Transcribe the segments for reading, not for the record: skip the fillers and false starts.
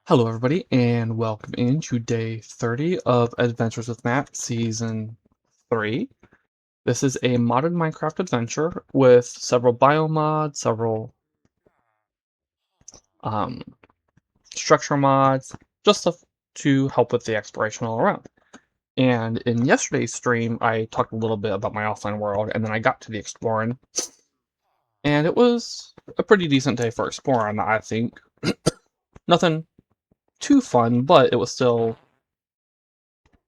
Hello, everybody, and welcome into day 30 of Adventures with Matt, Season 3. This is a modded Minecraft adventure with several biomods, several um, structure mods, just stuff to help with the exploration all around. And in yesterday's stream, I talked a little bit about my offline world, and then I got to the exploring, and it was a pretty decent day for exploring, I think. Nothing too fun, but it was still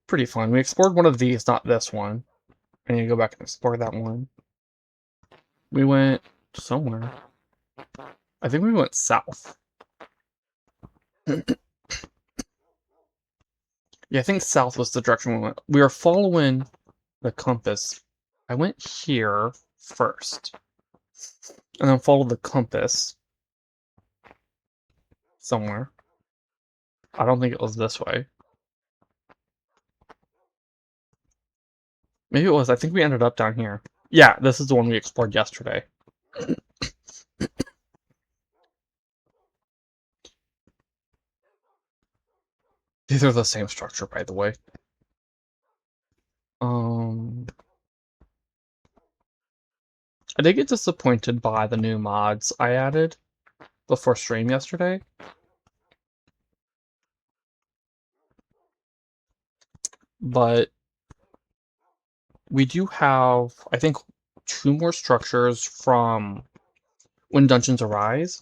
pretty fun. We explored one of these, not this one. I need to go back and explore that one. We went somewhere. I think we went south. Yeah, I think south was the direction we went. We were following the compass. I went here first. And then followed the compass somewhere. I don't think it was this way. Maybe it was. I think we ended up down here. Yeah, this is the one we explored yesterday. These are the same structure, by the way. I did get disappointed by the new mods I added before stream yesterday. But we do have, I think, 2 more structures from when dungeons arise.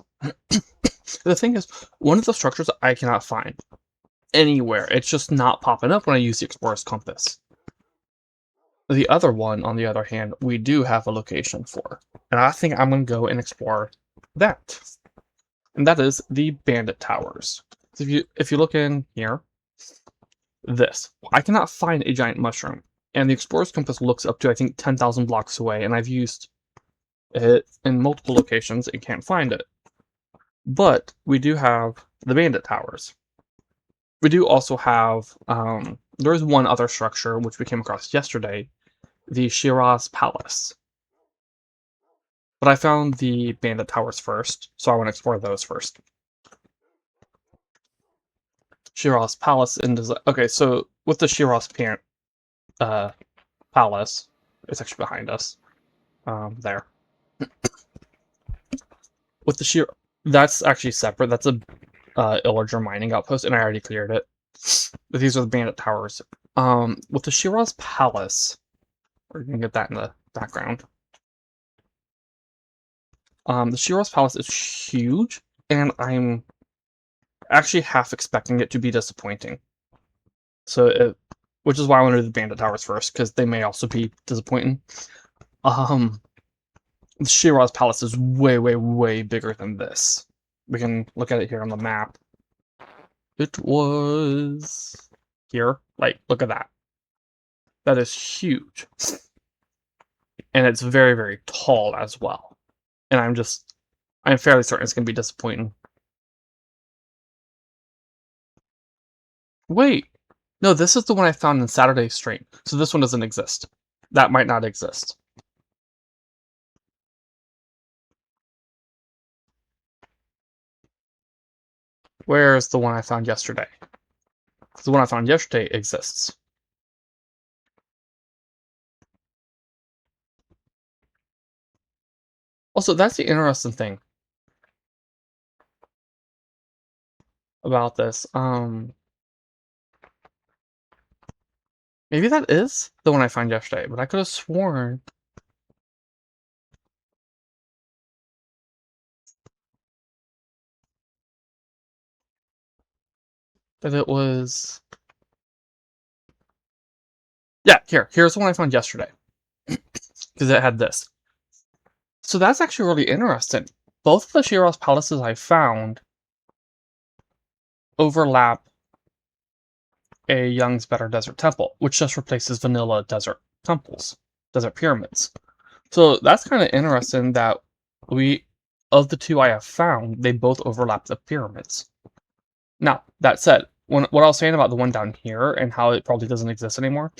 The thing is, one of the structures I cannot find anywhere. It's just not popping up when I use the Explorer's Compass. The other one, on the other hand, we do have a location for. And I think I'm going to go and explore that. And that is the Bandit Towers. So if you look in here, this. I cannot find a giant mushroom. And the Explorer's Compass looks up to, I think, 10,000 blocks away, and I've used it in multiple locations and can't find it. But we do have the Bandit Towers. We do also have, there is one other structure which we came across yesterday, the Shiraz Palace. But I found the Bandit Towers first, so I want to explore those first. Shiraz Palace in design. Okay, so with the Shiraz Palace, it's actually behind us. There. With the Shiraz, that's actually separate. That's a Illager mining outpost, and I already cleared it. But these are the Bandit Towers. With the Shiraz Palace, we're gonna get that in the background. The Shiraz Palace is huge, and I'm actually half expecting it to be disappointing. Which is why I want to do the Bandit Towers first, because they may also be disappointing. The Shiraz Palace is way, way, way bigger than this. We can look at it here on the map. It was here. Like, look at that. That is huge. And it's very, very tall as well. And I'm fairly certain it's going to be disappointing. Wait. No, this is the one I found in Saturday's stream. So this one doesn't exist. That might not exist. Where's the one I found yesterday? Because the one I found yesterday exists. Also, that's the interesting thing about this. Maybe that is the one I found yesterday, but I could have sworn that it was... Yeah, here's the one I found yesterday. Because it had this. So that's actually really interesting. Both of the Shiraz Palaces I found overlap a Young's Better Desert Temple, which just replaces vanilla desert temples, desert pyramids. So that's kind of interesting that of the 2 I have found, they both overlap the pyramids. Now, that said, what I was saying about the one down here and how it probably doesn't exist anymore.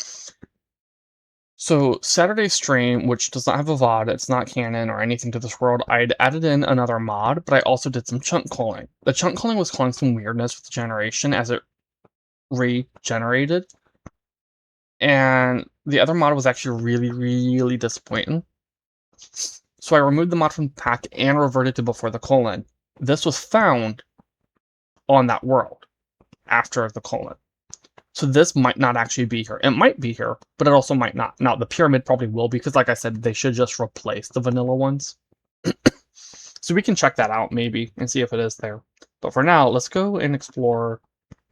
So Saturday's stream, which does not have a VOD, it's not canon or anything to this world, I'd added in another mod, but I also did some chunk calling. The chunk calling was causing some weirdness with the generation as it regenerated. And the other mod was actually really, really disappointing. So I removed the mod from the pack and reverted to before the colon. This was found on that world after the colon. So this might not actually be here. It might be here, but it also might not. Now, the pyramid probably will be, because like I said, they should just replace the vanilla ones. So we can check that out, maybe, and see if it is there. But for now, let's go and explore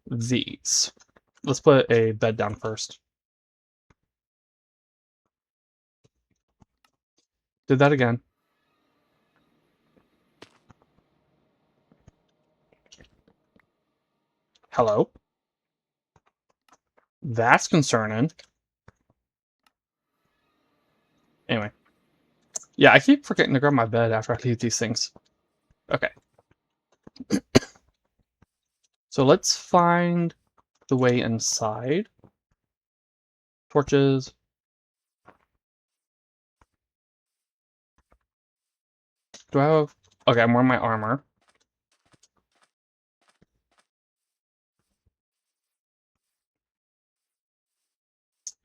these. Let's put a bed down first. Did that again. Hello? That's concerning. Anyway. Yeah, I keep forgetting to grab my bed after I leave these things. Okay. So let's find the way inside. Torches. Do I have... Okay, I'm wearing my armor.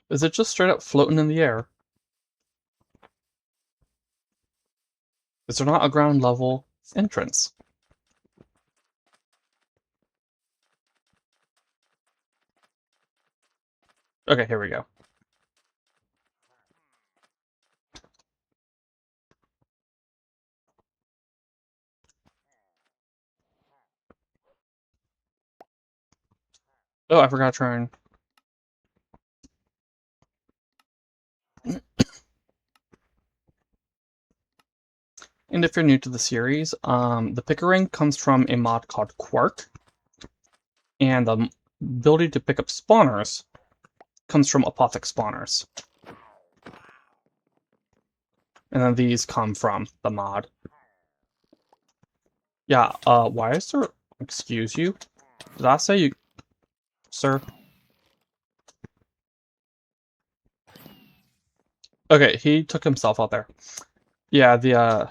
Is it just straight up floating in the air? Is there not a ground level entrance? Okay, here we go. Oh, I forgot to turn. And if you're new to the series, the Pickarang comes from a mod called Quark, and the ability to pick up spawners comes from Apothic spawners. And then these come from the mod. Yeah, why is there... Excuse you? Did I say you... Sir? Okay, he took himself out there. Yeah, the,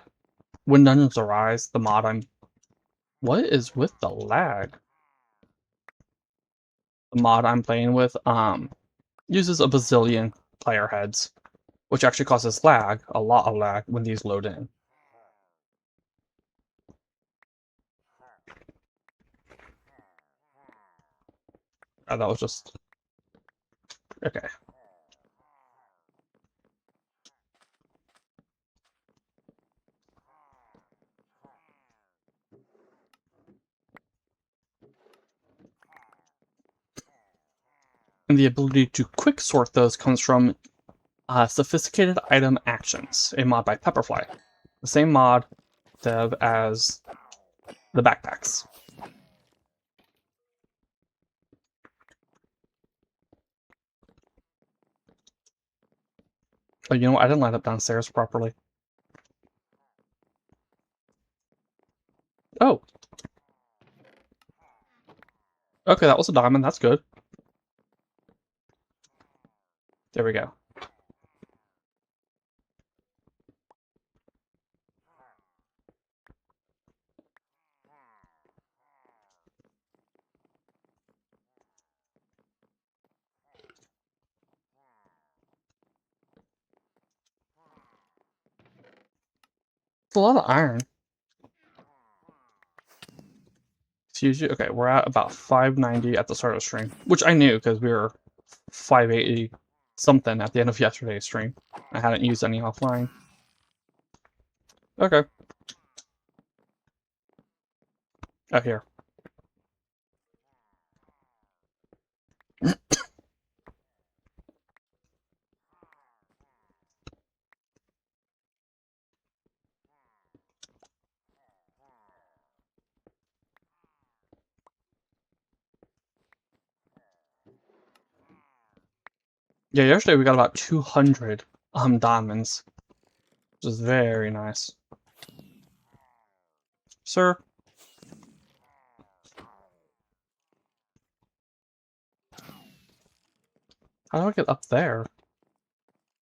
When Dungeons Arise, the mod I'm... What is with the lag? The mod I'm playing with, uses a bazillion player heads, which actually causes lag, a lot of lag, when these load in. Oh, that was just... Okay. And the ability to quick sort those comes from Sophisticated Item Actions, a mod by Pepperfly. The same mod dev as the backpacks. Oh, you know what? I didn't light up downstairs properly. Oh. Okay, that was a diamond. That's good. There we go. It's a lot of iron. Excuse you? Okay, we're at about 590 at the start of the stream. Which I knew, because we were 580 something at the end of yesterday's stream. I hadn't used any offline. Okay. Oh, here. Yeah, yesterday we got about 200 diamonds. Which is very nice. Sir? How do I get up there?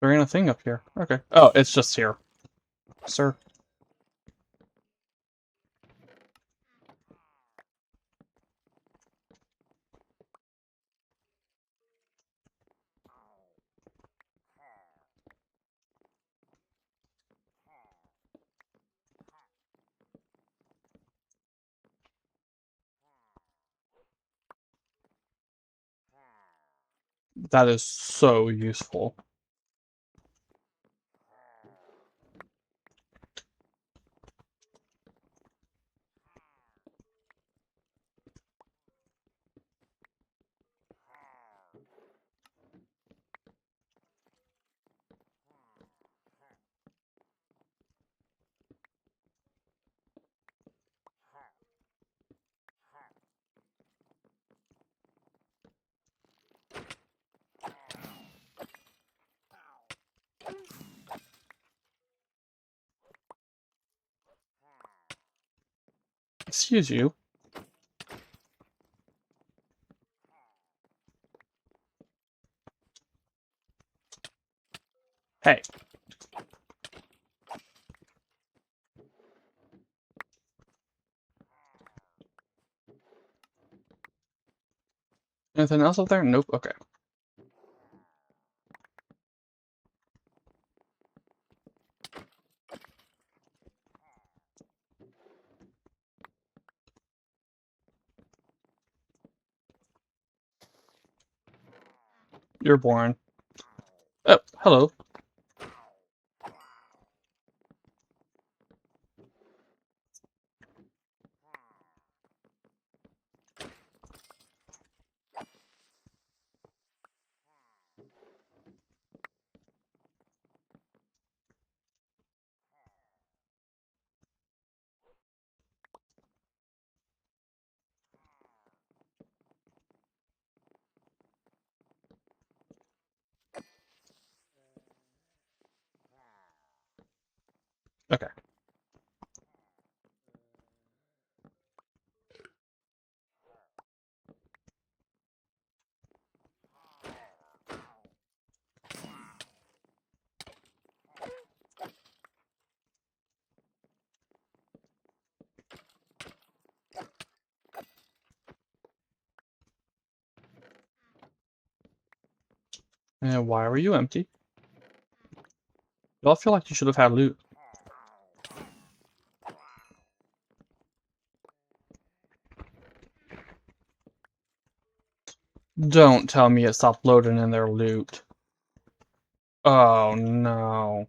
There ain't a thing up here. Okay. Oh, it's just here. Sir. That is so useful. Excuse you. Hey. Anything else up there? Nope. Okay. You're boring. Oh, hello. Okay. And why were you empty? You all feel like you should have had loot. Don't tell me it stopped loading in their loot. Oh no.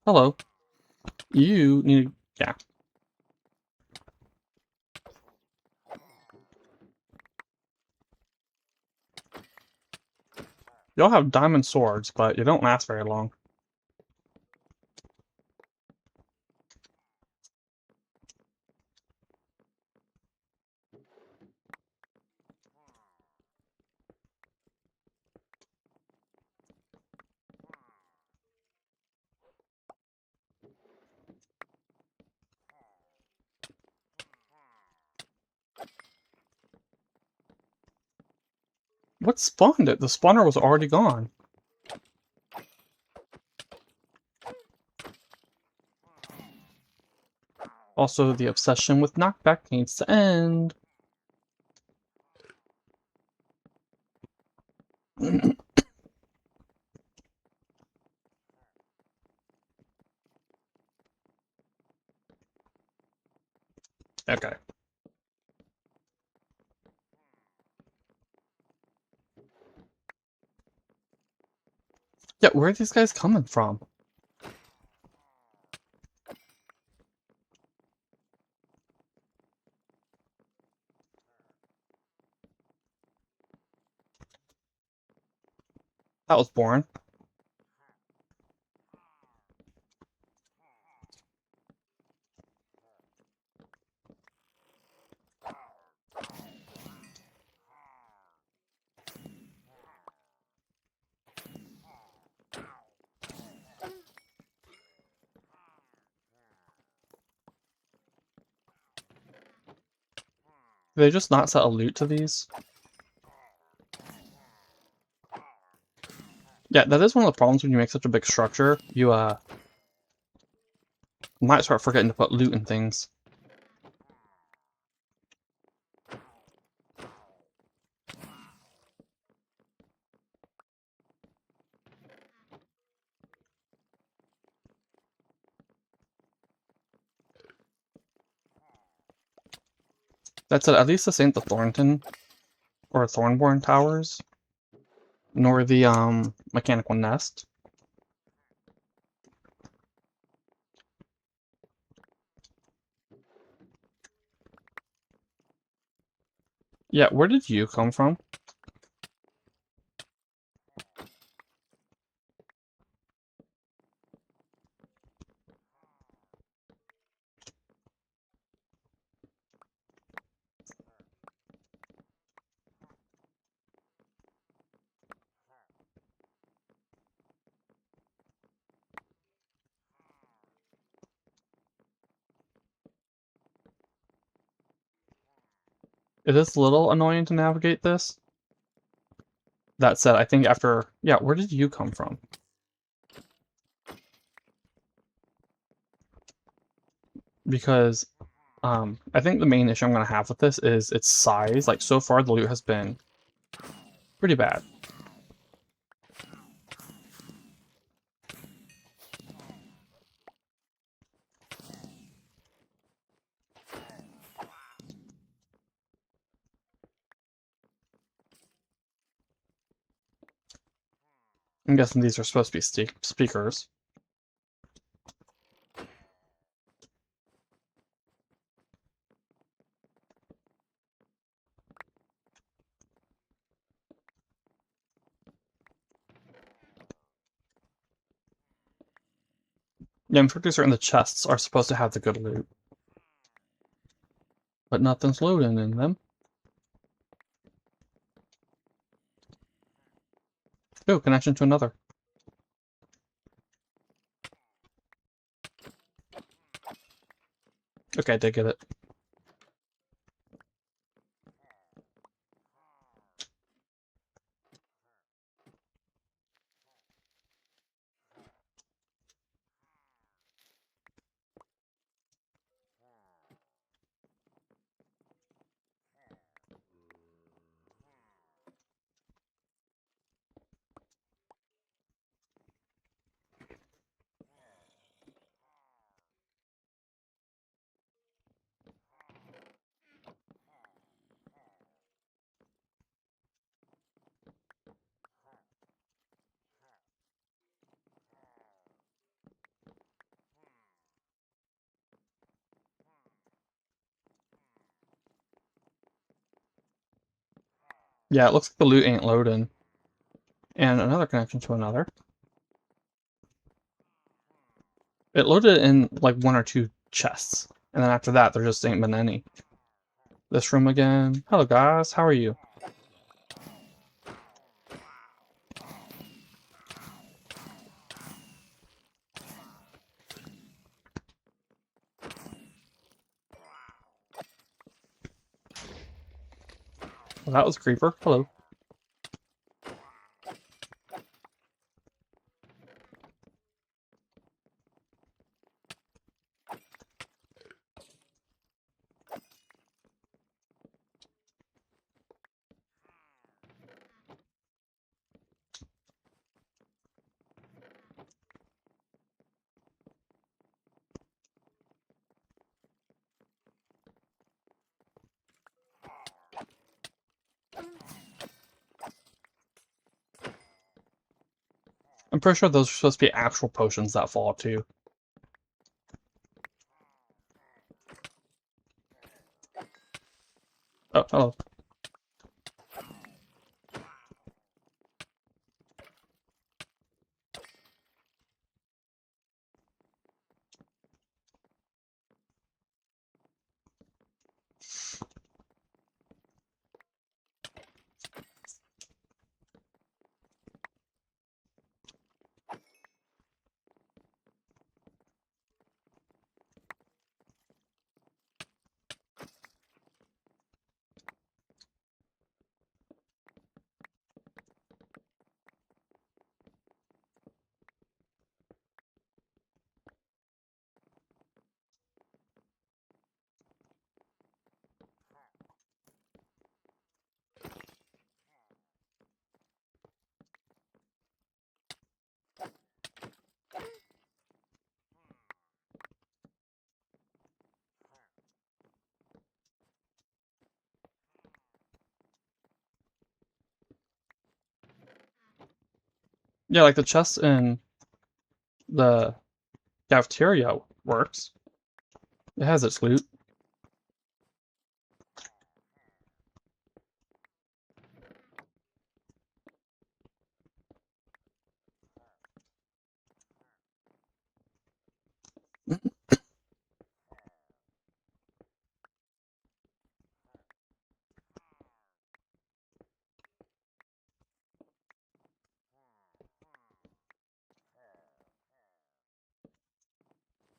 Hello. You need. Yeah. Y'all have diamond swords, but you don't last very long. What spawned it? The spawner was already gone. Also, the obsession with knockback needs to end. Okay. Yeah, where are these guys coming from? That was boring. they just not set a loot to these? Yeah, that is one of the problems when you make such a big structure. You might start forgetting to put loot in things. That said, at least this ain't the Thornton or Thornborn Towers, nor the Mechanical Nest. Yeah, where did you come from? It is a little annoying to navigate this. That said, I think after... Yeah, where did you come from? Because I think the main issue I'm going to have with this is its size. Like, so far the loot has been pretty bad. I'm guessing these are supposed to be speakers. Yeah, I'm pretty certain the chests are supposed to have the good loot. But nothing's loading in them. Oh, connection to another. Okay, I did get it. Yeah, it looks like the loot ain't loading. And another connection to another. It loaded in like one or two chests. And then after that, there just ain't been any. This room again. Hello guys, how are you? Well, that was a creeper. Hello. I'm pretty sure those are supposed to be actual potions that fall too. Oh, hello. Yeah, like the chest in the cafeteria works. It has its loot.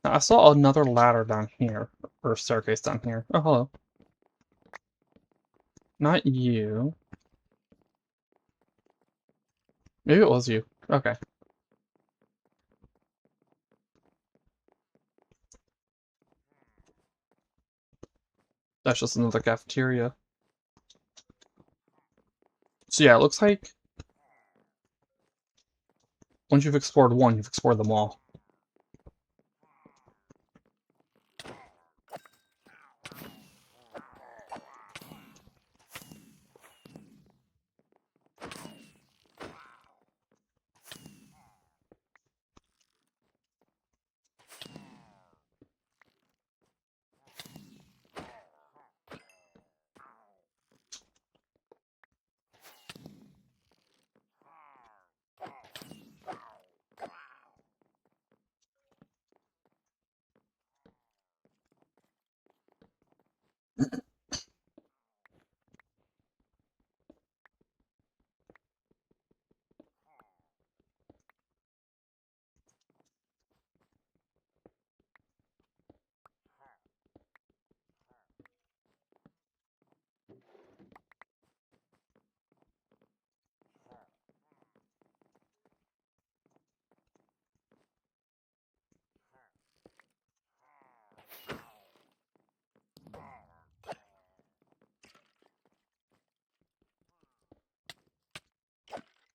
Now, I saw another ladder down here, or staircase down here. Oh, hello. Not you. Maybe it was you. Okay. That's just another cafeteria. So yeah, it looks like once you've explored one, you've explored them all.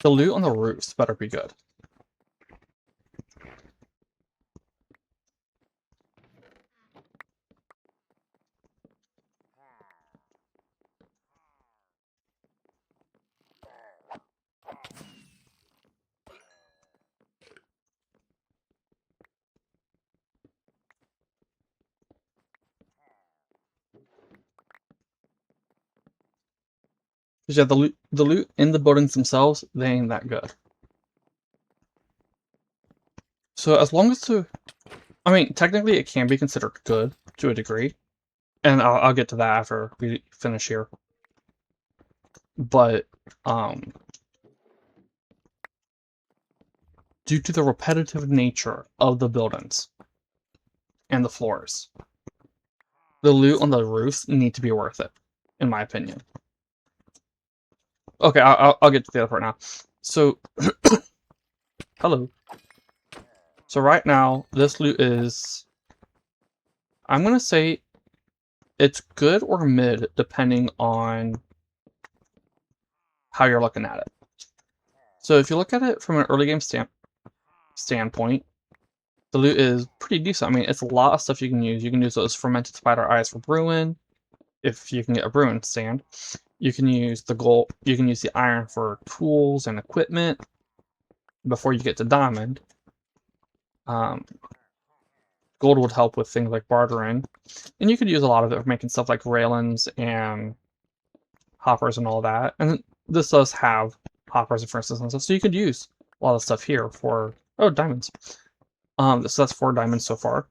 The loot on the roofs better be good. Because yeah, the loot in the buildings themselves, they ain't that good. So as long as I mean, technically it can be considered good to a degree, and I'll get to that after we finish here. But due to the repetitive nature of the buildings and the floors, the loot on the roofs need to be worth it, in my opinion. Okay, I'll get to the other part now. So, hello. So right now, this loot is, I'm gonna say, it's good or mid, depending on how you're looking at it. So if you look at it from an early game standpoint, the loot is pretty decent. I mean, it's a lot of stuff you can use. You can use those fermented spider eyes for brewing, if you can get a brewing stand. You can use the gold. You can use the iron for tools and equipment before you get to diamond. Gold would help with things like bartering, and you could use a lot of it for making stuff like railings and hoppers and all that. And this does have hoppers, for instance, and stuff, so you could use a lot of stuff here for diamonds. So that's 4 diamonds so far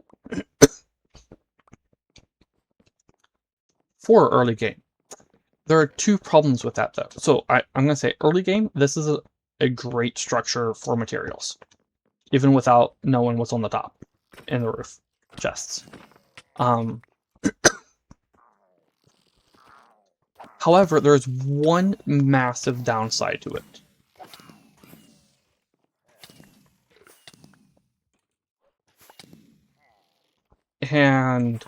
for early game. There are 2 problems with that though. So I'm gonna say early game. This is a great structure for materials, even without knowing what's on the top in the roof chests. However, there's one massive downside to it. And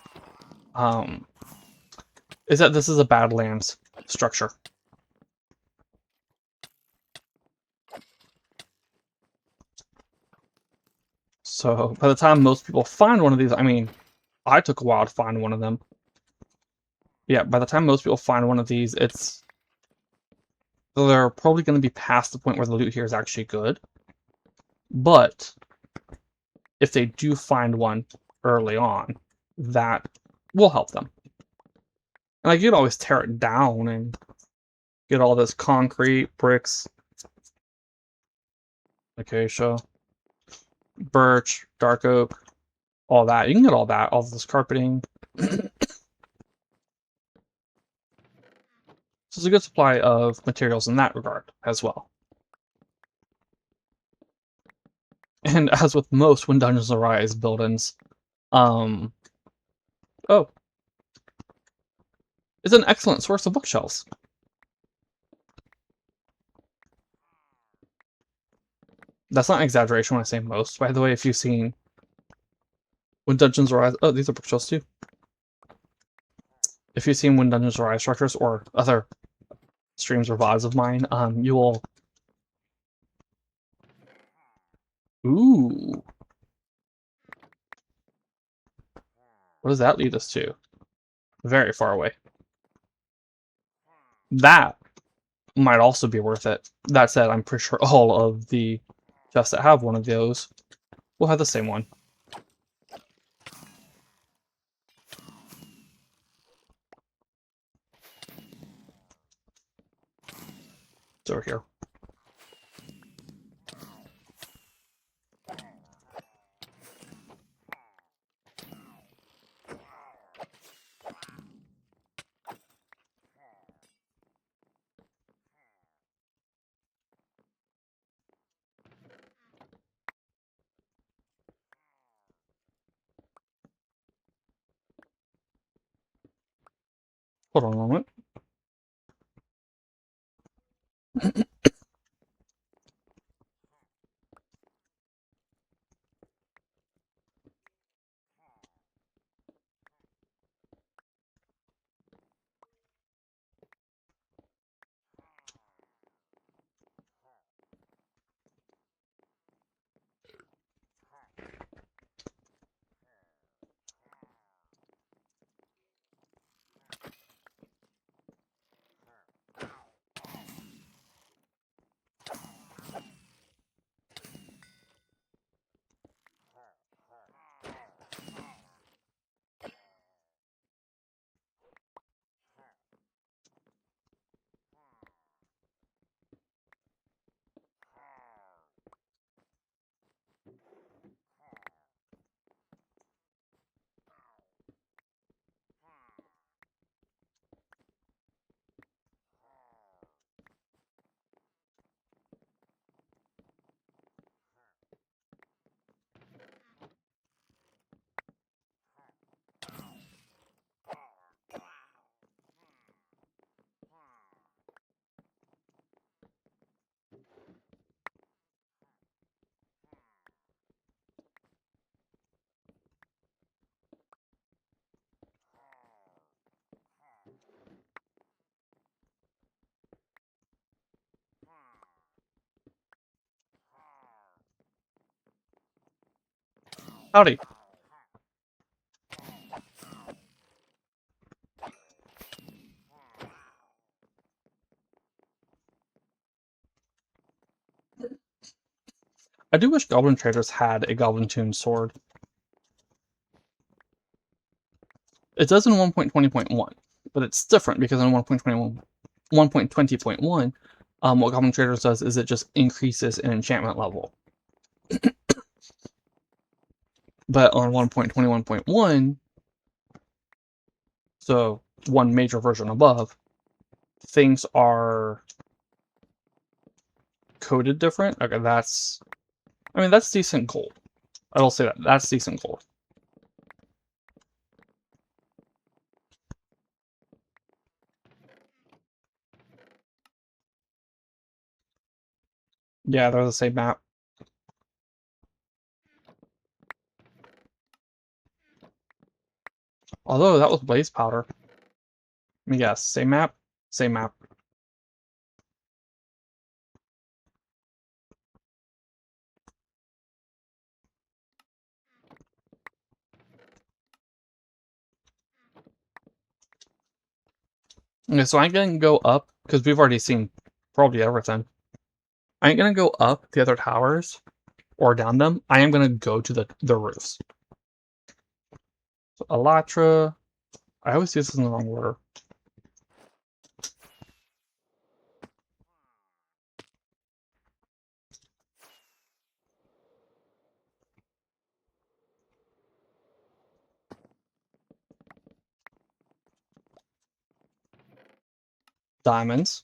is that this is a Badlands structure. So by the time most people find one of these, I mean, I took a while to find one of them. Yeah, by the time most people find one of these, they're probably going to be past the point where the loot here is actually good. But if they do find one early on, that will help them. And like, you can always tear it down and get all this concrete, bricks, acacia, birch, dark oak, all that. You can get all that, all this carpeting. So it's a good supply of materials in that regard as well. And as with most When Dungeons Arise build-ins, oh, it's an excellent source of bookshelves. That's not an exaggeration when I say most. By the way, if you've seen When Dungeons Arise... Oh, these are bookshelves too. If you've seen When Dungeons Arise structures or other streams or VODs of mine, you will... Ooh. What does that lead us to? Very far away. That might also be worth it. That said, I'm pretty sure all of the chests that have one of those will have the same one. It's over here. Hold on a moment. Howdy. I do wish Goblin Traders had a Goblin Tune sword. It does in 1.20.1, but it's different because in 1.20.1, what Goblin Traders does is it just increases in enchantment level. But on 1.21.1, so one major version above, things are coded different. Okay, that's decent gold. I will say that. That's decent gold. Yeah, they're the same map. Although, that was Blaze Powder. Let me guess. Same map? Same map. Okay, so I ain't gonna go up, because we've already seen probably everything. I ain't gonna go up the other towers, or down them, I am going to go to the roofs. So Elytra. I always do this in the wrong order. Diamonds.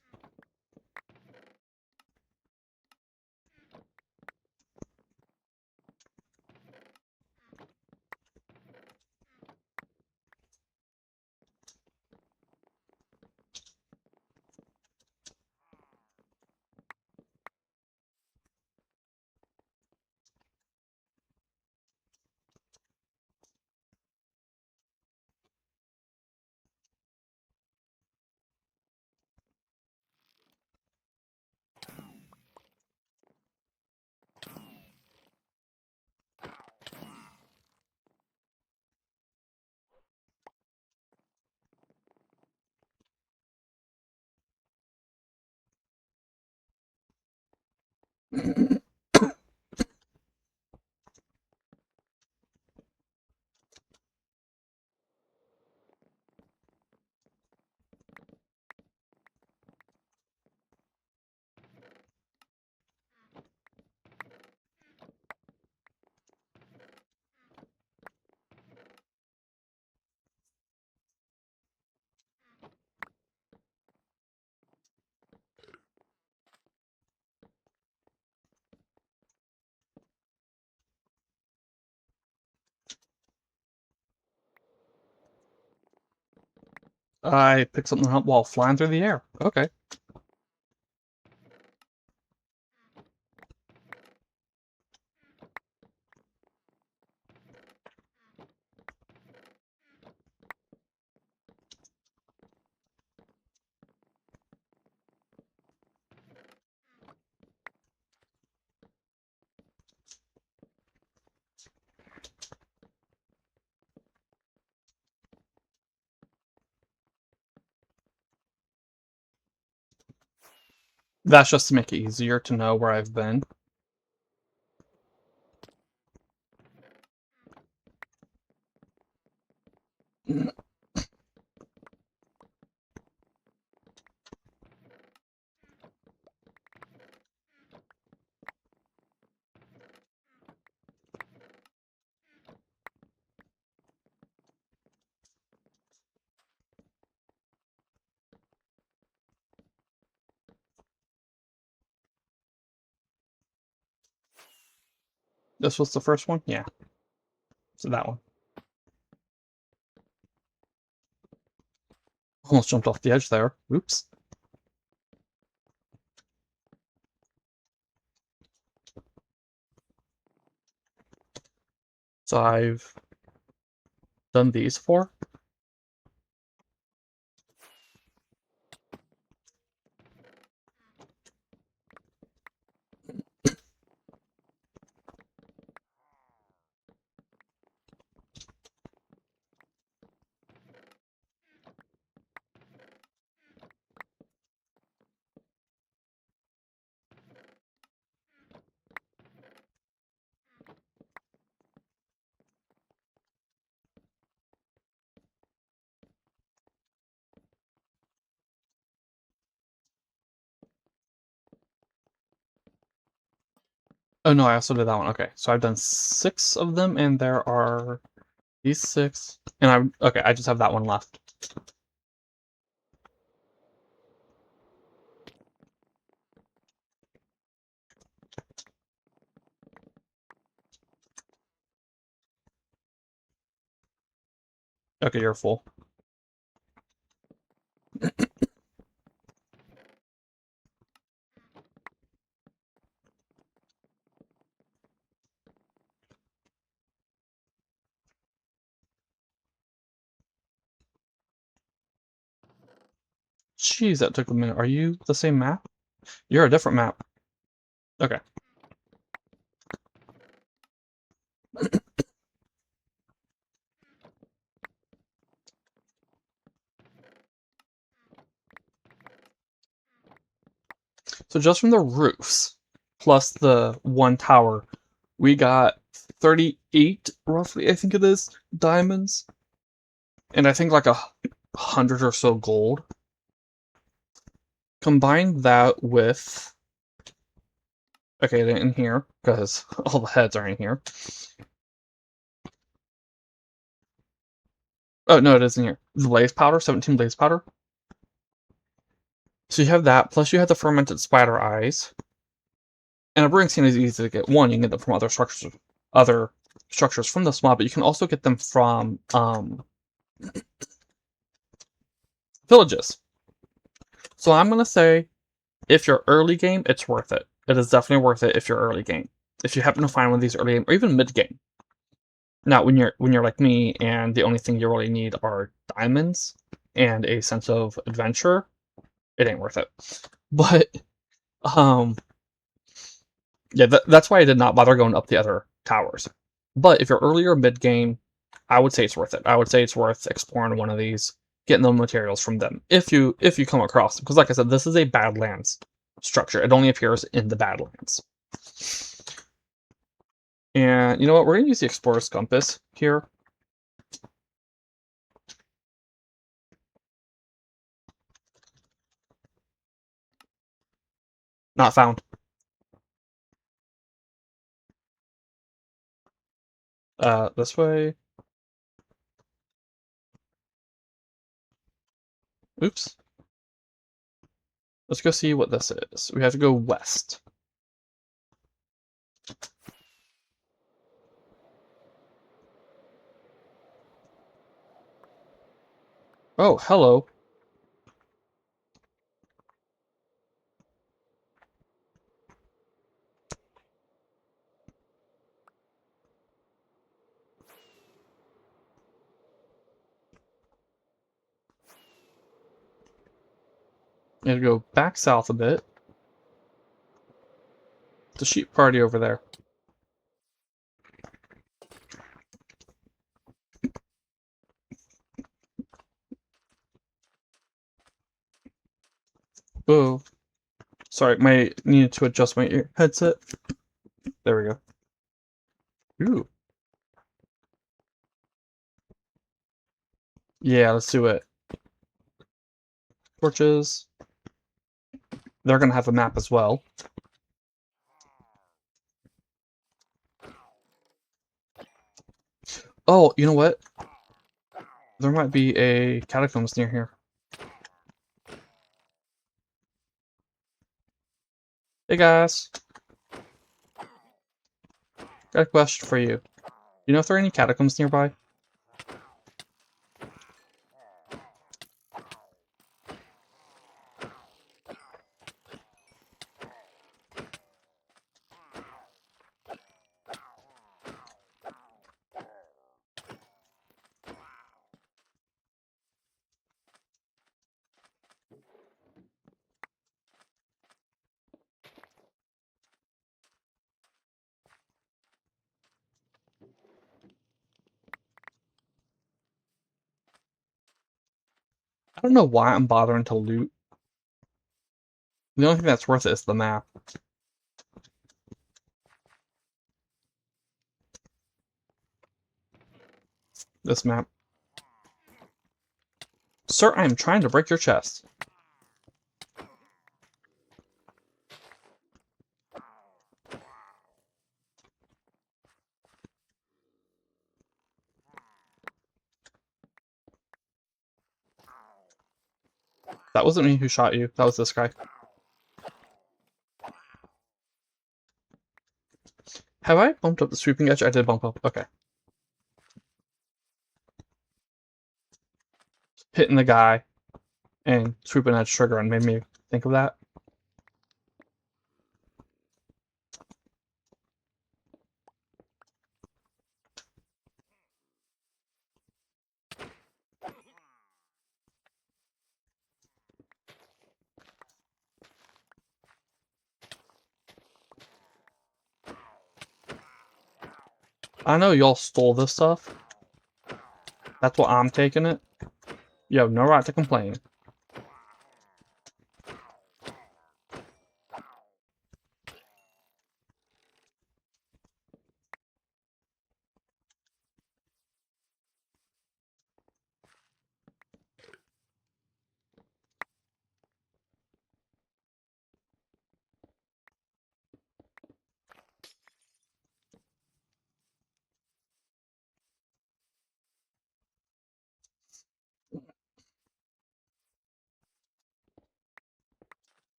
I picked something up while flying through the air. Okay. That's just to make it easier to know where I've been. This was the first one? Yeah. So that one. Almost jumped off the edge there. Oops. So I've done these four. Oh no, I also did that one. Okay, so I've done 6 of them, and there are these 6. And okay, I just have that one left. Okay, you're full. Jeez, that took a minute. Are you the same map? You're a different map. Okay. So just from the roofs, plus the one tower, We got 38, roughly, I think it is, diamonds. And I think like 100 or so gold. Combine that with... Okay, they're in here, because all the heads are in here. Oh, no, it is in here. The blaze powder, 17 blaze powder. So you have that, plus you have the fermented spider eyes. And a brewing sand is easy to get. One, you can get them from other structures from the mob, but you can also get them from villages. So I'm gonna say, if you're early game, it's worth it. It is definitely worth it if you're early game. If you happen to find one of these early game, or even mid game. Now, when you're like me, and the only thing you really need are diamonds and a sense of adventure, it ain't worth it. But yeah, that's why I did not bother going up the other towers. But if you're early or mid game, I would say it's worth it. I would say it's worth exploring one of these, getting the materials from them if you come across them. Because like I said, this is a Badlands structure. It only appears in the Badlands. And you know what? We're gonna use the Explorer's Compass here. Not found. This way. Oops. Let's go see what this is. We have to go west. Oh, hello. You have to go back south a bit. The sheep party over there. Oh, sorry, needed to adjust my ear headset. There we go. Ooh. Yeah, let's do it. Torches. They're gonna have a map as well. Oh, you know what? There might be a catacombs near here. Hey guys. Got a question for you. You know if there are any catacombs nearby? I don't know why I'm bothering to loot. The only thing that's worth it is the map. This map. Sir, I am trying to break your chest. That wasn't me who shot you. That was this guy. Have I bumped up the sweeping edge? I did bump up. Okay. Hitting the guy and sweeping edge trigger and made me think of that. I know y'all stole this stuff. That's what I'm taking it. You have no right to complain.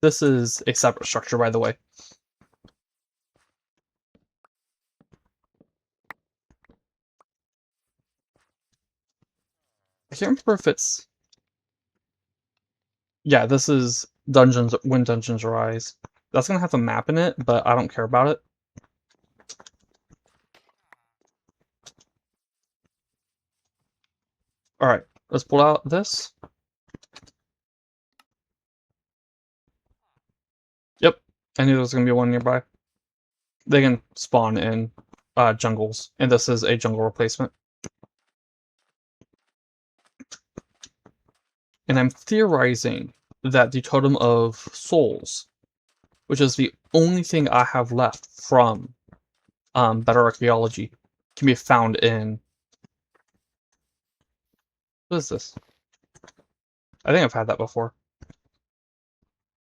This is a separate structure, by the way. I can't remember if it's... Yeah, this is Dungeons When Dungeons Arise. That's gonna have a map in it, but I don't care about it. Alright, let's pull out this. Yep, I knew there was gonna be one nearby. They can spawn in jungles, and this is a jungle replacement. And I'm theorizing that the Totem of Souls, which is the only thing I have left from Better Archaeology, can be found in... What is this? I think I've had that before.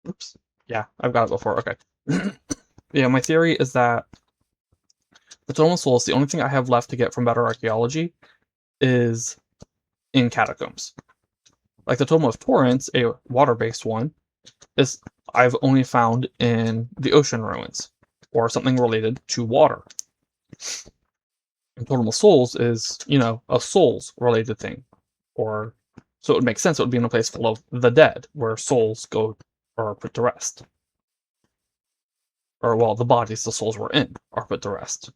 Oops. Yeah, I've got it before. Okay. Yeah, my theory is that the Totem of Souls, the only thing I have left to get from Better Archaeology, is in Catacombs. Like the Totem of Torrents, a water-based one, is I've only found in the ocean ruins, or something related to water. And Totem of Souls is, you know, a souls-related thing. Or, so it would make sense it would be in a place full of the dead, where souls go or are put to rest. Or, well, the bodies the souls were in are put to rest.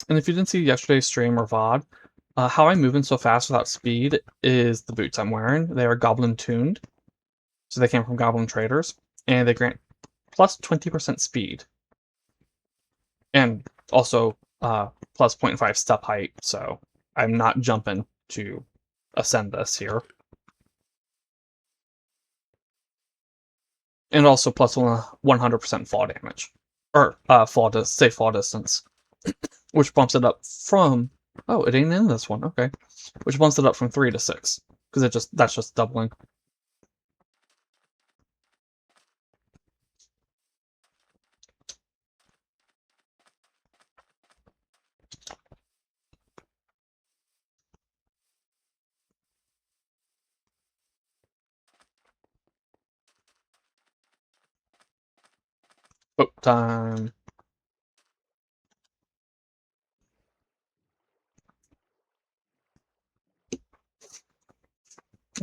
And if you didn't see yesterday's stream or VOD, how I'm moving so fast without speed is the boots I'm wearing. They are goblin tuned, so they came from goblin traders, and they grant plus 20% speed. And also plus 0.5 step height, so I'm not jumping to ascend this here. And also plus 100% fall damage. Or fall distance. Which bumps it up from... Oh, it ain't in this one, okay. Which bumps it up from 3 to 6. Because that's just doubling. Oh, time.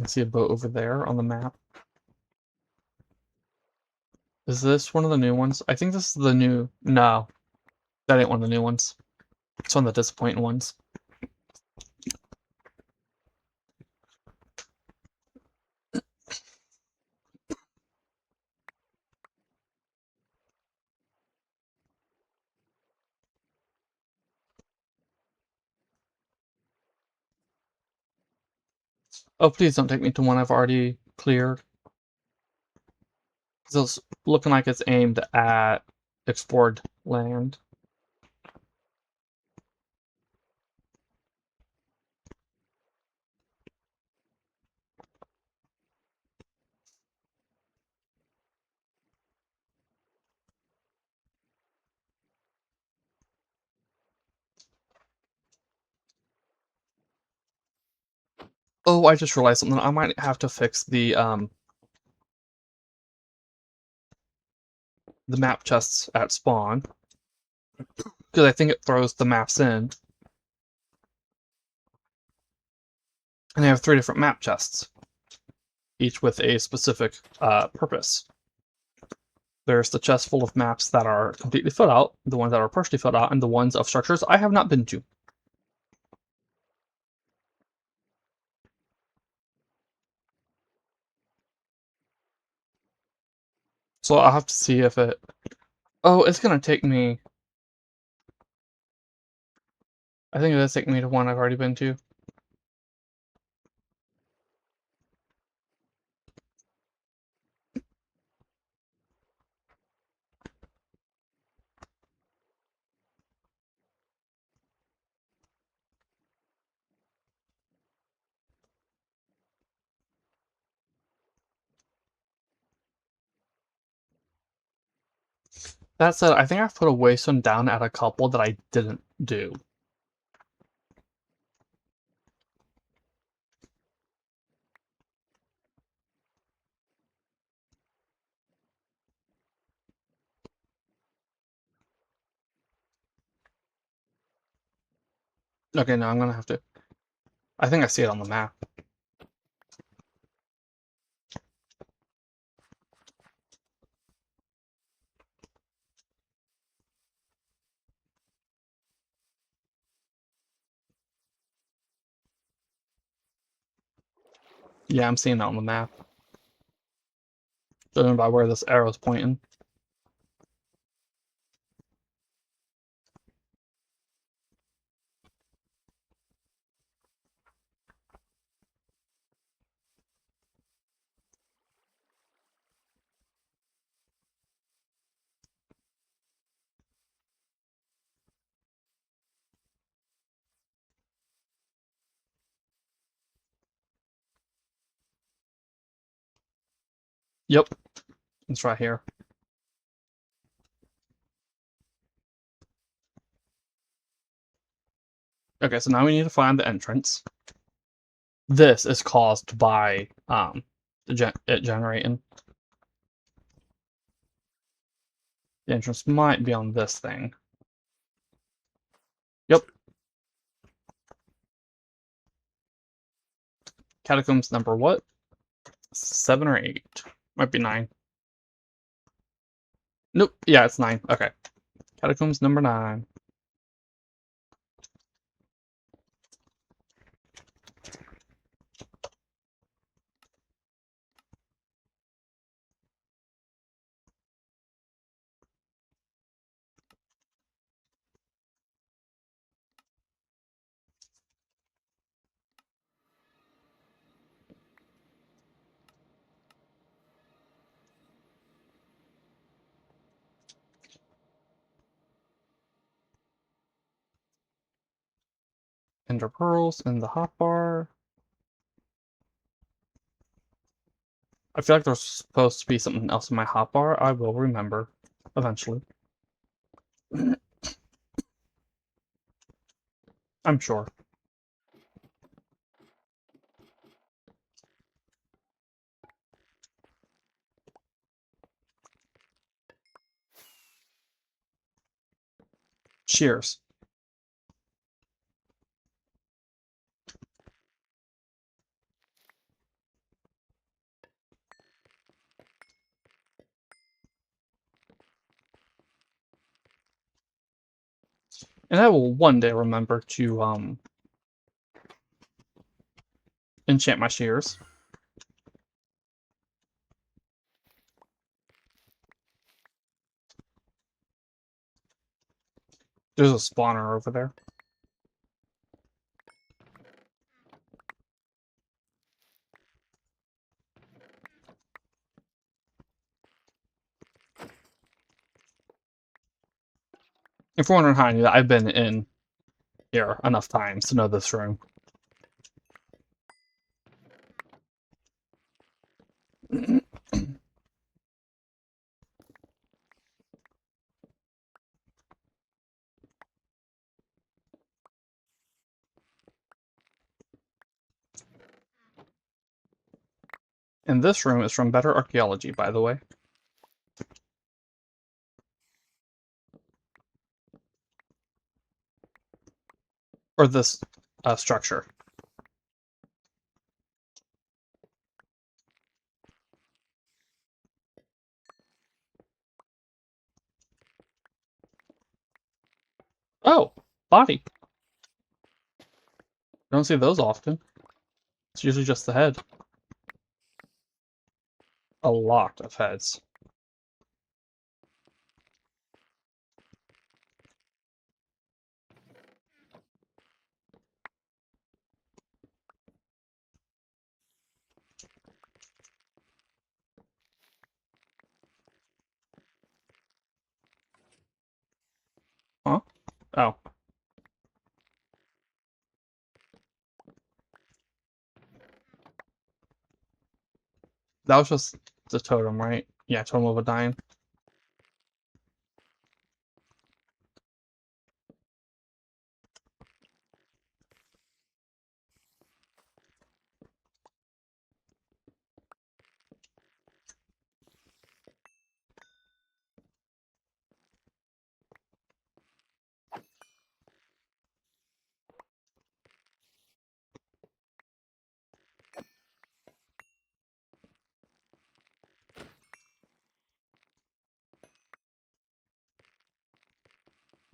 I see a boat over there on the map. Is this one of the new ones? I think this is the new... No. That ain't one of the new ones. It's one of the disappointing ones. Oh, please don't take me to one I've already cleared. It's looking like it's aimed at explored land. Oh, I just realized something. I might have to fix the map chests at spawn. Because I think it throws the maps in. And I have 3 different map chests. Each with a specific purpose. There's the chest full of maps that are completely filled out, the ones that are partially filled out, and the ones of structures I have not been to. So I'll have to see if it... Oh, it's gonna take me... I think it does take me to one I've already been to. That said, I think I've put a waystone down at a couple that I didn't do. Okay, now I'm gonna have to. I think I see it on the map. Yeah, I'm seeing it on the map. Judging by where this arrow's pointing. Yep, it's right here. Okay, so now we need to find the entrance. This is caused by it generating. The entrance might be on this thing. Yep. Catacombs number what? 7 or 8? Might be 9. Nope. Yeah, it's 9. Okay. Catacombs number 9. Ender pearls in the hotbar. I feel like there's supposed to be something else in my hotbar. I will remember eventually. I'm sure. Cheers. And I will one day remember to enchant my shears. There's a spawner over there. If you're wondering how I knew that, I've been in here enough times to know this room. And this room is from Better Archaeology, by the way. Or this structure. Oh, body. Don't see those often. It's usually just the head. A lot of heads. Huh? Oh. That was just the totem, right? Yeah, totem of a dying.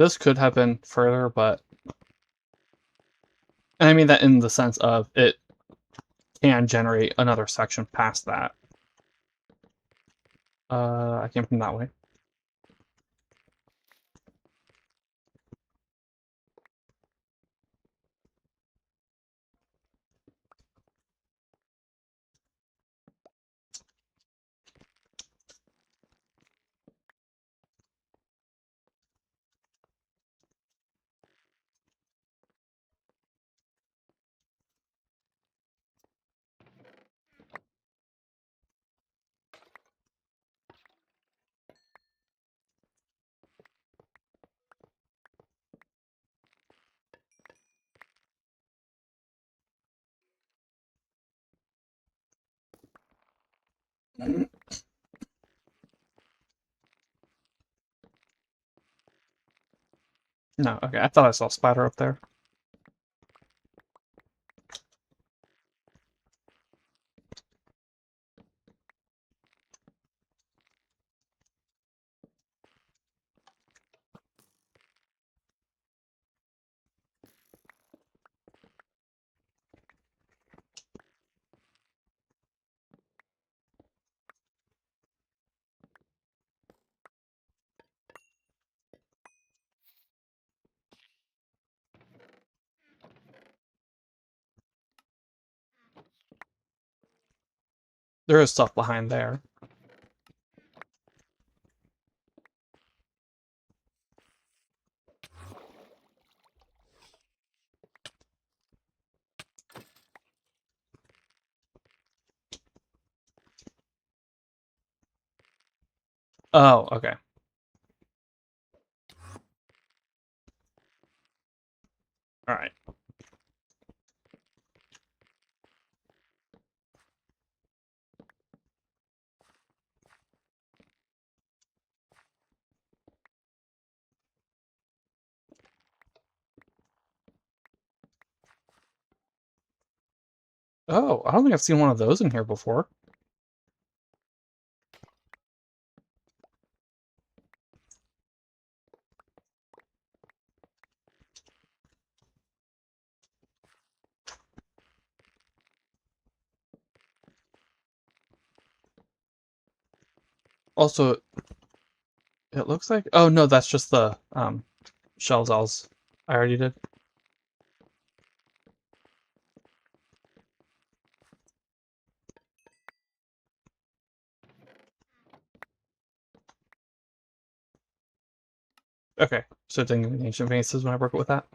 This could have been further, but... And I mean that in the sense of it can generate another section past that. I came from that way. No, okay, I thought I saw a spider up there. There is stuff behind there. Oh, okay. Alright. Oh, I don't think I've seen one of those in here before. Also, it looks like... Oh, no, that's just the shells I already did. Okay, so digging the ancient vases when I work with that.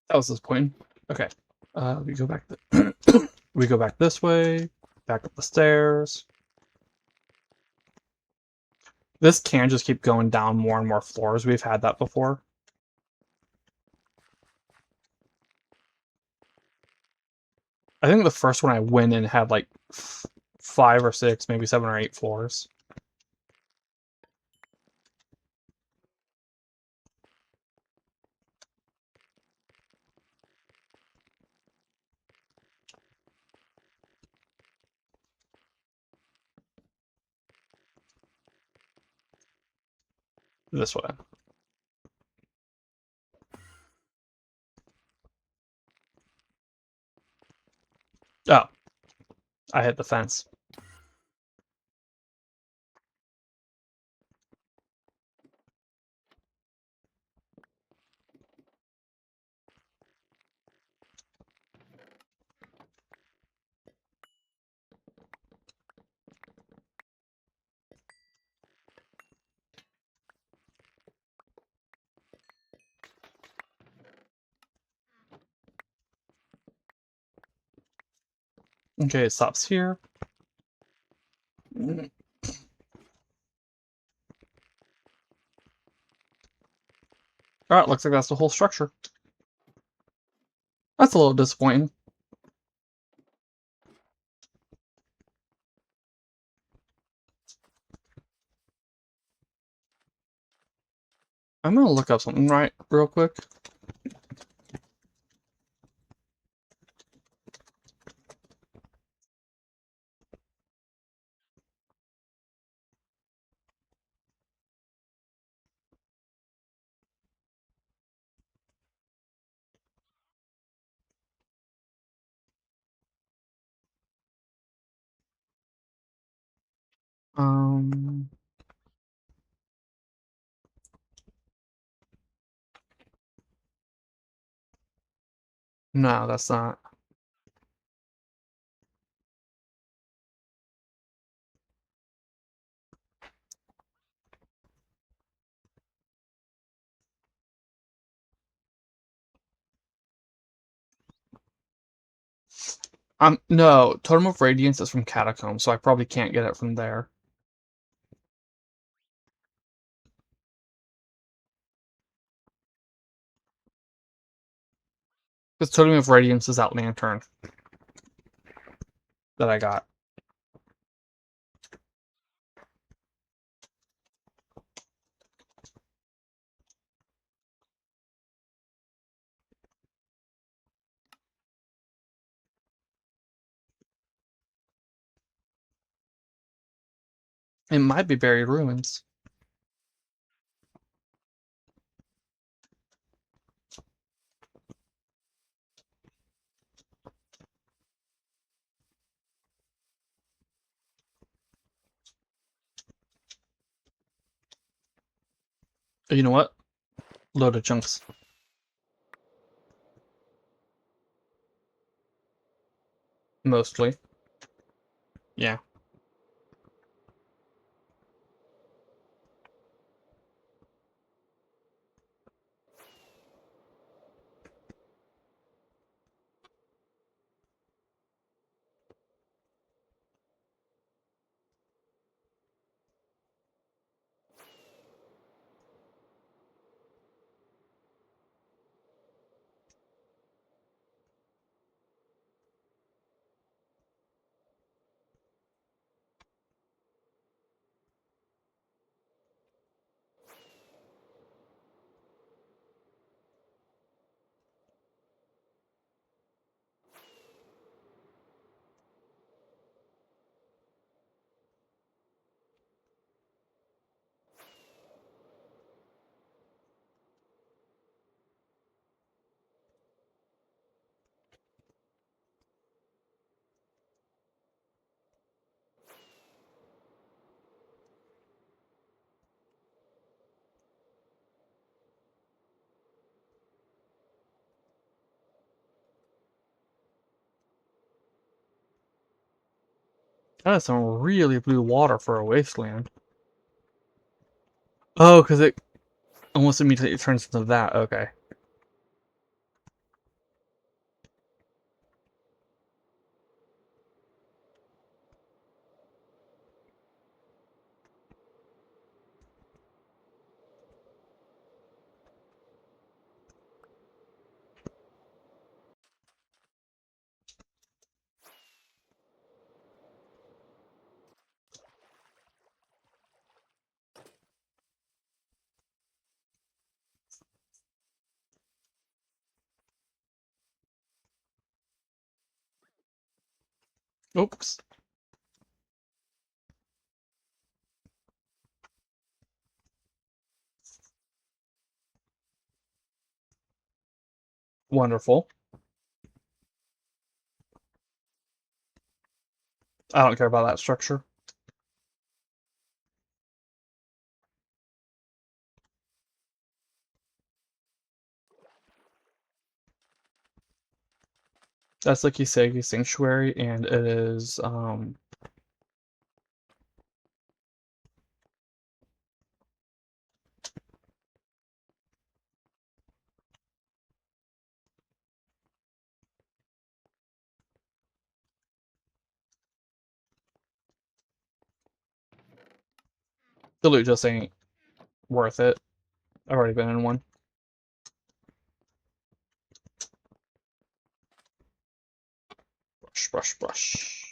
That was disappointing. Okay. We go back we go back this way, back up the stairs. This can just keep going down more and more floors. We've had that before. I think the first one I went in had like 5 or 6, maybe 7 or 8 floors. This way. Oh, I hit the fence. Okay, it stops here. Alright, looks like that's the whole structure. That's a little disappointing. I'm gonna look up something real quick. Um, no, that's not. No, Totem of Radiance is from Catacomb, so I probably can't get it from there. Because Totem of Radiance is that lantern that I got. It might be Buried Ruins. You know what? Load of chunks. Mostly. Yeah. That is some really blue water for a wasteland. Oh, because it almost immediately turns into that. Okay. Oops. Wonderful. I don't care about that structure. That's the Kiseki Sanctuary, and it is, the loot just ain't worth it. I've already been in one. Brush, brush, brush.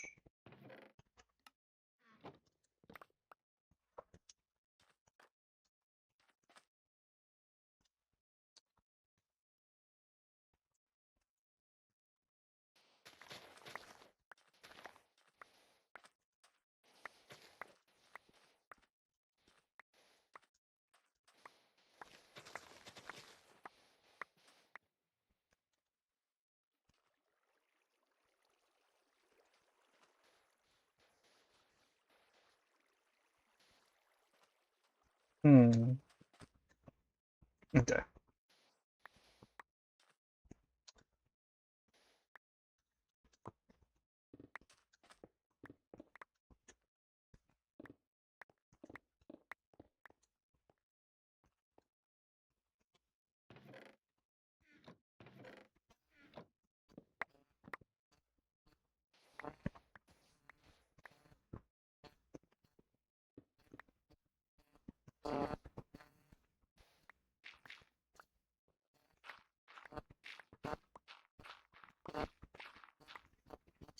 Okay.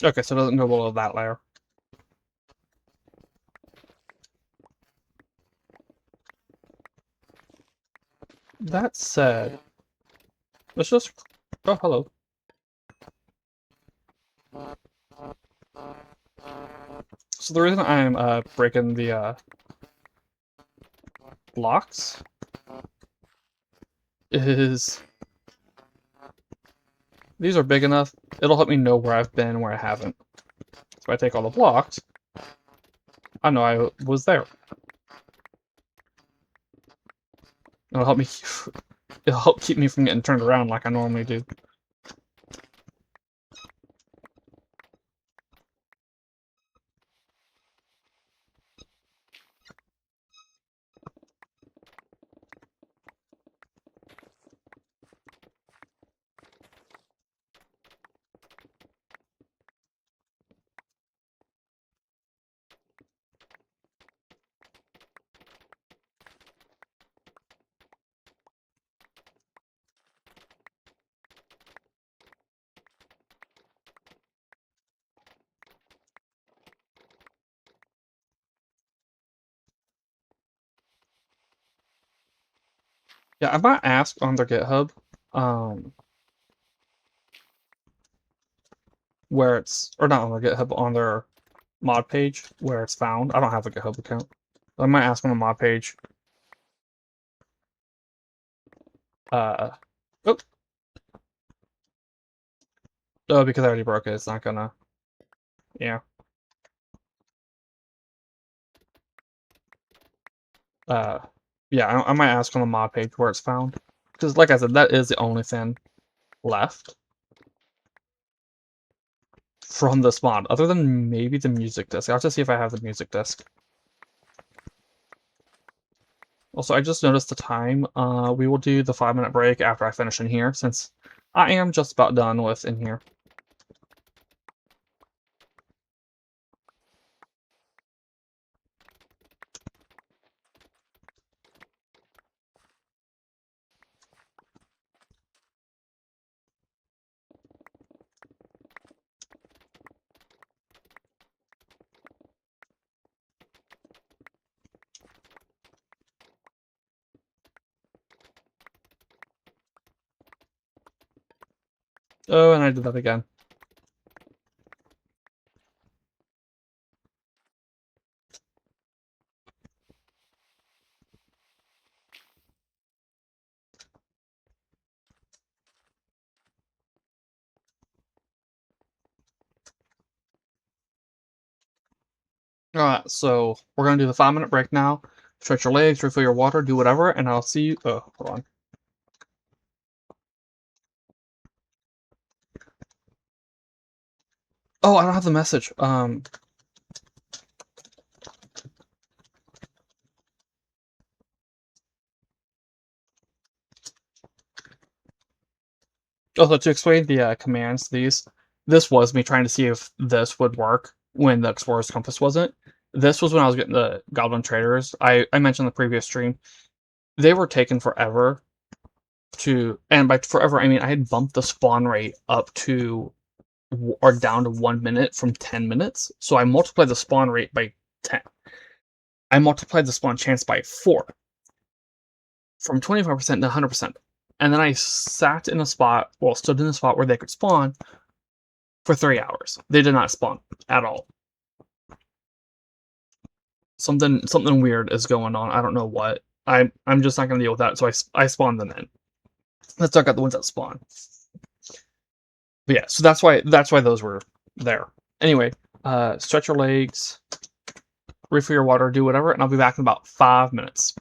Okay, so it doesn't go below that layer. That said, let's just... Oh, hello. So the reason I'm breaking the blocks is these are big enough, it'll help me know where I've been and where I haven't. So if I take all the blocks, I know I was there. It'll help me it'll help keep me from getting turned around like I normally do. Yeah, I might ask on their GitHub, where it's, or not on their GitHub, on their mod page where it's found. I don't have a GitHub account. I might ask on the mod page. Oh, because I already broke it, it's not gonna, yeah. Uh, yeah, I might ask on the mod page where it's found. Because, like I said, that is the only thing left from this mod, other than maybe the music disc. I'll have to see if I have the music disc. Also, I just noticed the time. We will do the 5-minute break after I finish in here, since I am just about done with in here. Oh, and I did that again. Alright, so we're gonna do the 5-minute break now. Stretch your legs, refill your water, do whatever, and I'll see you. Oh, hold on. Oh, I don't have the message. Also, to explain the commands to these, this was me trying to see if this would work when the Explorer's Compass wasn't. This was when I was getting the Goblin Traders. I mentioned in the previous stream. They were taking forever to, and by forever, I mean I had bumped the spawn rate up to are down to 1 minute from 10 minutes. So I multiplied the spawn rate by 10. I multiplied the spawn chance by 4 from 25% to 100%. And then I stood in a spot where they could spawn for 3 hours. They did not spawn at all. Something weird is going on. I don't know what. I'm just not gonna deal with that. So I spawned them in. Let's talk about the ones that spawn. But yeah, so that's why those were there. Anyway, stretch your legs, refill your water, do whatever, and I'll be back in about 5 minutes.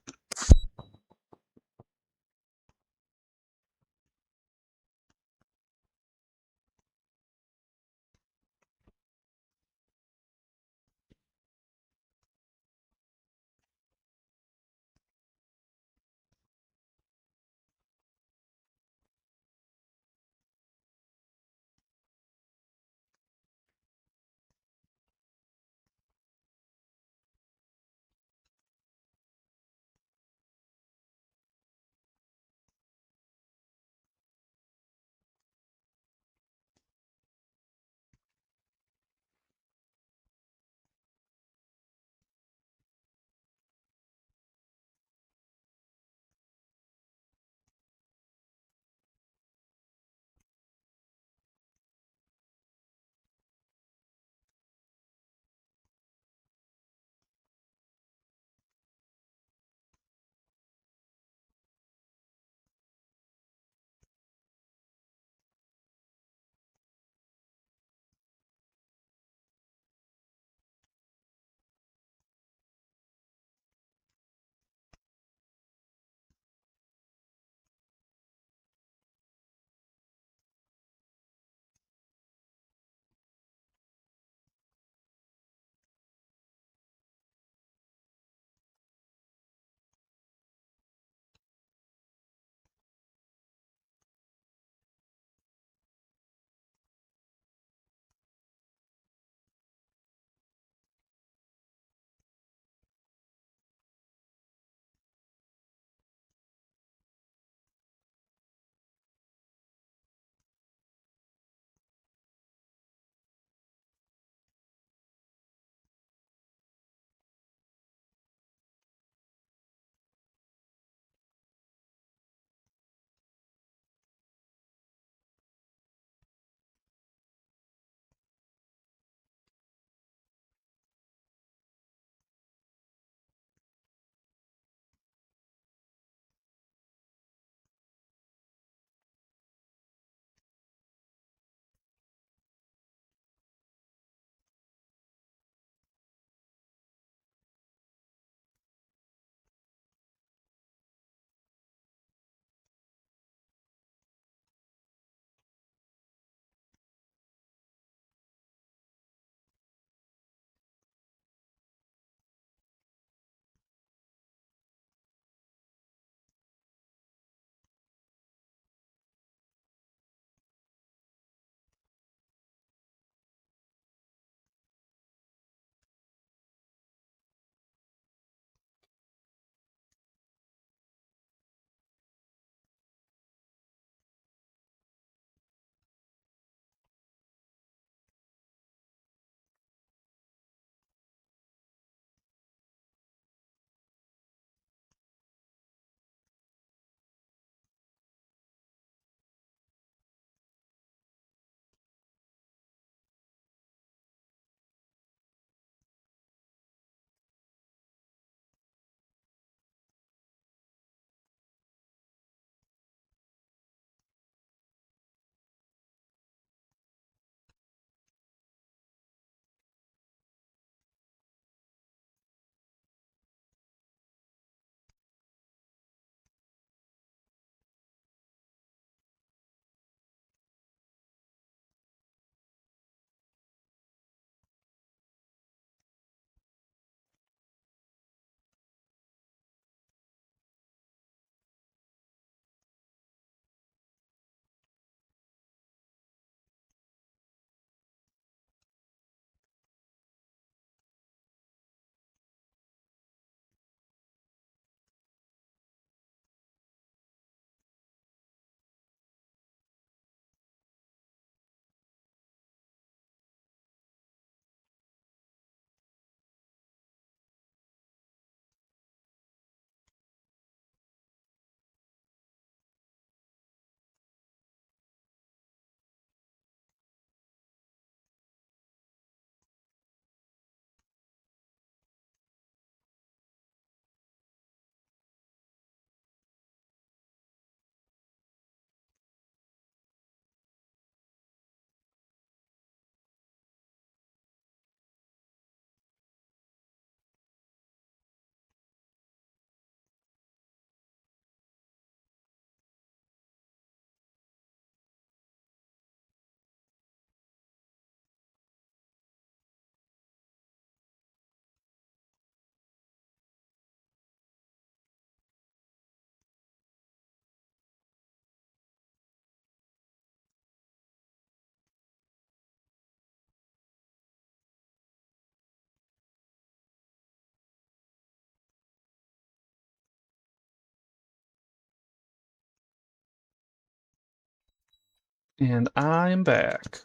And I'm back.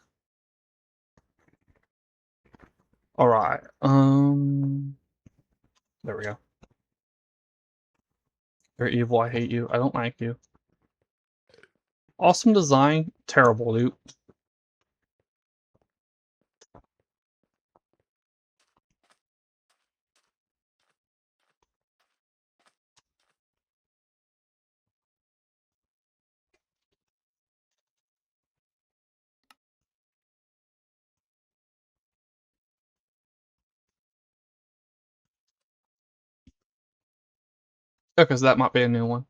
Alright, there we go. You're evil, I hate you, I don't like you. Awesome design, terrible loot. Okay, so that might be a new one.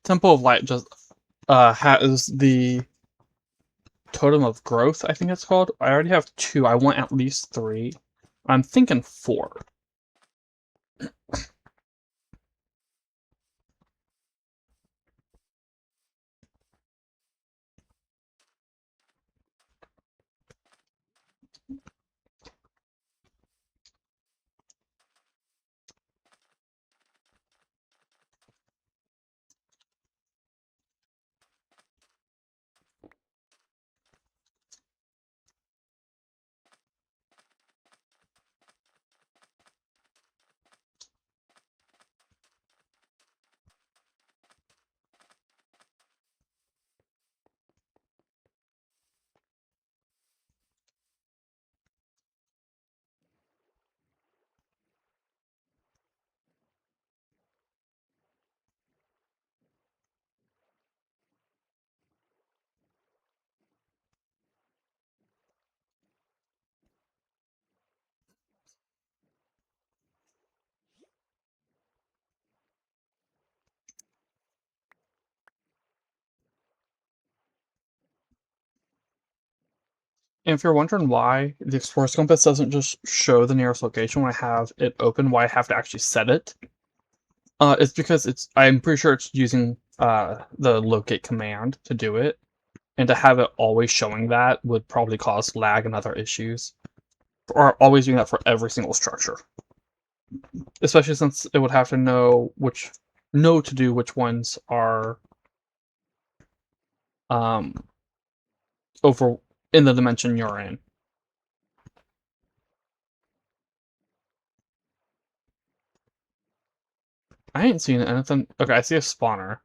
Temple of Light just has the Totem of Growth, I think it's called. I already have 2, I want at least 3. I'm thinking 4. And if you're wondering why the Explorer's Compass doesn't just show the nearest location when I have it open, why I have to actually set it, it's because I'm pretty sure it's using the locate command to do it, and to have it always showing that would probably cause lag and other issues. Or always doing that for every single structure. Especially since it would have to know to do which ones are um over in the dimension you're in. I ain't seen anything. Okay, I see a spawner.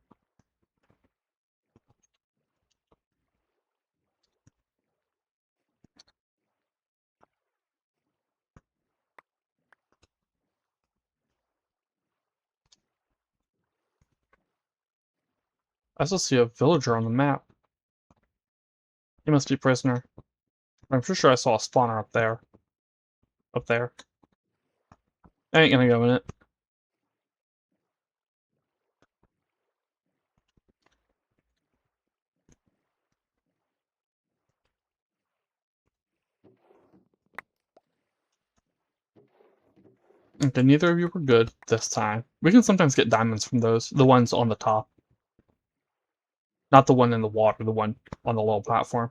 I still see a villager on the map. He must be a prisoner. I'm pretty sure I saw a spawner up there. Up there. I ain't gonna go in it. Okay, neither of you were good this time. We can sometimes get diamonds from those. The ones on the top. Not the one in the water, the one on the little platform.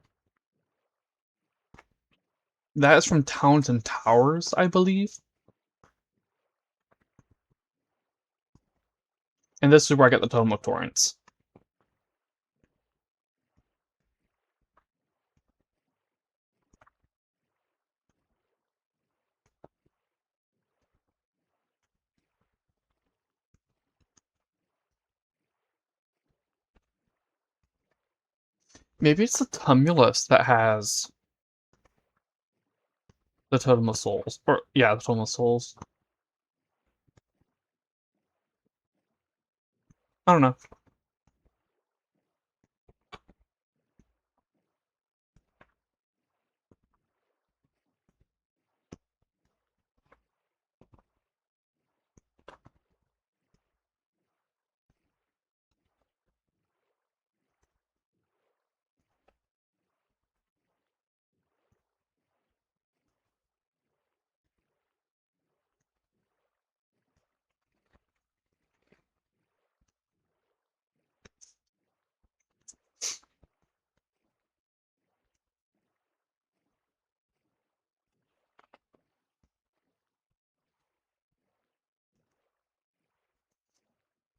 That is from Towns and Towers, I believe. And this is where I get the Totem of Torrents. Maybe it's the Tumulus that has the Totem of Souls. Or, yeah, the Totem of Souls. I don't know.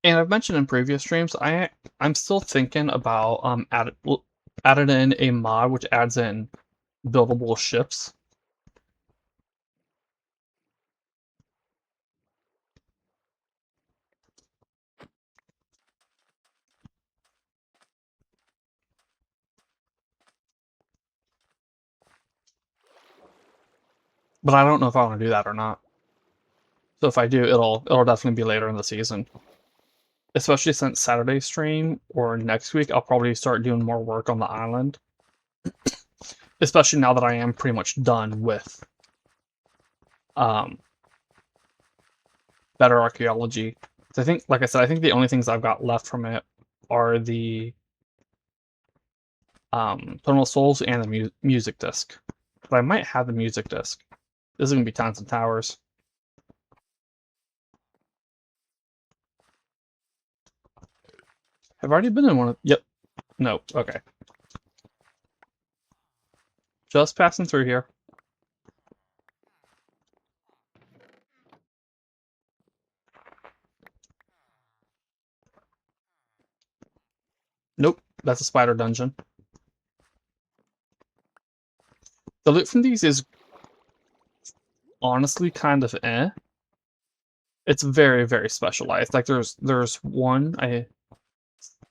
And I've mentioned in previous streams, I'm still thinking about added in a mod which adds in buildable ships. But I don't know if I want to do that or not. So if I do, it'll definitely be later in the season. Especially since Saturday stream or next week, I'll probably start doing more work on the island. Especially now that I am pretty much done with better archaeology. So I think, like I said, I think the only things I've got left from it are the Terminal Souls and the music disc. But I might have the music disc. This is gonna be tons of towers. Have I already been in one of... Yep. No. Okay. Just passing through here. Nope. That's a spider dungeon. The loot from these is honestly kind of eh. It's very, very specialized. Like there's one, I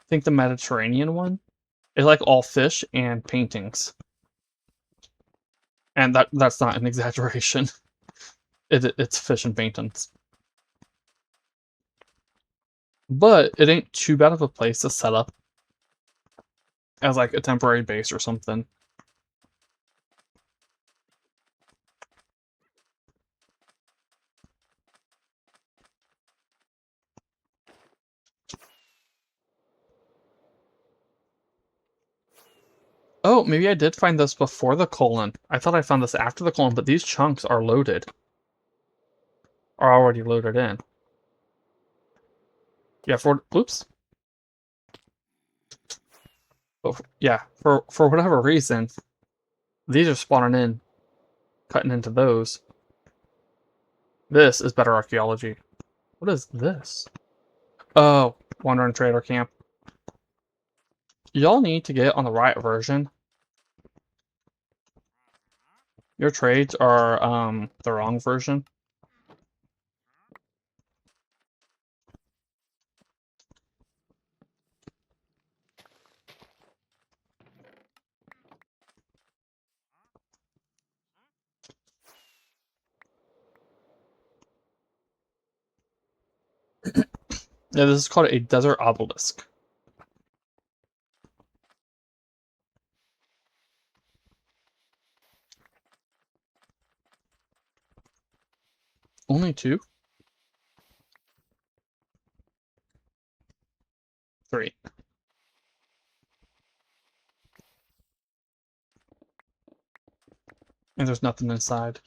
think the Mediterranean one, is like all fish and paintings. And that's not an exaggeration. It's fish and paintings. But it ain't too bad of a place to set up as like a temporary base or something. Oh, maybe I did find this before the colon. I thought I found this after the colon, but these chunks are loaded. Are already loaded in. Yeah, oops. But yeah, for whatever reason, these are spawning in, cutting into those. This is better archaeology. What is this? Oh, Wandering Trader Camp. Y'all need to get on the right version. Your trades are the wrong version. Yeah, this is called a desert obelisk. Only two? Three. And there's nothing inside.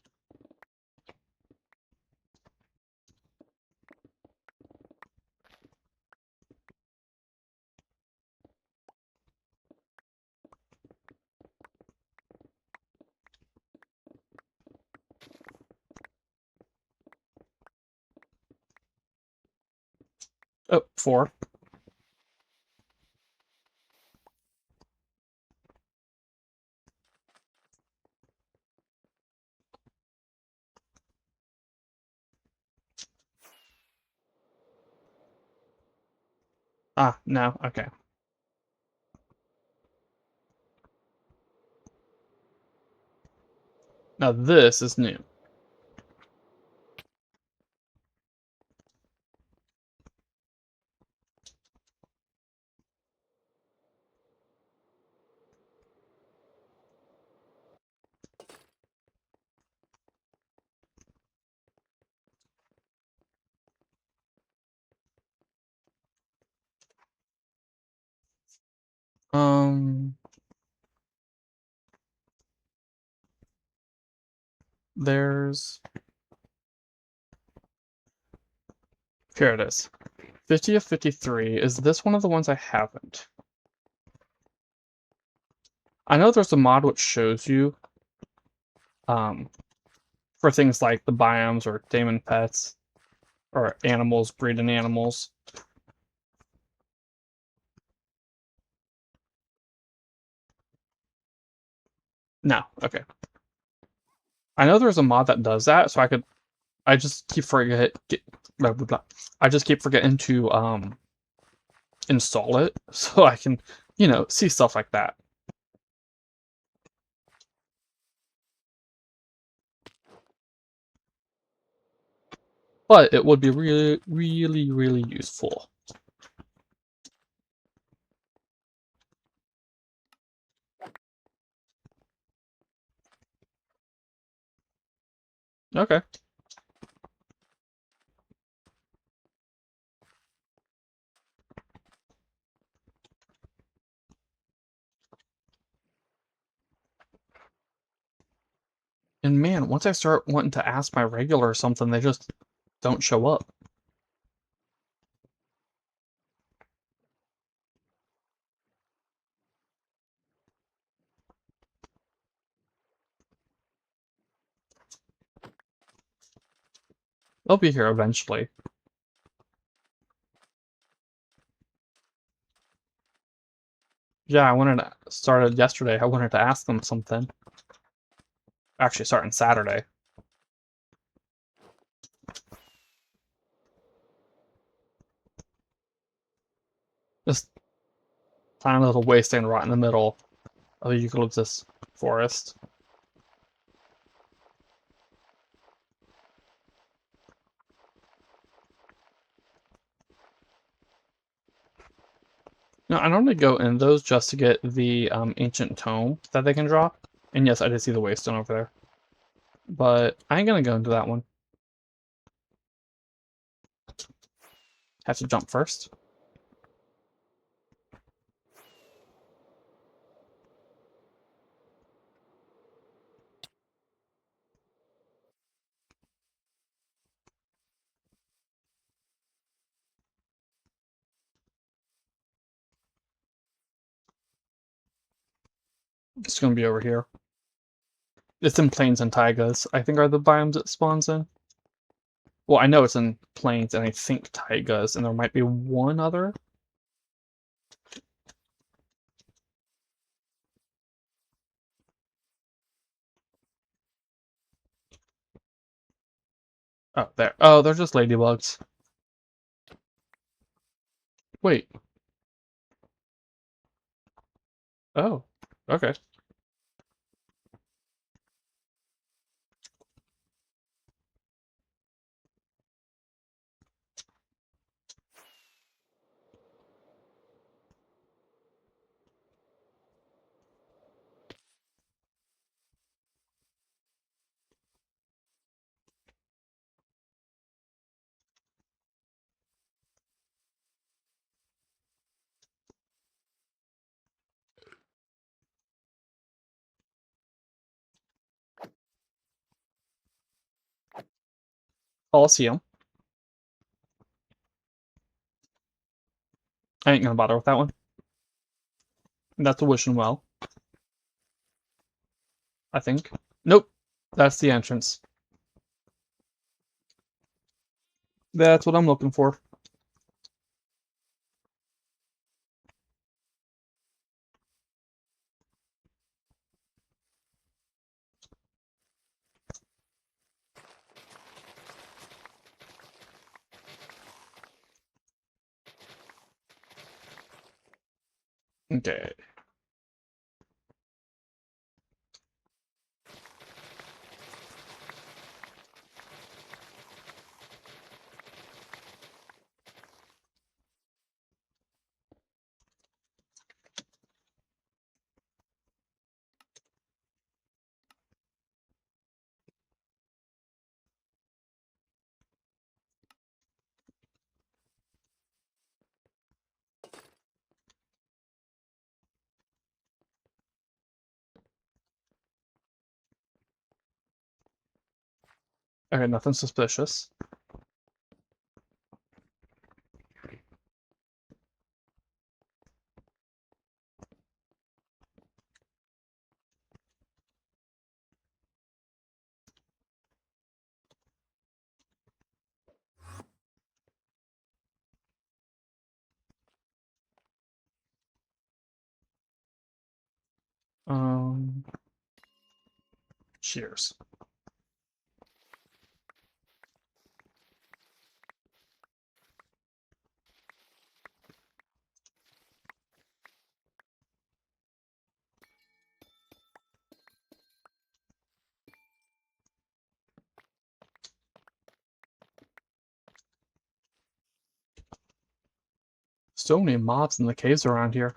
Oh, four. Ah, no, okay. Now this is new. There's... Here it is. 50 of 53. Is this one of the ones I haven't? I know there's a mod which shows you for things like the biomes or Damon pets or animals, breeding animals. No, okay. I know there's a mod that does that, so I just keep blah, blah, blah. I just keep forgetting to install it so I can, see stuff like that. But it would be really, really, really useful. Okay. And man, once I start wanting to ask my regular or something, they just don't show up. They'll be here eventually. Yeah, started yesterday. I wanted to ask them something. Actually, starting Saturday. This tiny little wasteland right in the middle of the eucalyptus forest. No, I normally go in those just to get the ancient tome that they can drop. And yes, I did see the waystone over there. But I ain't gonna go into that one. Have to jump first. It's gonna be over here. It's in plains and taigas, I think are the biomes it spawns in. Well, I know it's in plains and I think taigas, and there might be one other. Oh, there. Oh, they're just ladybugs. Wait. Oh, okay. Coliseum. I ain't gonna bother with that one. That's a wishing well, I think. Nope. That's the entrance. That's what I'm looking for. Okay. Okay, nothing suspicious. Um, Cheers. So many mobs in the caves around here.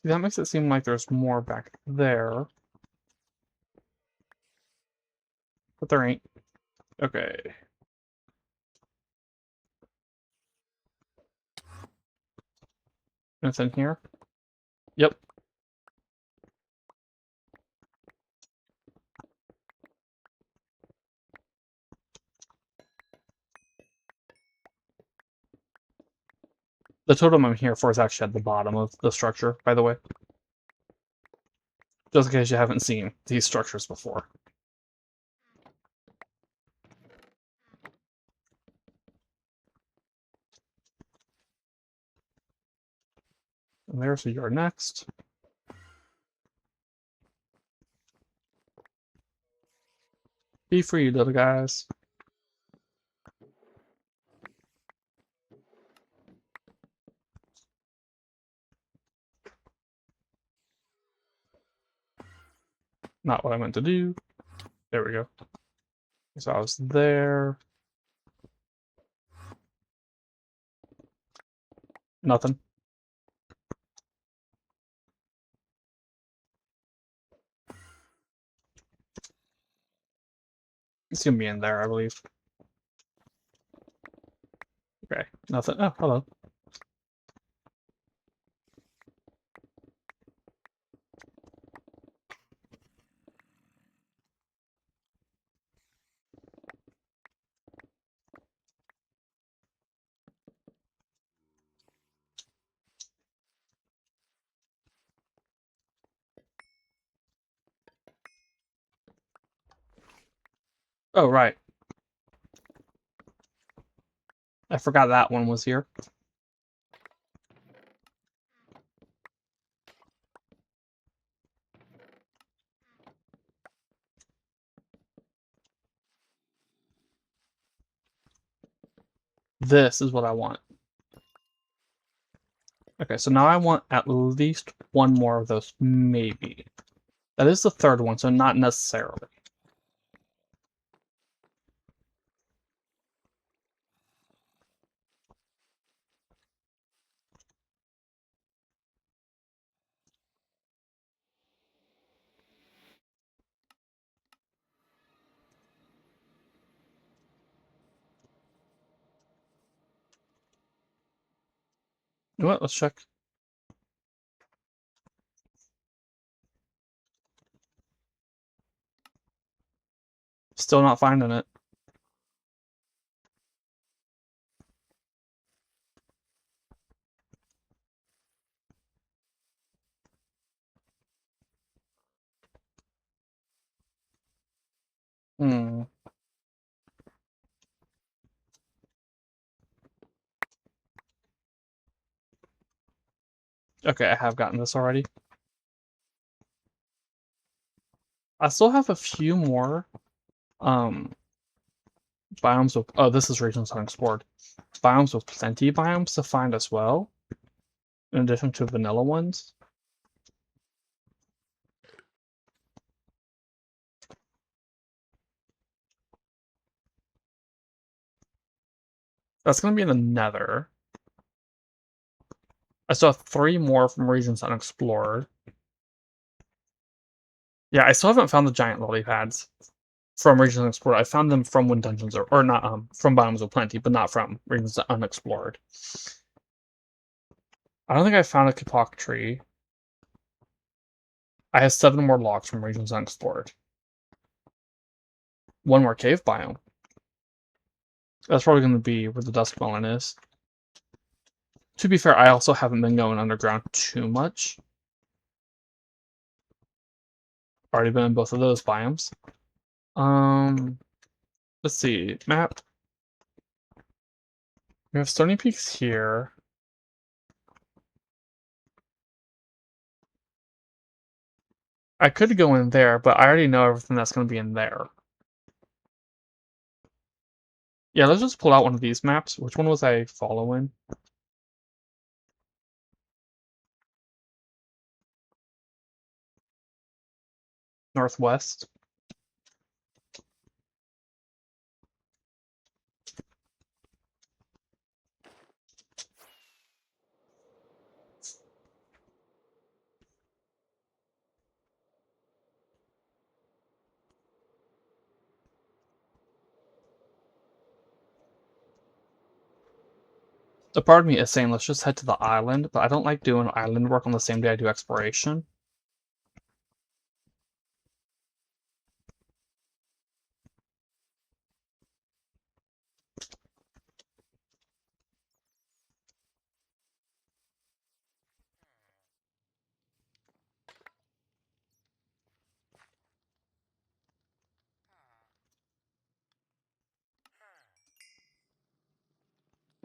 See, that makes it seem like there's more back there. But there ain't. Okay. Anything here? Yep. The totem I'm here for is actually at the bottom of the structure, by the way. Just in case you haven't seen these structures before. And there's your next. Be free, little guys. Not what I meant to do. There we go. So I was there. Nothing. It's gonna be in there, I believe. Okay, nothing. Oh, hello. Oh, right. I forgot that one was here. This is what I want. Okay, so now I want at least one more of those, maybe. That is the third one, so not necessarily. You know what? Let's check. Still not finding it. Hmm. Okay, I have gotten this already. I still have a few more biomes with, oh, this is regions unexplored. Biomes with plenty biomes to find as well, in addition to vanilla ones. That's going to be in the nether. I still have 3 more from regions unexplored. Yeah, I still haven't found the giant lily pads from regions unexplored. I found them from when dungeons are, or not, from biomes with plenty, but not from regions unexplored. I don't think I found a kapok tree. I have 7 more logs from regions unexplored. 1 more cave biome. That's probably going to be where the dusk melon is. To be fair, I also haven't been going underground too much. Already been in both of those biomes. Let's see. Map. We have Stony Peaks here. I could go in there, but I already know everything that's going to be in there. Yeah, let's just pull out one of these maps. Which one was I following? Northwest. A part of me is saying let's just head to the island, but I don't like doing island work on the same day I do exploration.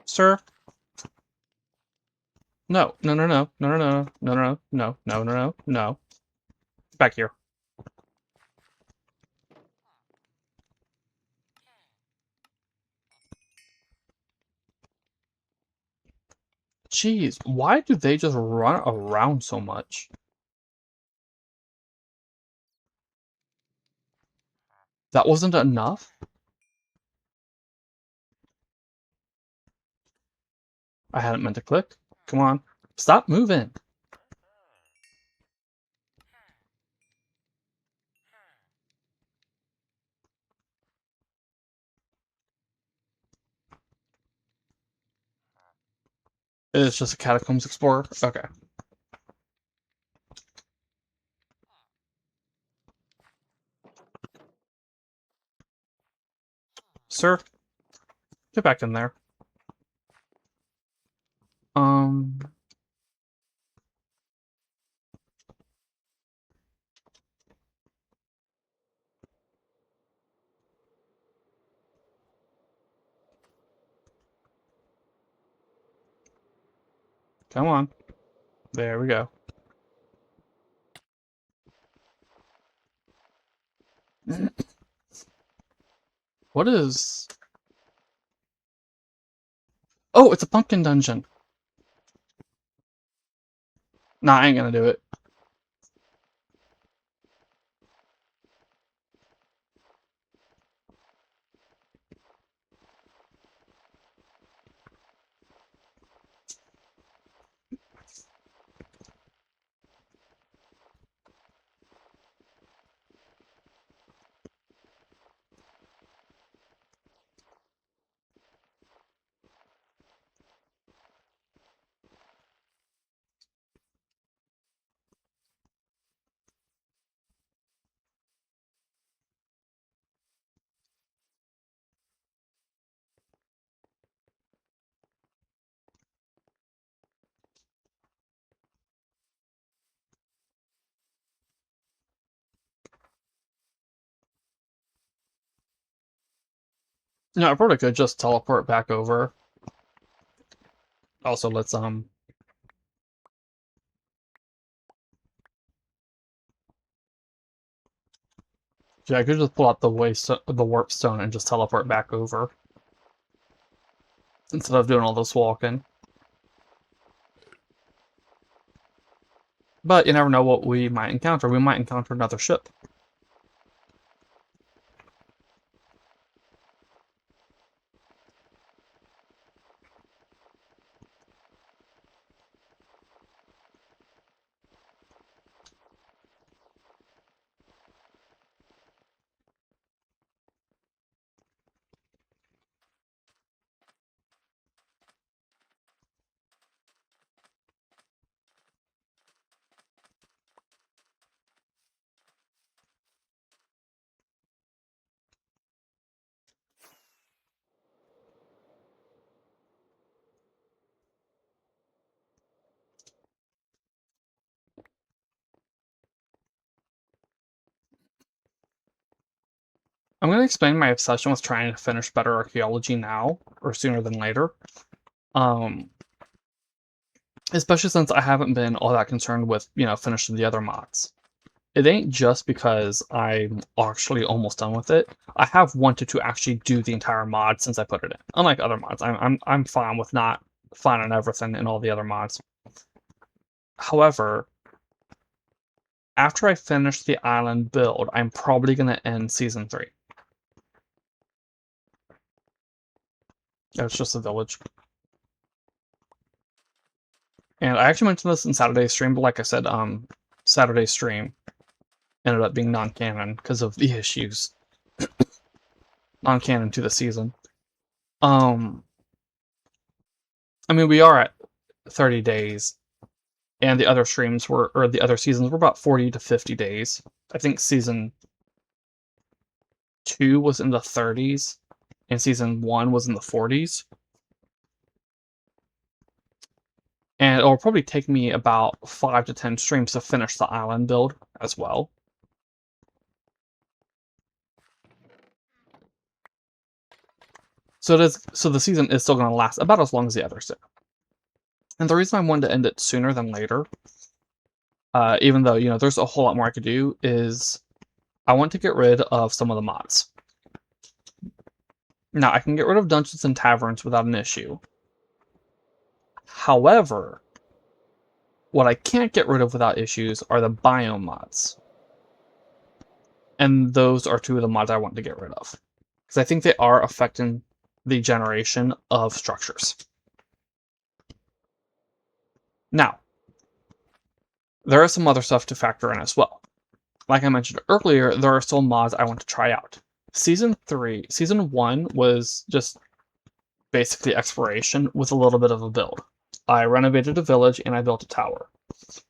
Sir? No, no, no, no, no, no, no, no, no, no, no, no, no, no. Back here. Jeez, why do they just run around so much? That wasn't enough? I hadn't meant to click. Come on. Stop moving. It's just a Catacombs Explorer? Okay. Sir, get back in there. Um... Come on. There we go. What is... Oh, it's a pumpkin dungeon. Nah, I ain't gonna do it. No, I probably could just teleport back over. Also, let's, yeah, I could just pull out the the warp stone and just teleport back over. Instead of doing all this walking. But you never know what we might encounter. We might encounter another ship. I'm going to explain my obsession with trying to finish better archaeology now, or sooner than later. Um, Especially since I haven't been all that concerned with, finishing the other mods. It ain't just because I'm actually almost done with it. I have wanted to actually do the entire mod since I put it in. Unlike other mods, I'm fine with not finding everything in all the other mods. However, after I finish the island build, I'm probably gonna end season 3. It's just a village. And I actually mentioned this in Saturday's stream, but like I said, Saturday's stream ended up being non-canon because of the issues. Non-canon to the season. I mean, we are at 30 days, and the other streams were, or the other seasons were about 40 to 50 days. I think season 2 was in the 30s, and season 1 was in the 40s. And it'll probably take me about 5 to 10 streams to finish the island build as well. So the season is still going to last about as long as the others do. And the reason I wanted to end it sooner than later, even though, there's a whole lot more I could do, is I want to get rid of some of the mods. Now, I can get rid of dungeons and taverns without an issue. However, what I can't get rid of without issues are the biome mods. And those are 2 of the mods I want to get rid of. Because I think they are affecting the generation of structures. Now, there is some other stuff to factor in as well. Like I mentioned earlier, there are still mods I want to try out. Season 1 was just basically exploration with a little bit of a build. I renovated a village and I built a tower.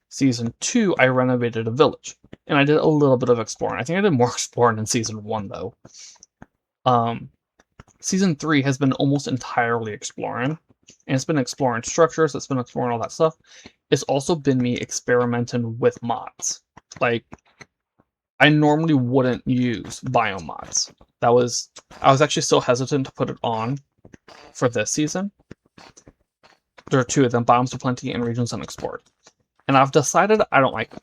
Season 2, I renovated a village, and I did a little bit of exploring. I think I did more exploring in Season 1, though. Season 3 has been almost entirely exploring, and it's been exploring structures, it's been exploring all that stuff. It's also been me experimenting with mods. Like, I normally wouldn't use biome mods. I was actually still hesitant to put it on for this season. There are 2 of them, Biomes of Plenty and Regions Unexplored. And I've decided I don't like them.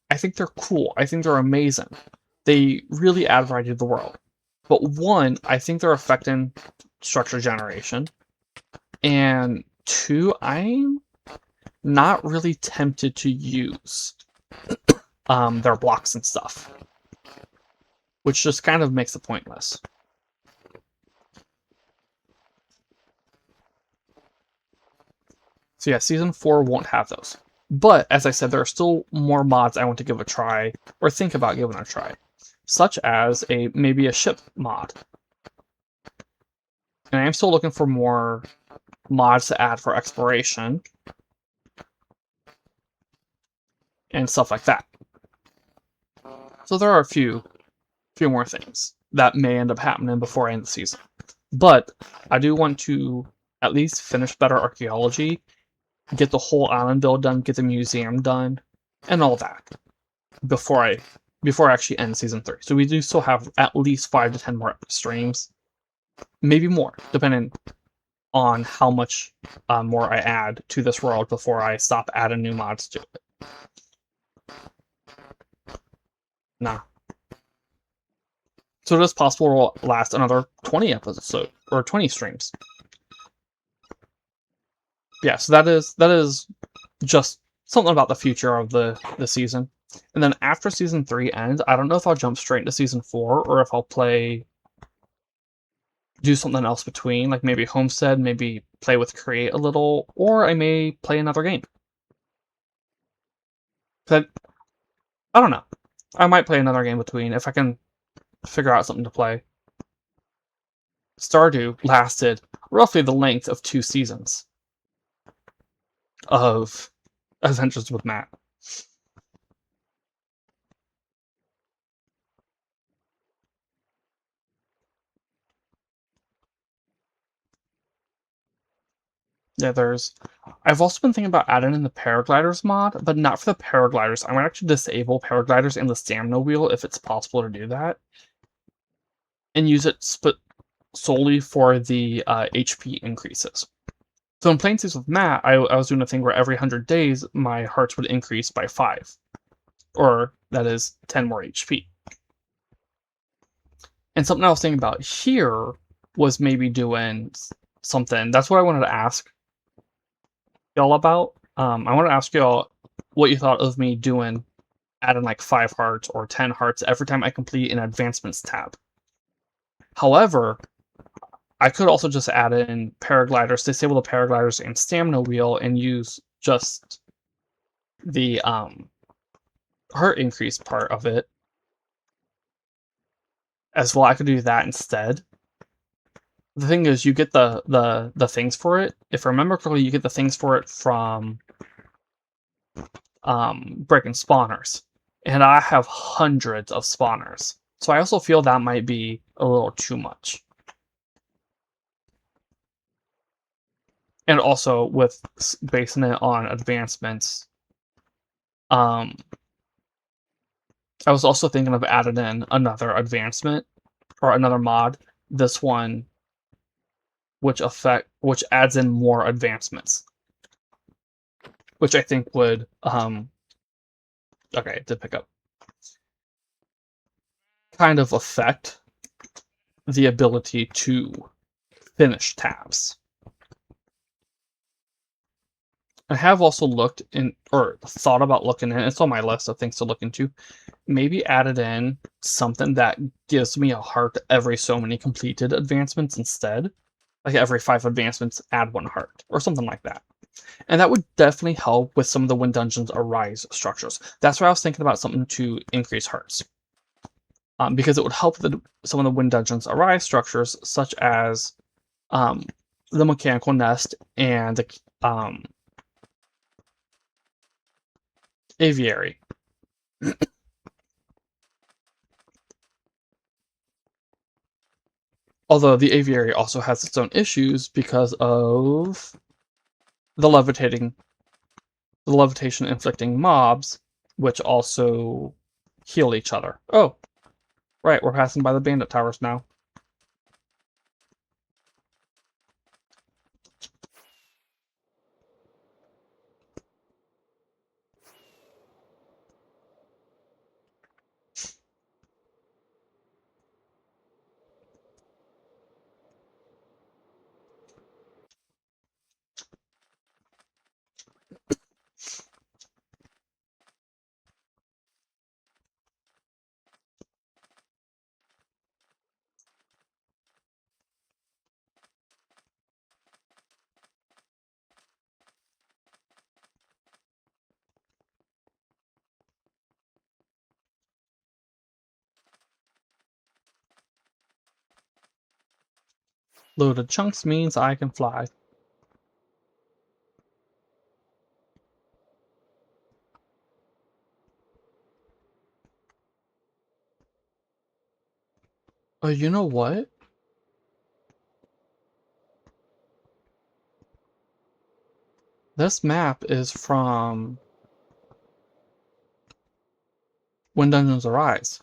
I think they're cool. I think they're amazing. They really add variety to the world. But 1, I think they're affecting structure generation. And 2, I'm not really tempted to use their blocks and stuff. Which just kind of makes it pointless. So yeah, Season 4 won't have those. But, as I said, there are still more mods I want to give a try, or think about giving a try. Such as maybe a ship mod. And I am still looking for more mods to add for exploration. And stuff like that. So there are a few more things that may end up happening before I end the season. But I do want to at least finish better archaeology, get the whole island build done, get the museum done, and all that before I actually end season 3. So we do still have at least 5 to 10 more streams, maybe more, depending on how much more I add to this world before I stop adding new mods to it. Nah. So it is possible it will last another 20 episodes or 20 streams. Yeah, so that is just something about the future of the season. And then after season 3 ends, I don't know if I'll jump straight into season 4 or if I'll do something else between, like maybe Homestead, maybe play with Create a little, or I may play another game. But I don't know. I might play another game between if I can figure out something to play. Stardew lasted roughly the length of 2 seasons of Adventures with Matt. Yeah, I've also been thinking about adding in the paragliders mod, but not for the paragliders. I might actually disable paragliders in the stamina wheel if it's possible to do that. and use it solely for the HP increases. So in playing seas with Matt, I was doing a thing where every 100 days, my hearts would increase by 5. Or, that is, 10 more HP. And something I was thinking about here was maybe doing something. That's what I wanted to ask y'all about. I want to ask y'all what you thought of me doing, adding like 5 hearts or 10 hearts every time I complete an advancements tab. However, I could also just add in paragliders, disable the paragliders and stamina wheel, and use just the heart increase part of it as well. I could do that instead. The thing is, you get the things for it. If I remember correctly, you get the things for it from breaking spawners, and I have hundreds of spawners, so I also feel that might be a little too much. And also with basing it on advancements, I was also thinking of adding in another advancement or another mod. This one, which adds in more advancements, which I think would okay, to pick up, kind of affect the ability to finish tabs. I have also looked in, or thought about looking in, it's on my list of things to look into, maybe added in something that gives me a heart every so many completed advancements instead. Like every 5 advancements, add 1 heart, or something like that. And that would definitely help with some of the When Dungeons Arise structures. That's why I was thinking about something to increase hearts. Because it would help some of the When Dungeons Arise structures, such as the Mechanical Nest and the Aviary. Although the Aviary also has its own issues because of the levitation inflicting mobs, which also heal each other. Oh, right, we're passing by the bandit towers now. Loaded chunks means I can fly. Oh, you know what? This map is from When Dungeons Arise,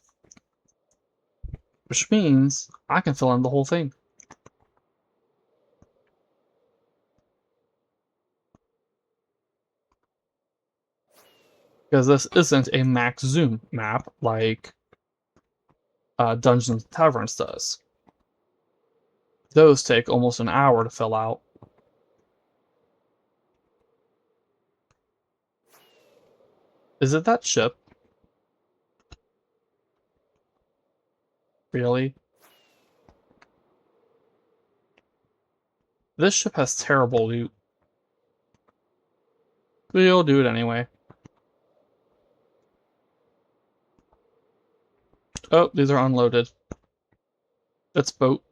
which means I can fill in the whole thing. Because this isn't a max zoom map like Dungeons and Taverns does. Those take almost an hour to fill out. Is it that ship? Really? This ship has terrible loot. We'll do it anyway. Oh, these are unloaded. That's boat.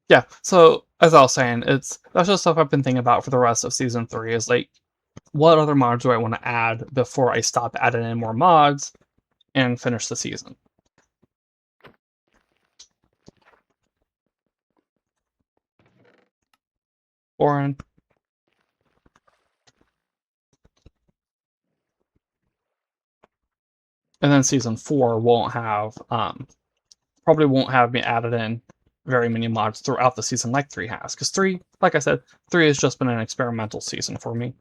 Yeah, so as I was saying, that's just stuff I've been thinking about for the rest of season 3. Is like what other mods do I want to add before I stop adding in more mods and finish the season. Orin. And then season 4 won't have, probably won't have me added in very many mods throughout the season like 3 has. Because 3, like I said, 3 has just been an experimental season for me.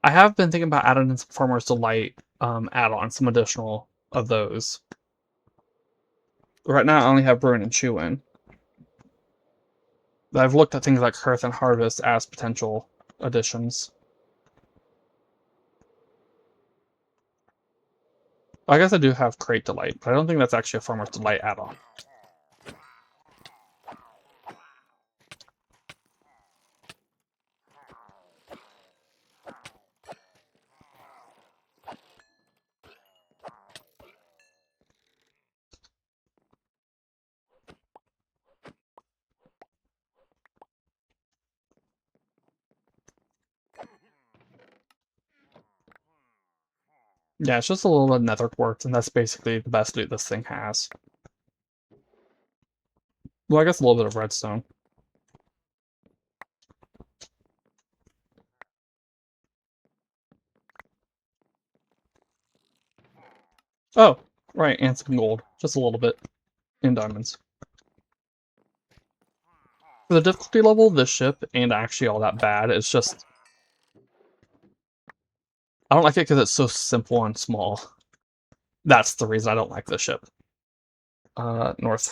I have been thinking about adding in some Farmer's Delight add-ons, some additional of those. Right now I only have Bruin and Chewin. I've looked at things like Hearth and Harvest as potential additions. I guess I do have Crate Delight, but I don't think that's actually a Farmer's Delight add-on. Yeah, it's just a little bit of nether quartz, and that's basically the best loot this thing has. Well, I guess a little bit of redstone. Oh, right, and some gold. Just a little bit. In diamonds. For the difficulty level, this ship ain't actually all that bad. It's just... I don't like it because it's so simple and small. That's the reason I don't like this ship. Northeast.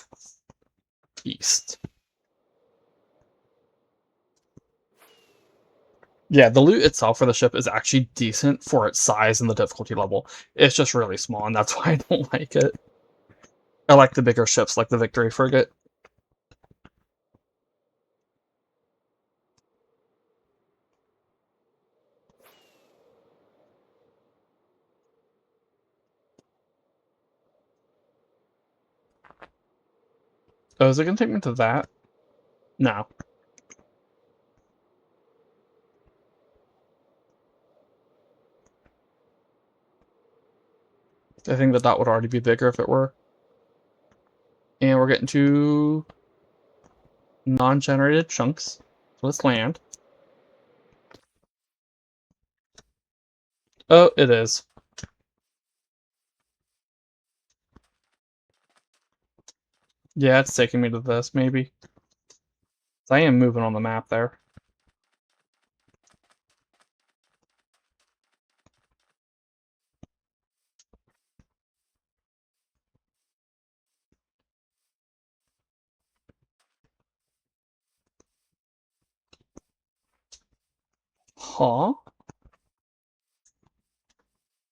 Yeah, the loot itself for the ship is actually decent for its size and the difficulty level. It's just really small, and that's why I don't like it. I like the bigger ships, like the Victory Frigate. Oh, is it going to take me to that? No. I think that would already be bigger if it were. And we're getting to non-generated chunks. So let's land. Oh, it is. Yeah, it's taking me to this, maybe. I am moving on the map there. Huh?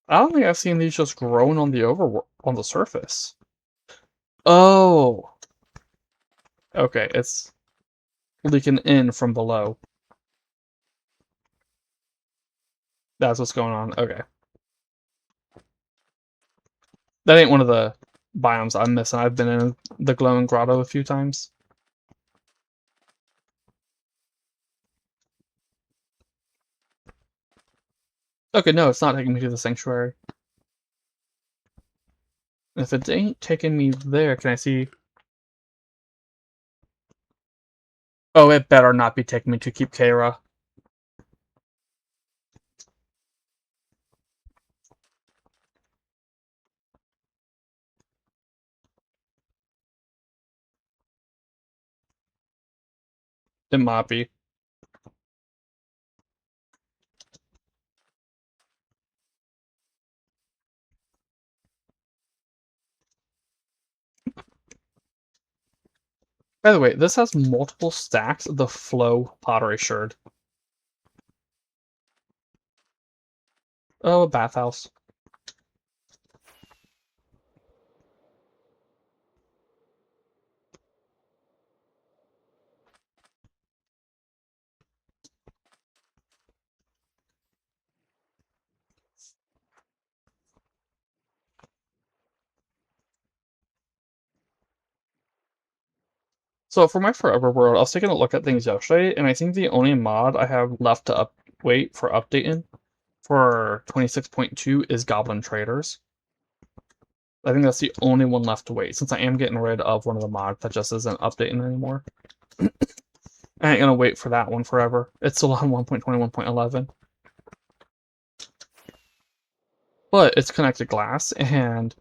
I don't think I've seen these just growing on the surface. Oh! Okay, it's leaking in from below. That's what's going on. Okay. That ain't one of the biomes I'm missing. I've been in the glowing grotto a few times. Okay, no, it's not taking me to the sanctuary. If it ain't taking me there, can I see? Oh, it better not be taking me to Keep Kara. It might be. By the way, this has multiple stacks of the Flow pottery sherd. Oh, a bathhouse. So for my Forever World, I was taking a look at things yesterday, and I think the only mod I have left to wait for updating for 26.2 is Goblin Traders. I think that's the only one left to wait, since I am getting rid of one of the mods that just isn't updating anymore. I ain't gonna wait for that one forever. It's still on 1.21.11. But it's connected glass, and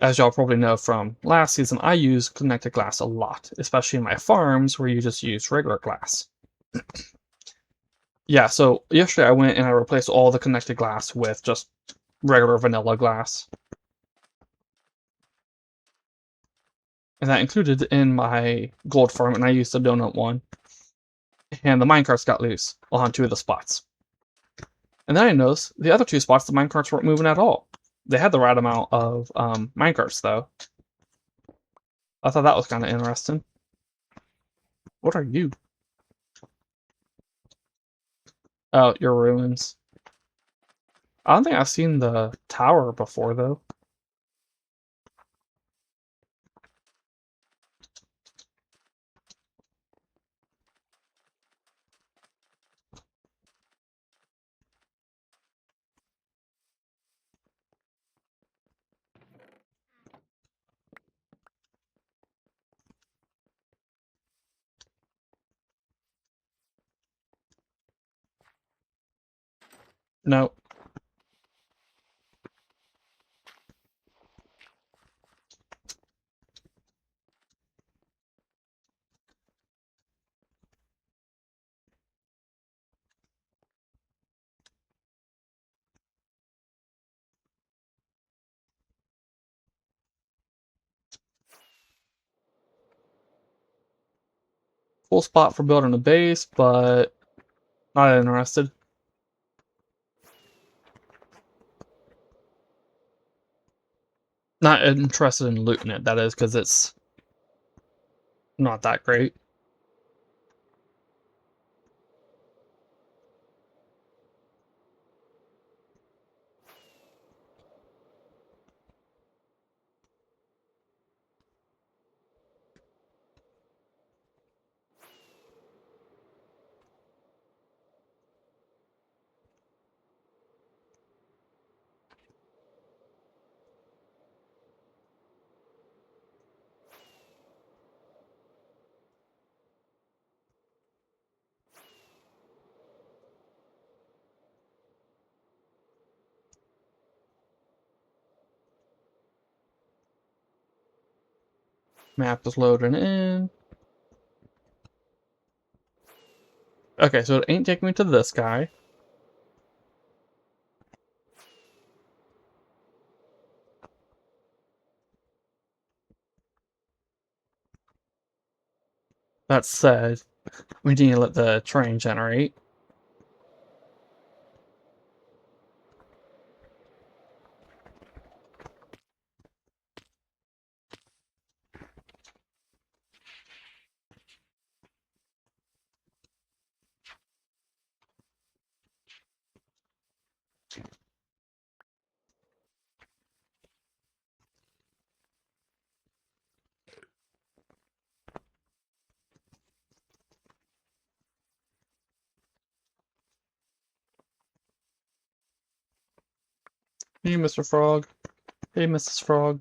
as y'all probably know from last season, I use connected glass a lot, especially in my farms where you just use regular glass. Yeah, so yesterday I went and I replaced all the connected glass with just regular vanilla glass. And that included in my gold farm, and I used the donut one. And the minecarts got loose on two of the spots. And then I noticed the other two spots, the minecarts weren't moving at all. They had the right amount of minecarts, though. I thought that was kind of interesting. What are you? Oh, your ruins. I don't think I've seen the tower before, though. No. Cool spot for building a base, but not interested. Not interested in looting it, that is, because it's not that great. Map is loading in. Okay, so it ain't taking me to this guy. That said, we need to let the train generate. Hey, Mr. Frog. Hey, Mrs. Frog.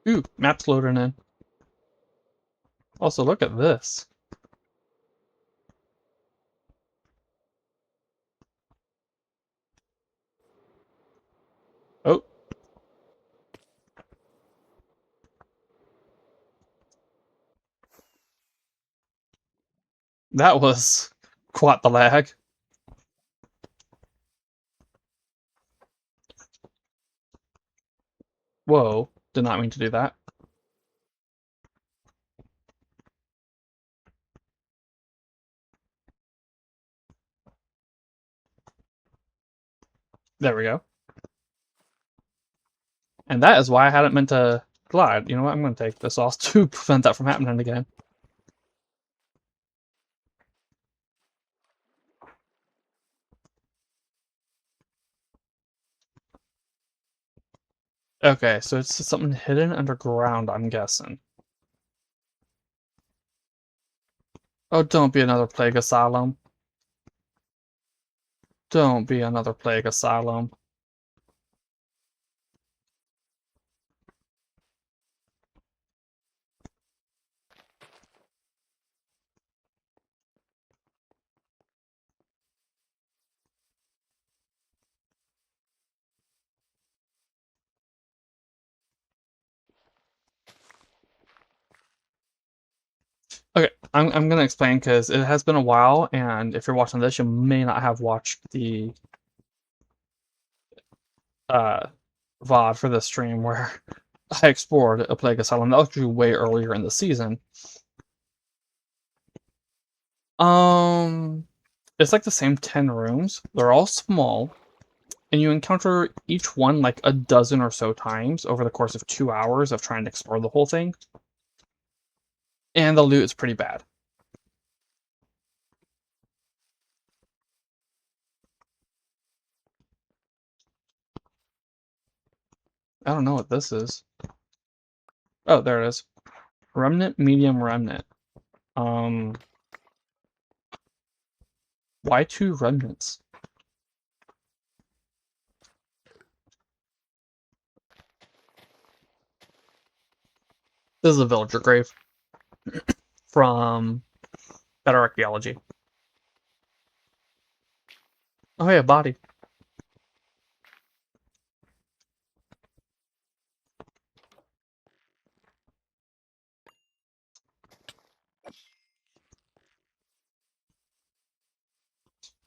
Ooh, map's loading in. Also, look at this. Oh. That was quite the lag. Whoa, did not mean to do that. There we go. And that is why I hadn't meant to glide. You know what? I'm going to take this off to prevent that from happening again. Okay, so it's something hidden underground, I'm guessing. Oh, don't be another plague asylum. Don't be another plague asylum. Okay, I'm gonna explain because it has been a while, and if you're watching this, you may not have watched the uh, VOD for this stream where I explored a plague asylum. That was actually way earlier in the season. Um, it's like the same 10 rooms. They're all small, and you encounter each one like a dozen or so times over the course of 2 hours of trying to explore the whole thing. And the loot is pretty bad. I don't know what this is. Oh, there it is. Remnant, medium remnant. Um, why two remnants? This is a villager grave from Better Archaeology. Oh yeah, body.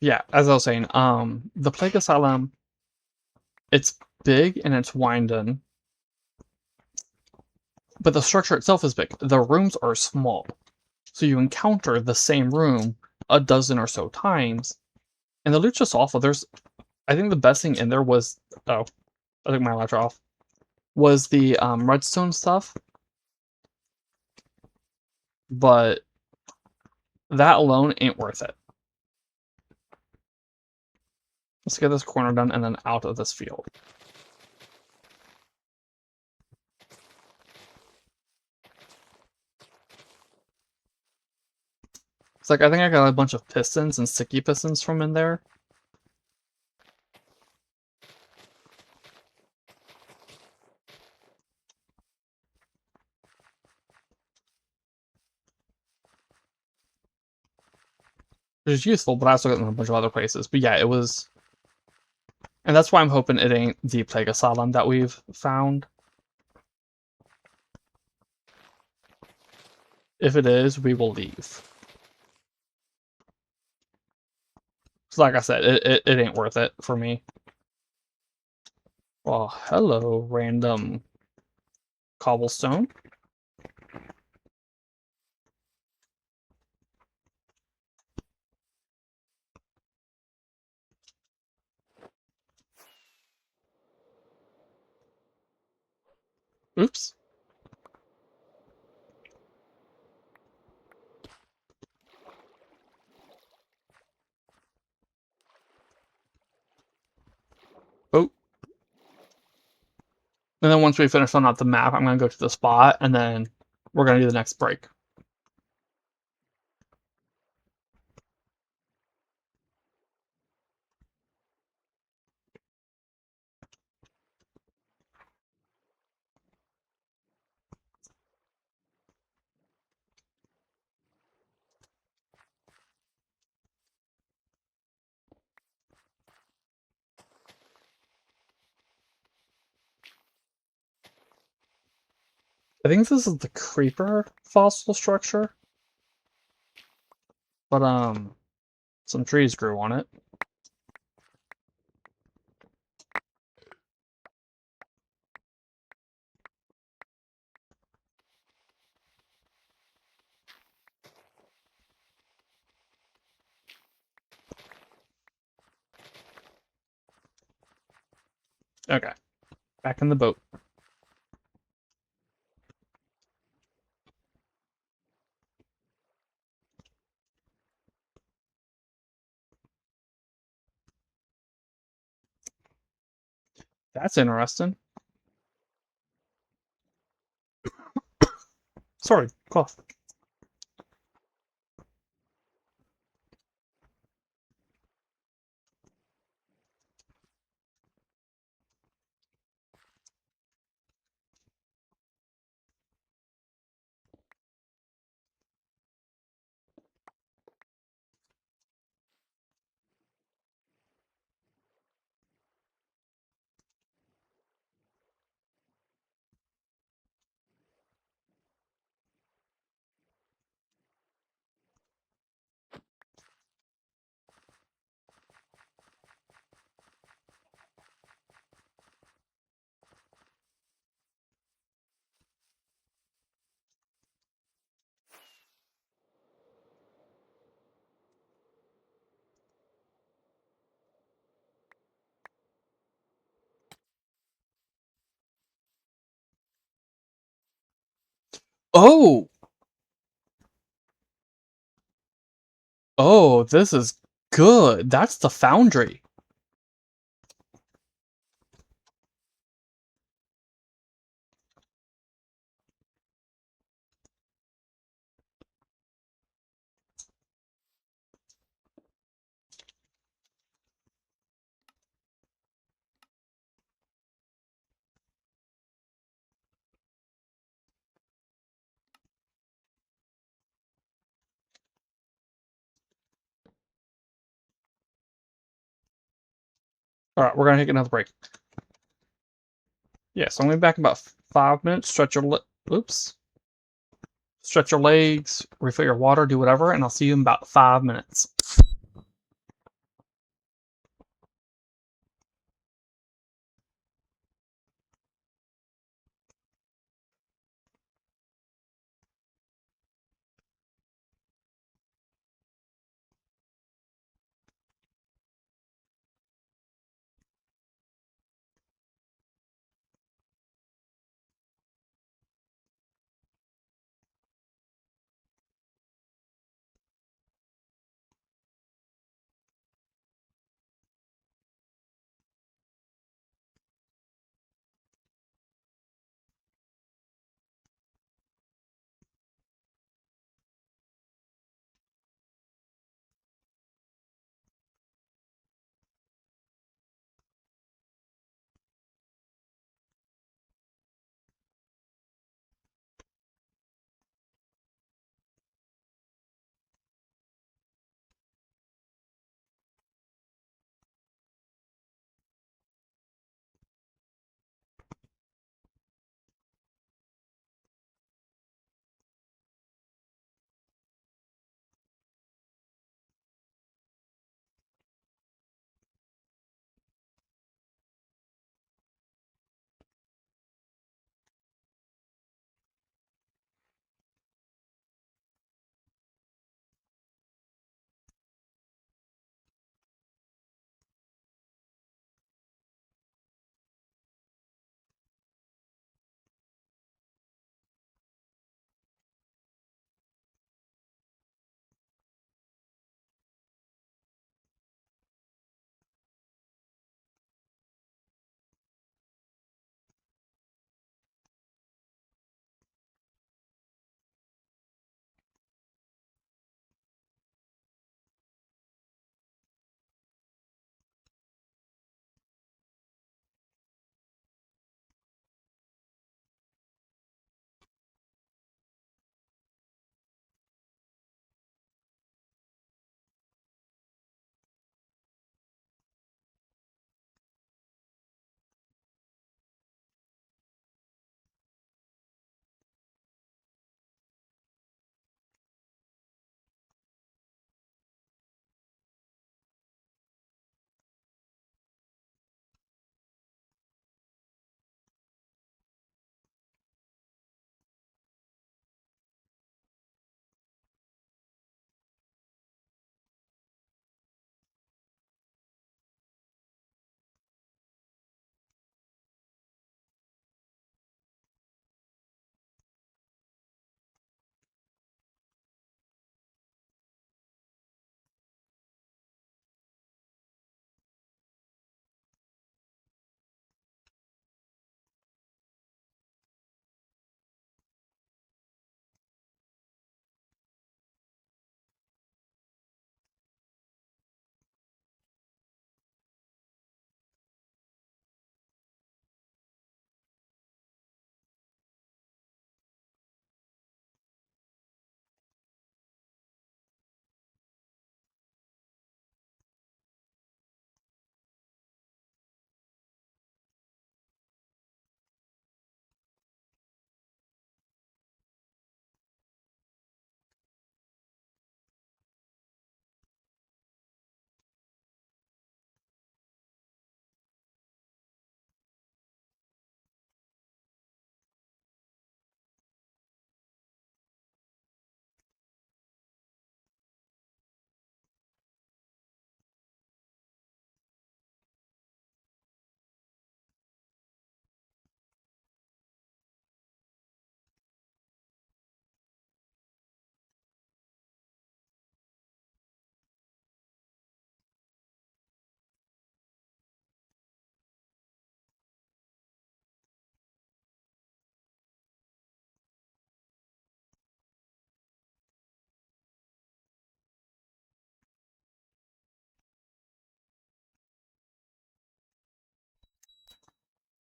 Yeah, as I was saying, the Plague Asylum, it's big and it's winding, but the structure itself is big. The rooms are small. So you encounter the same room a dozen or so times, and the loot's just awful. I think the best thing in there was, oh, I took my latch off, was the redstone stuff, but that alone ain't worth it. Let's get this corner done and then out of this field. It's like, I think I got a bunch of pistons and sticky pistons from in there. Which is useful, but I also got them in a bunch of other places. But yeah, it was... And that's why I'm hoping it ain't the Plague Asylum that we've found. If it is, we will leave. So like I said, it ain't worth it for me. Well, hello, random cobblestone. Oops. Oh. And then once we finish filling out the map, I'm gonna go to the spot, and then we're gonna do the next break. I think this is the creeper fossil structure, but some trees grew on it. Okay, back in the boat. That's interesting. Sorry, cough. Oh, oh, this is good. That's the foundry. All right, we're gonna take another break. Yeah, so I'm gonna be back in about 5 minutes. Oops. Stretch your legs, refill your water, do whatever, and I'll see you in about 5 minutes.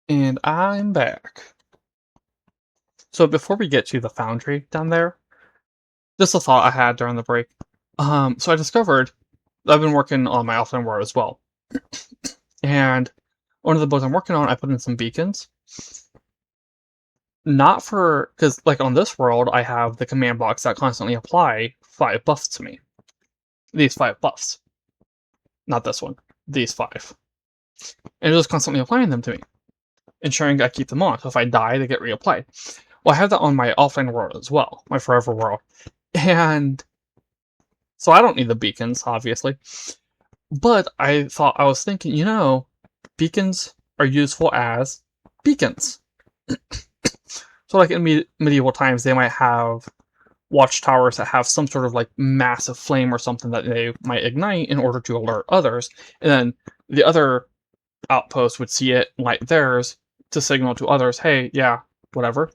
And I'm back. So before we get to the foundry down there, just a thought I had during the break. So I discovered I've been working on my offline world as well. And one of the builds I'm working on, I put in some beacons. Not for, because like on this world, I have the command blocks that constantly apply 5 buffs to me. These 5 buffs. Not this one. These 5. And it just constantly applying them to me, ensuring I keep them on. So if I die, they get reapplied. Well, I have that on my offline world as well, my forever world. And so I don't need the beacons, obviously. But I was thinking, beacons are useful as beacons. So like in medieval times, they might have watchtowers that have some sort of like massive flame or something that they might ignite in order to alert others. And then the other outpost would see it, light theirs, to signal to others, hey, yeah, whatever.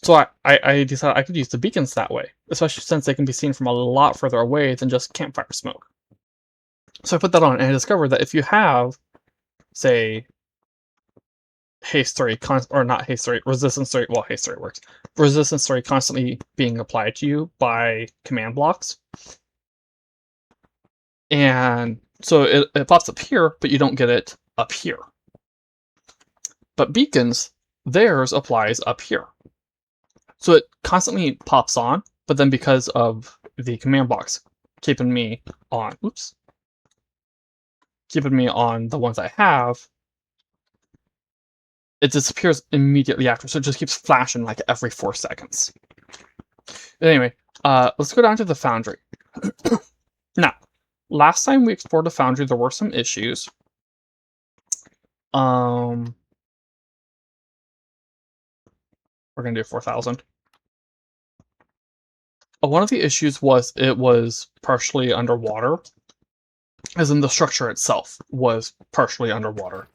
So I decided I could use the beacons that way, especially since they can be seen from a lot further away than just campfire smoke. So I put that on, and I discovered that if you have, say, haste 3, or not haste 3, resistance 3, well, haste 3 works, resistance 3 constantly being applied to you by command blocks, and so it pops up here, but you don't get it up here. But beacons, theirs applies up here. So it constantly pops on, but then because of the command blocks keeping me on, keeping me on the ones I have, it disappears immediately after, so it just keeps flashing like every 4 seconds. But anyway, let's go down to the foundry. Now, last time we explored the foundry, there were some issues. We're gonna do 4,000. One of the issues was it was partially underwater, as in the structure itself was partially underwater.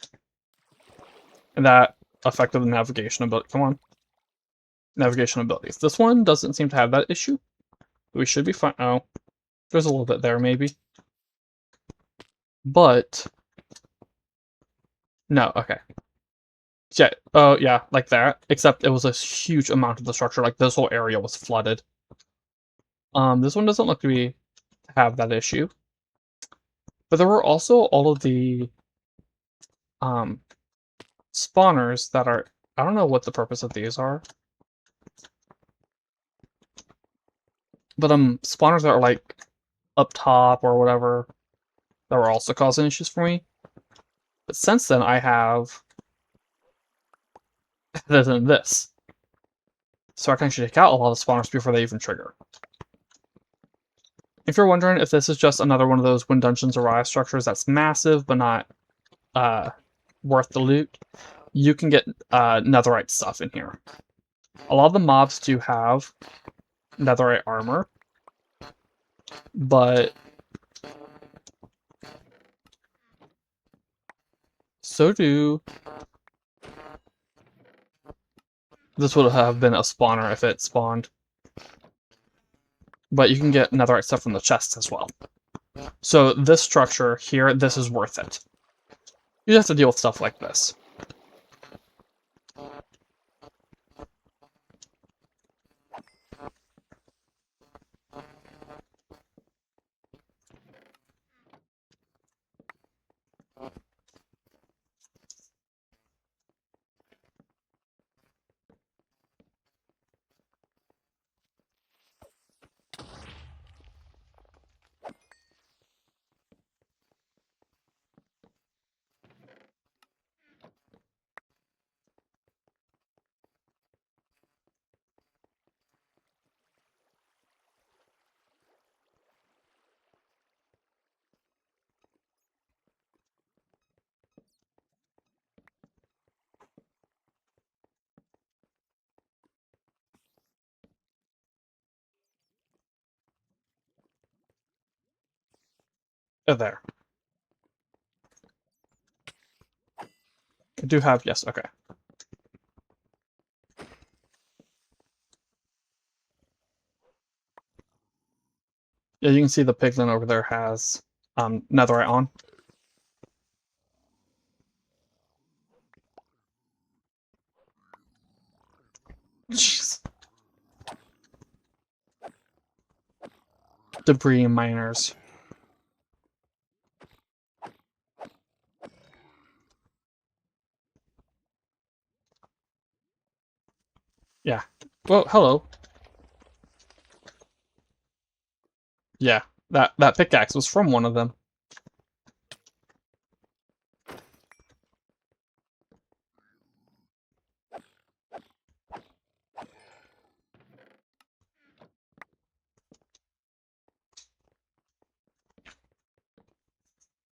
And that affected the navigation ability. Come on. Navigation abilities. This one doesn't seem to have that issue. We should be fine. Oh, there's a little bit there, maybe. But no, okay. Yeah, oh yeah, like that. Except it was a huge amount of the structure. Like this whole area was flooded. This one doesn't look to have that issue. But there were also all of the spawners that are, I don't know what the purpose of these are. But spawners that are like up top or whatever that were also causing issues for me. But since then I have this. So I can actually take out a lot of spawners before they even trigger. If you're wondering if this is just another one of those when dungeons arrive structures that's massive but not worth the loot, you can get netherite stuff in here. A lot of the mobs do have netherite armor, but so do... This would have been a spawner if it spawned. But you can get netherite stuff from the chests as well. So this structure here, this is worth it. You have to deal with stuff like this. There. I do have, yes, okay. Yeah, you can see the piglin over there has netherite on. Jeez. Debris miners. Yeah. Well, hello. Yeah, that pickaxe was from one of them.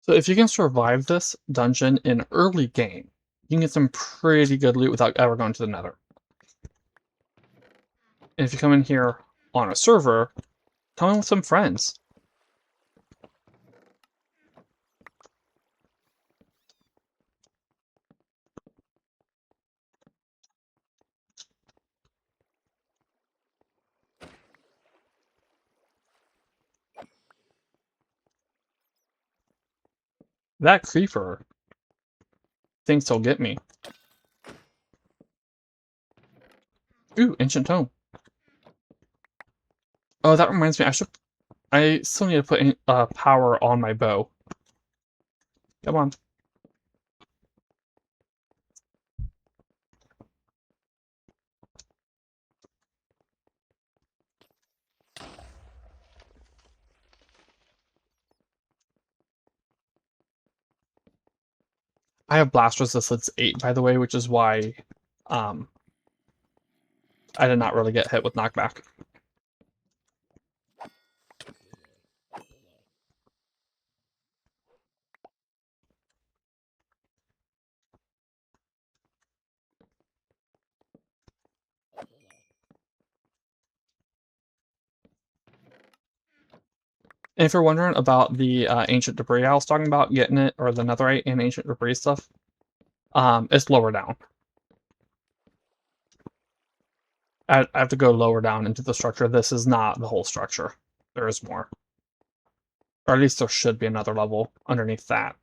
So if you can survive this dungeon in early game, you can get some pretty good loot without ever going to the nether. And if you come in here on a server, come in with some friends. That creeper thinks he'll get me. Ooh, ancient tome. Oh, that reminds me, I still need to put in, power on my bow. Come on. I have blast resistance 8, by the way, which is why um, I did not really get hit with knockback. And if you're wondering about the ancient debris I was talking about, getting it, or the netherite and ancient debris stuff, it's lower down. I have to go lower down into the structure. This is not the whole structure. There is more. Or at least there should be another level underneath that.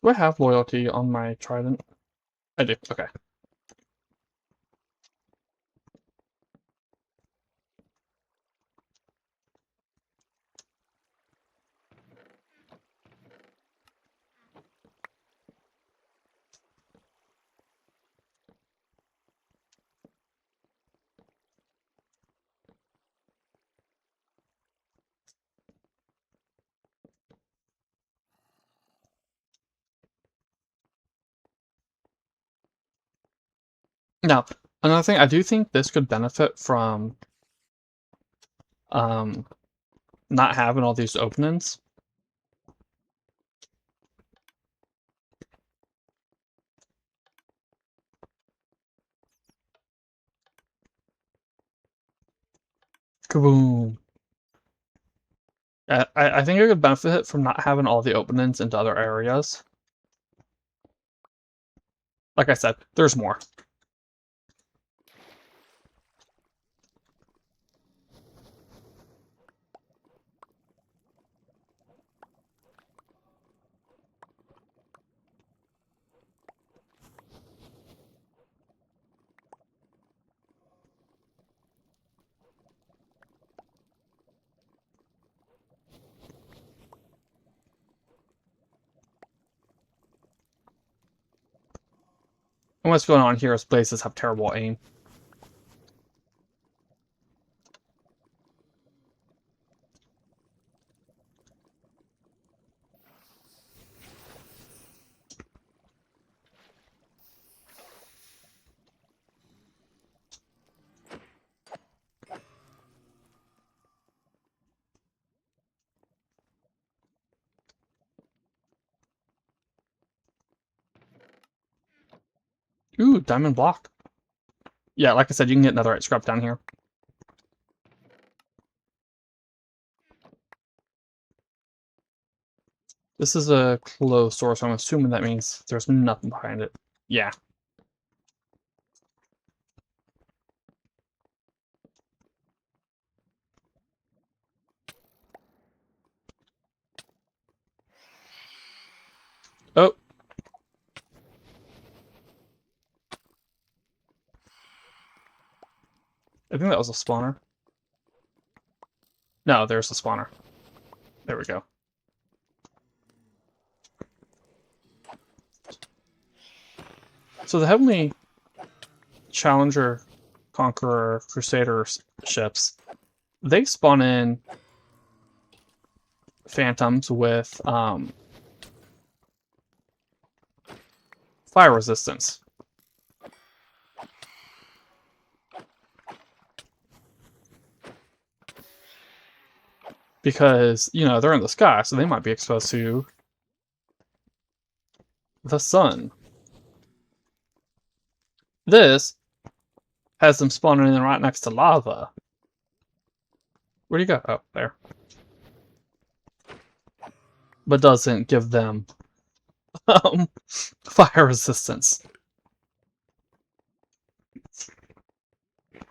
Do I have loyalty on my trident? I do, okay. Now, another thing, I do think this could benefit from um, not having all these openings. Kaboom. I think it could benefit from not having all the openings into other areas. Like I said, there's more. And what's going on here is places have terrible aim. Ooh, diamond block. Yeah, like I said, you can get netherite scrap down here. This is a closed door, so I'm assuming that means there's nothing behind it. Yeah. Oh. I think that was a spawner. No, there's a spawner. There we go. So the Heavenly Challenger, Conqueror, Crusader ships, they spawn in phantoms with fire resistance. Because, you know, they're in the sky, so they might be exposed to the sun. This has them spawning in right next to lava. Where'd you go? Oh, there. But doesn't give them fire resistance.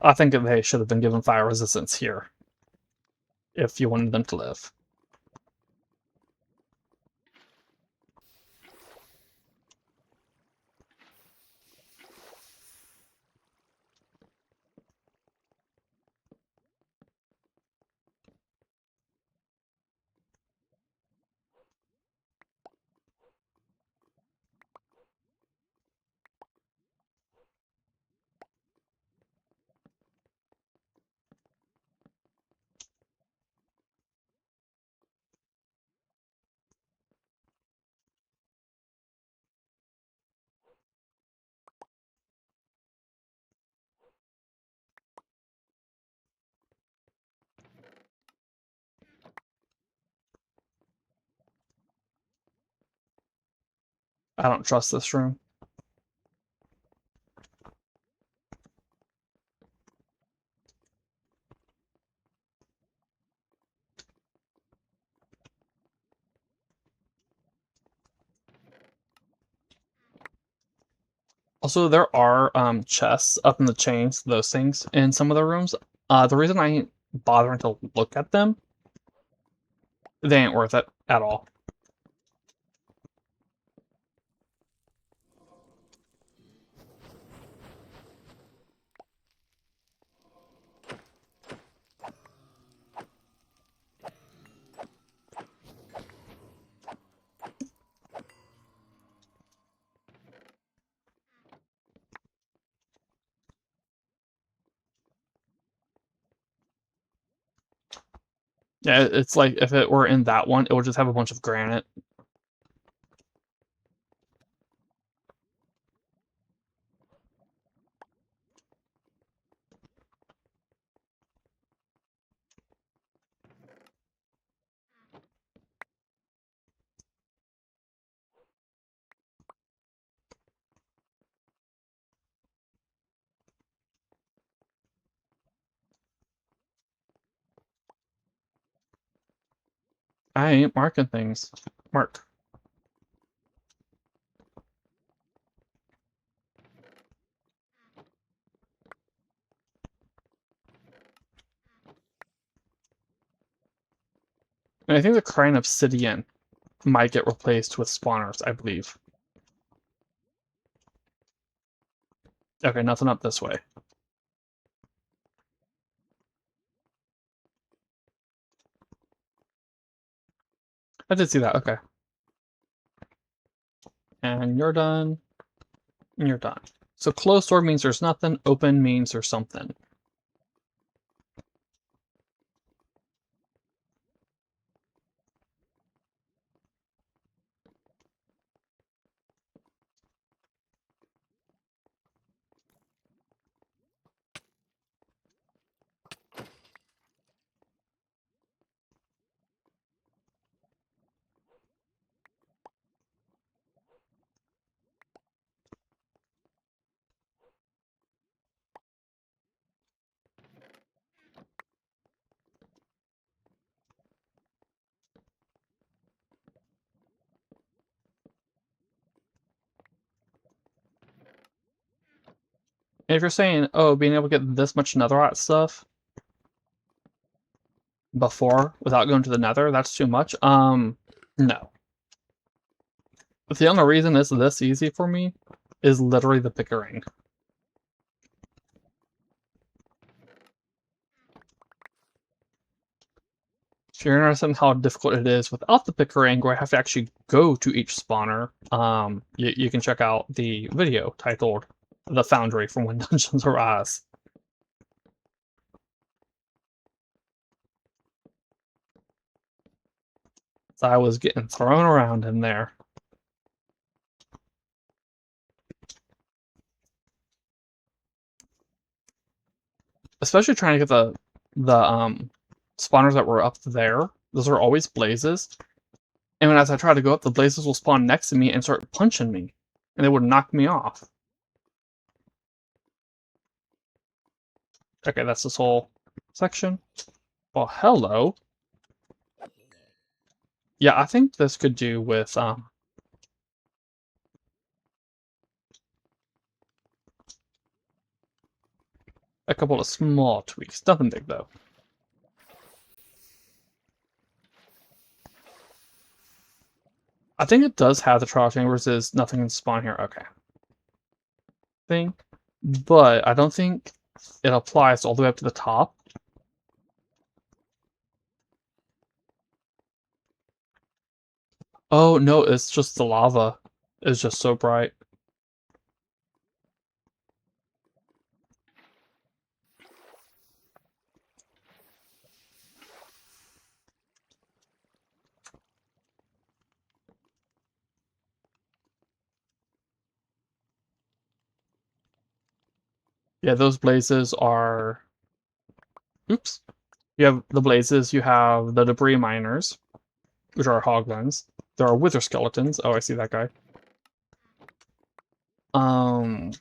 I think they should have been given fire resistance here if you wanted them to live. I don't trust this room. Also, there are chests up in the chains, those things, in some of the rooms. The reason I ain't bothering to look at them, they ain't worth it at all. Yeah, it's like if it were in that one, it would just have a bunch of granite. I ain't marking things. Mark. And I think the Crying Obsidian might get replaced with spawners, I believe. Okay, nothing up this way. I did see that, okay. And you're done. And you're done. So closed door means there's nothing, open means there's something. And if you're saying, oh, being able to get this much netherite stuff before without going to the nether, that's too much. No. But the only reason it's this easy for me is literally the Pickarang. If you're interested in how difficult it is without the Pickarang, where I have to actually go to each spawner, you can check out the video titled "The Foundry from When Dungeons Arise." So I was getting thrown around in there. Especially trying to get the spawners that were up there. Those are always blazes. And when as I try to go up, the blazes will spawn next to me and start punching me. And they would knock me off. Okay, that's this whole section. Well, hello. Yeah, I think this could do with a couple of small tweaks. Nothing big though. I think it does have the trial chambers. Is nothing can spawn here. Okay. Thing, but I don't think it applies all the way up to the top. Oh no, it's just the lava is just so bright. Yeah, those blazes are. Oops. You have the blazes. You have the debris miners, which are hoglins. There are wither skeletons. Oh, I see that guy. Um,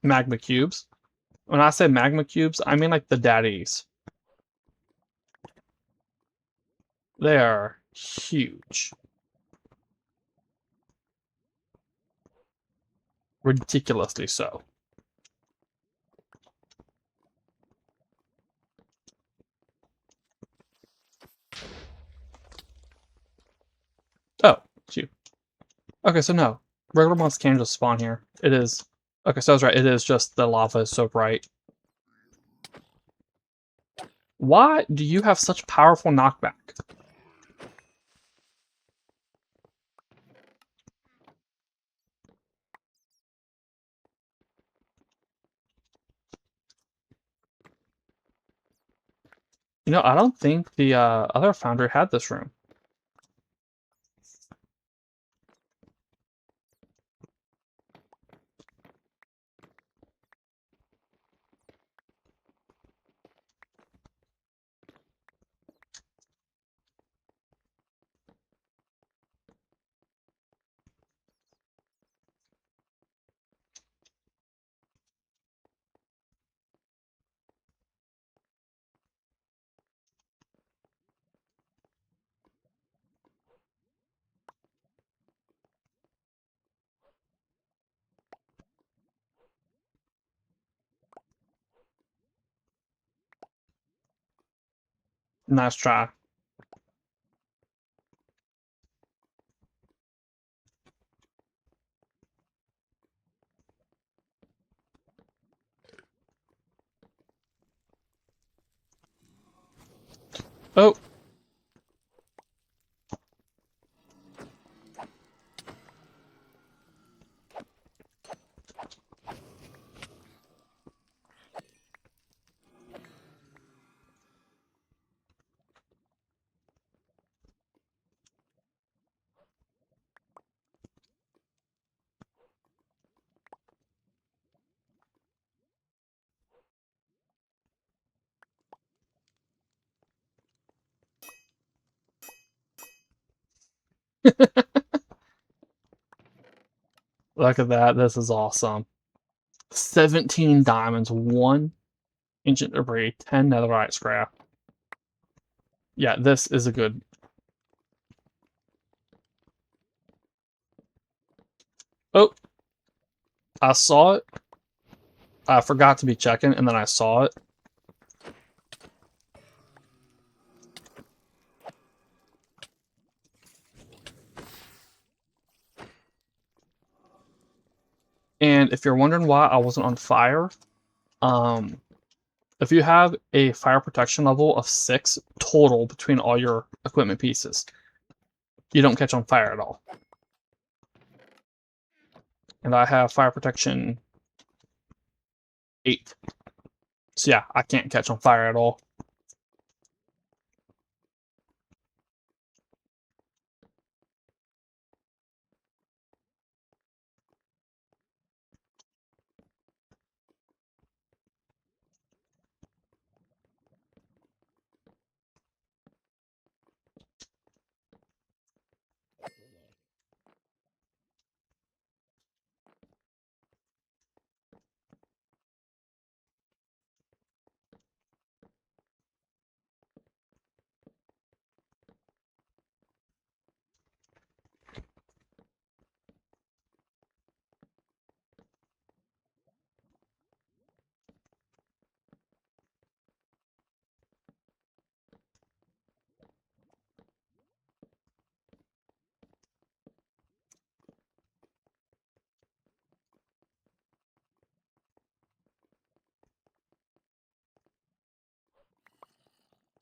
Magma cubes. When I say magma cubes, I mean like the daddies. They are huge. Ridiculously so. Oh, shoot. Okay, so no. Regular monsters can just spawn here. It is... Okay, so I was right. It is just the lava is so bright. Why do you have such powerful knockback? You know, I don't think the other founder had this room. Nice try. Oh. Look at that. This is awesome. 17 diamonds, 1 ancient debris, 10 netherite scrap. Yeah, this is a good... Oh, I saw it. I forgot to be checking, and then I saw it. And if you're wondering why I wasn't on fire, um, if you have a fire protection level of 6 total between all your equipment pieces, you don't catch on fire at all. And I have fire protection 8. So yeah, I can't catch on fire at all.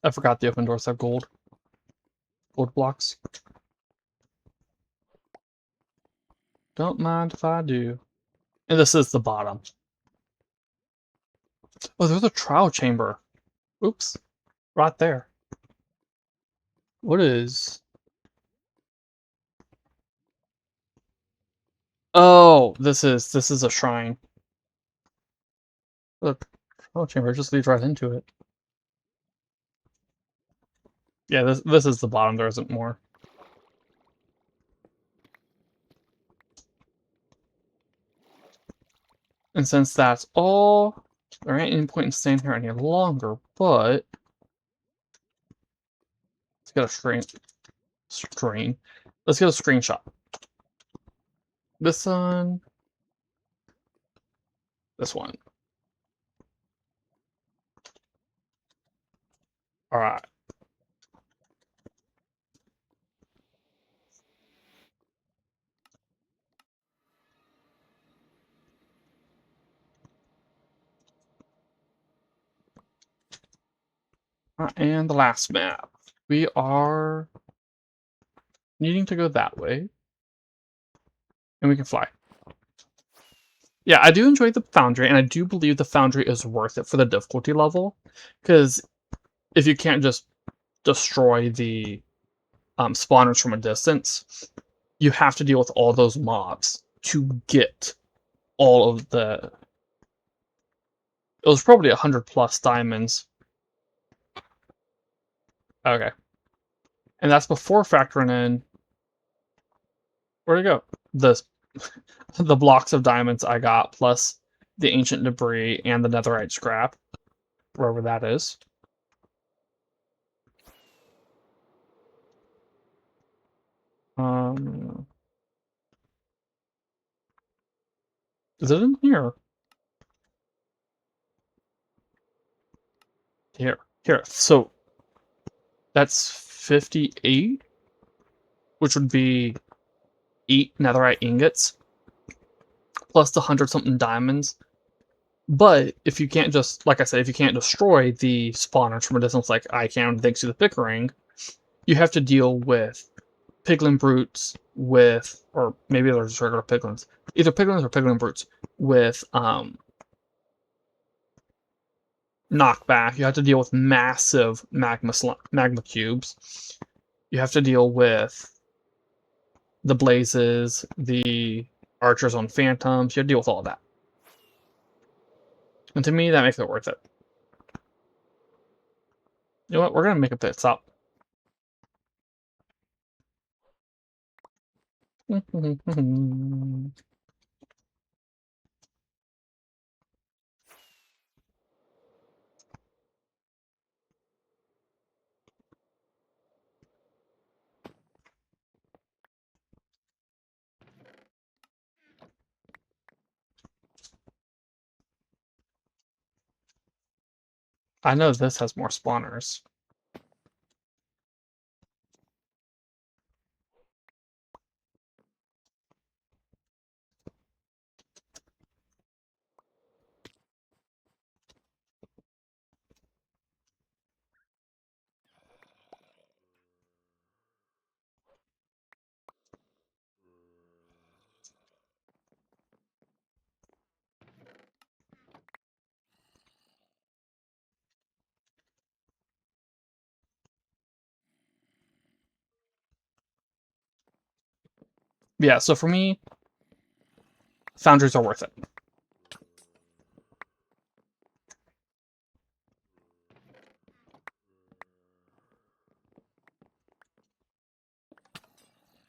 I forgot the open doors have gold blocks. Don't mind if I do. And this is the bottom. Oh, there's a trial chamber. Oops. Right there. What is... Oh, this is a shrine. Look, trial chamber just leads right into it. Yeah, this is the bottom. There isn't more. And since that's all, there ain't any point in staying here any longer. But let's get a screen. Let's get a screenshot. This one. This one. All right. And the last map. We are needing to go that way. And we can fly. Yeah, I do enjoy the Foundry, and I do believe the Foundry is worth it for the difficulty level. Because if you can't just destroy the spawners from a distance, you have to deal with all those mobs to get all of the... It was probably 100 plus diamonds. Okay. And that's before factoring in... Where'd it go? The blocks of diamonds I got, plus the ancient debris and the netherite scrap, wherever that is. Is it in here? Here. So that's 58, which would be 8 netherite ingots, plus the 100-something diamonds. But if you can't just, like I said, if you can't destroy the spawners from a distance like I can thanks to the Pickarang, you have to deal with piglin brutes with, or maybe there's regular piglins, either piglins or piglin brutes with knockback. You have to deal with massive magma cubes. You have to deal with the blazes, the archers on phantoms. You have to deal with all of that. And to me, that makes it worth it. You know what? We're going to make a pit stop. I know this has more spawners. Yeah, so for me, Foundries are worth it.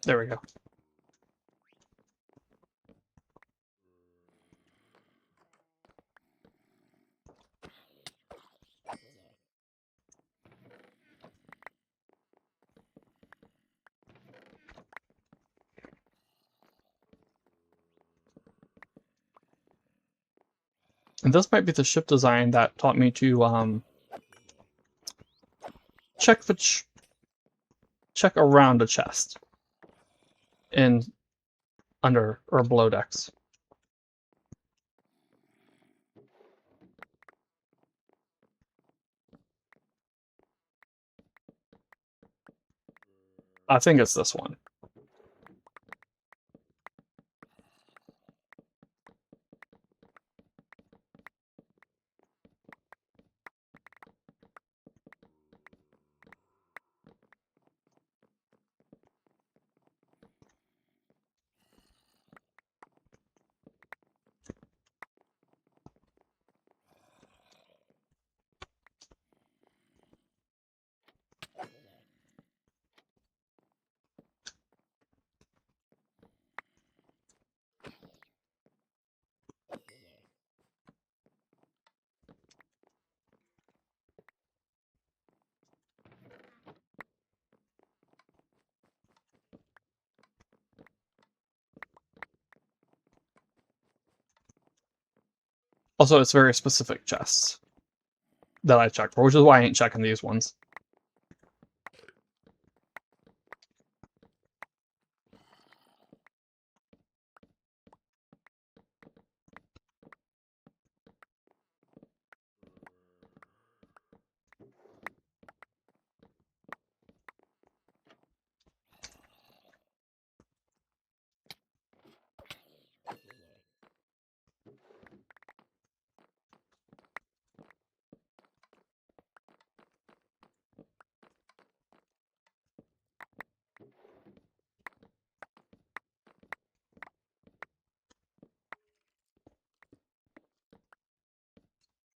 There we go. And this might be the ship design that taught me to check check around a chest in under or below decks. I think it's this one. Also, it's very specific chests that I checked for, which is why I ain't checking these ones.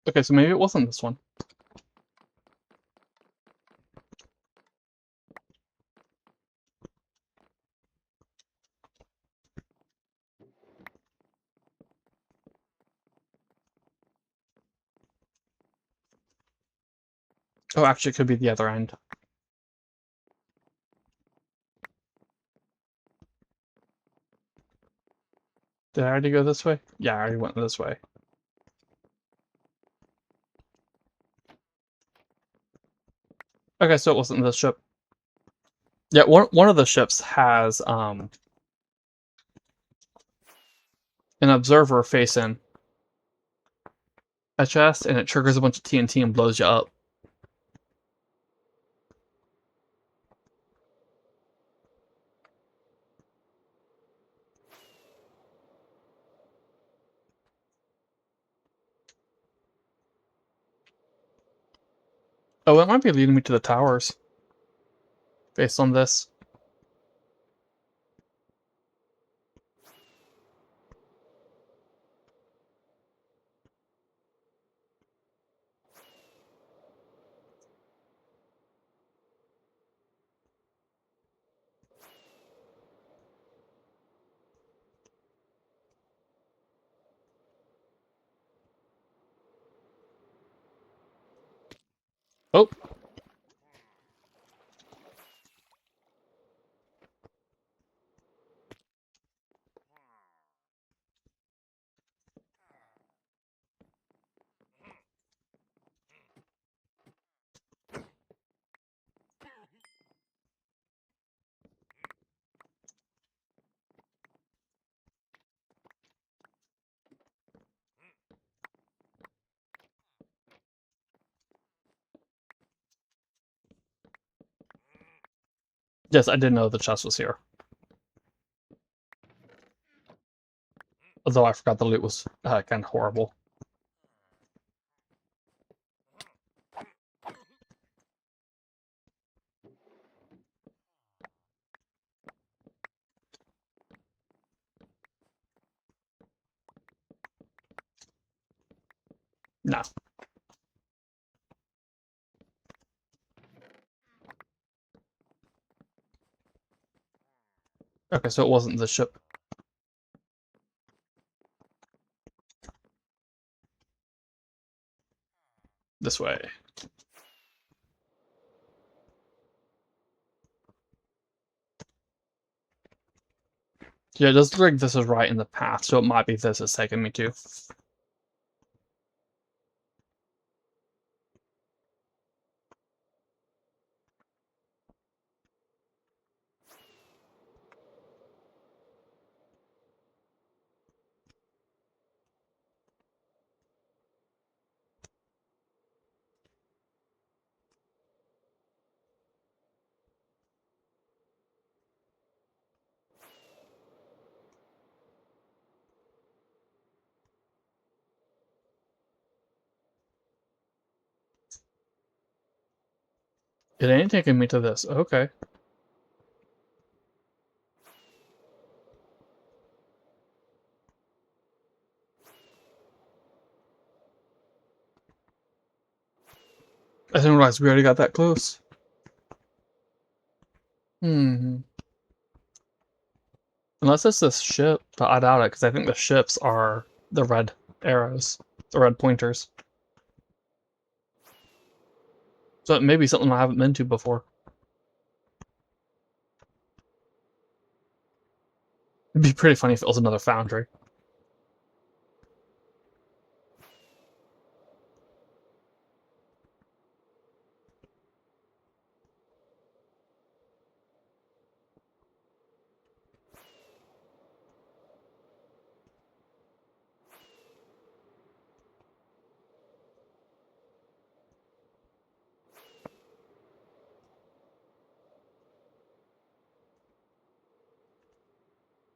Okay, so maybe it wasn't this one. Oh, actually, it could be the other end. Did I already go this way? Yeah, I already went this way. Okay, so it wasn't this ship. Yeah, one of the ships has an observer facing a chest, and it triggers a bunch of TNT and blows you up. Oh, it might be leading me to the towers, based on this. Oh, Yes, I didn't know the chest was here. Although I forgot the loot was kind of horrible. No. Okay, so it wasn't the ship. This way. Yeah, it does look like this is right in the path, so it might be this it's taking me to. It ain't taking me to this. Okay. I didn't realize we already got that close. Hmm. Unless it's this ship, but I doubt it, because I think the ships are the red arrows, the red pointers. So it may be something I haven't been to before. It'd be pretty funny if it was another foundry.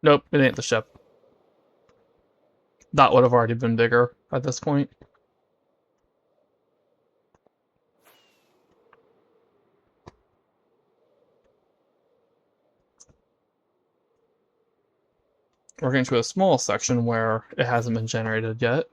Nope, it ain't the ship. That would have already been bigger at this point. We're getting to a small section where it hasn't been generated yet.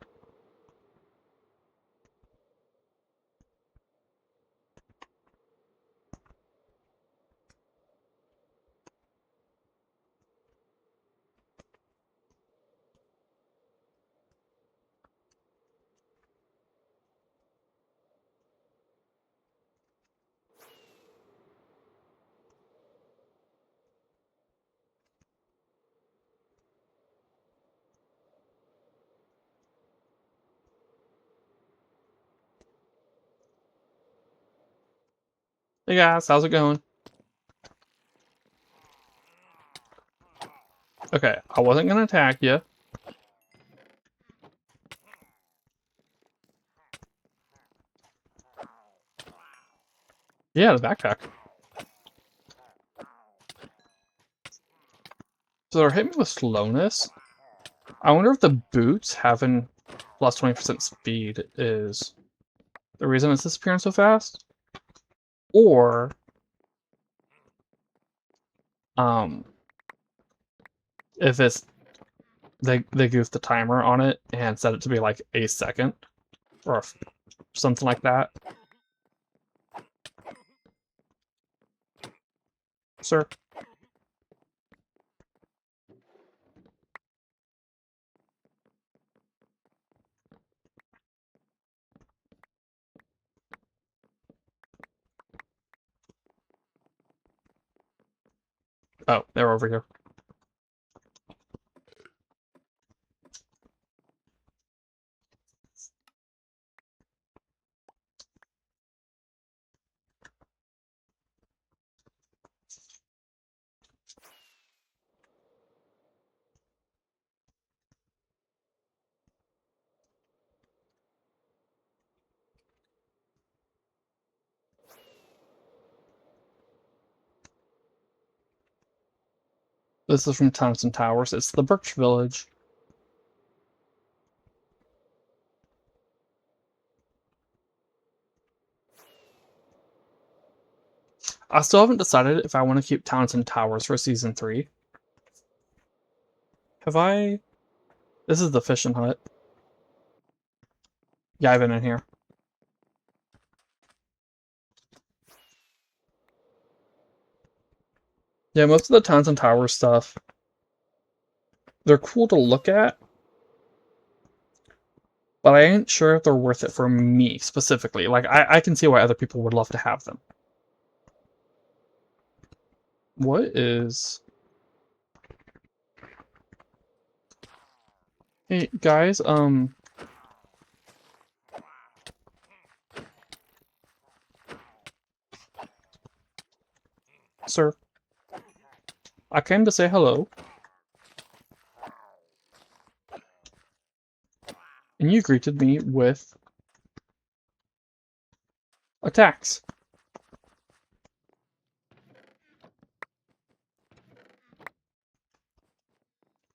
Hey guys, how's it going? Okay, I wasn't gonna attack you. Yeah, the backpack. So they're hitting me with slowness. I wonder if the boots having plus 20% speed is the reason it's disappearing so fast? Or, um, if it's they goofed the timer on it and set it to be like a second or something like that. Sir? Oh, they're over here. This is from Townsend Towers. It's the Birch Village. I still haven't decided if I want to keep Townsend Towers for Season 3. Have I? This is the fishing hut. Yeah, I've been in here. Yeah, most of the Townsend Towers stuff, they're cool to look at, but I ain't sure if they're worth it for me, specifically. Like, I can see why other people would love to have them. What is... Hey, guys, sir, I came to say hello. And you greeted me with attacks.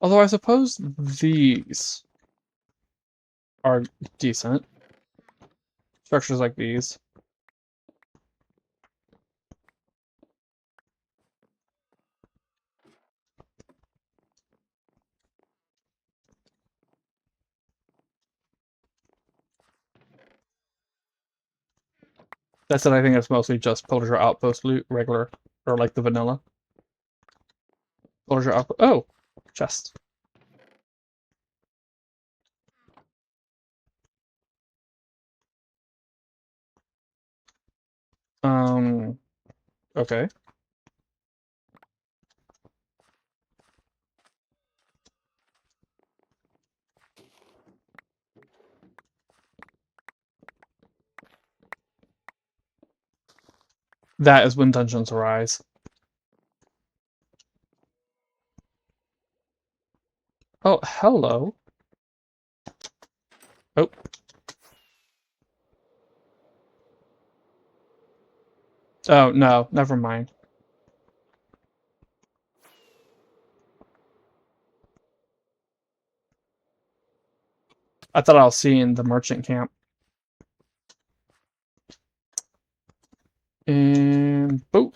Although I suppose these are decent. Structures like these. That said, I think it's mostly just Pillager Outpost loot, regular, or like the vanilla. Pillager Outpost. Oh! Chest. Okay. That is when dungeons arise. Oh, hello. Oh. Oh, no, never mind. I thought I was seeing the merchant camp. And boop.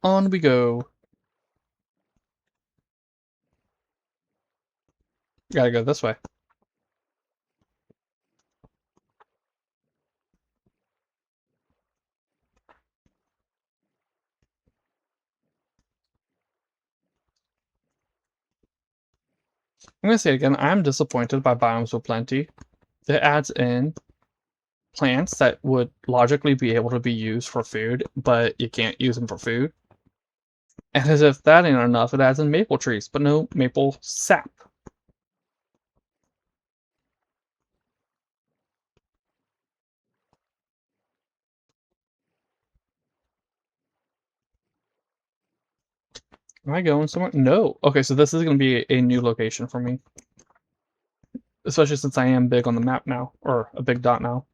On we go. Gotta go this way. I'm gonna say it again, I'm disappointed by Biomes with Plenty. It adds in plants that would logically be able to be used for food, but you can't use them for food. And as if that ain't enough, it adds in maple trees, but no maple sap. Am I going somewhere? No. Okay, so this is going to be a new location for me. Especially since I am big on the map now, or a big dot now.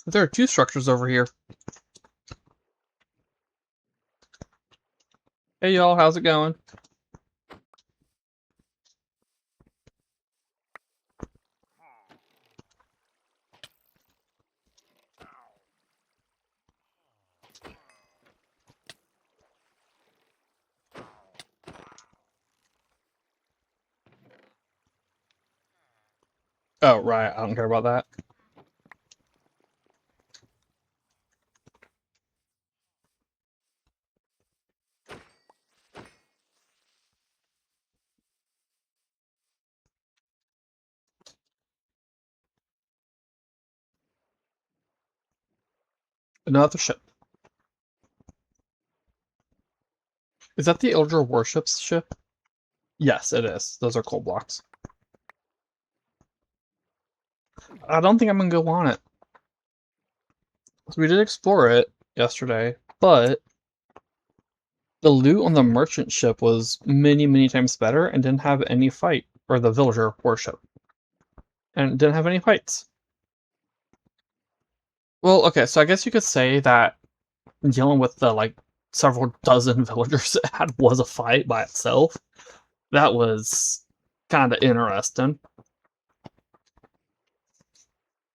There are two structures over here. Hey y'all, how's it going? Oh, right, I don't care about that. Another ship. Is that the Elder Warship's ship? Yes, it is. Those are coal blocks. I don't think I'm gonna go on it. So we did explore it yesterday, but the loot on the merchant ship was many, many times better and didn't have any fight, or the villager warship. and didn't have any fights. Well, okay, so I guess you could say that dealing with the, like, several dozen villagers it had was a fight by itself. That was kinda interesting.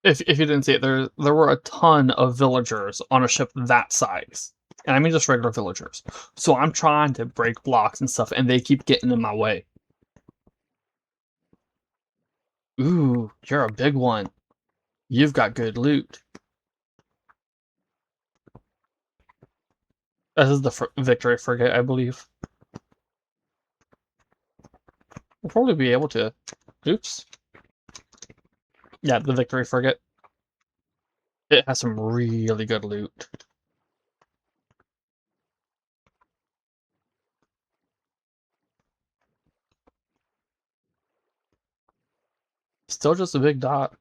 If you didn't see it, there were a ton of villagers on a ship that size, and I mean just regular villagers. So I'm trying to break blocks and stuff, and they keep getting in my way. Ooh, you're a big one. You've got good loot. This is the victory frigate, I believe. We'll probably be able to. Oops. Yeah, the victory frigate. It has some really good loot. Still just a big dot.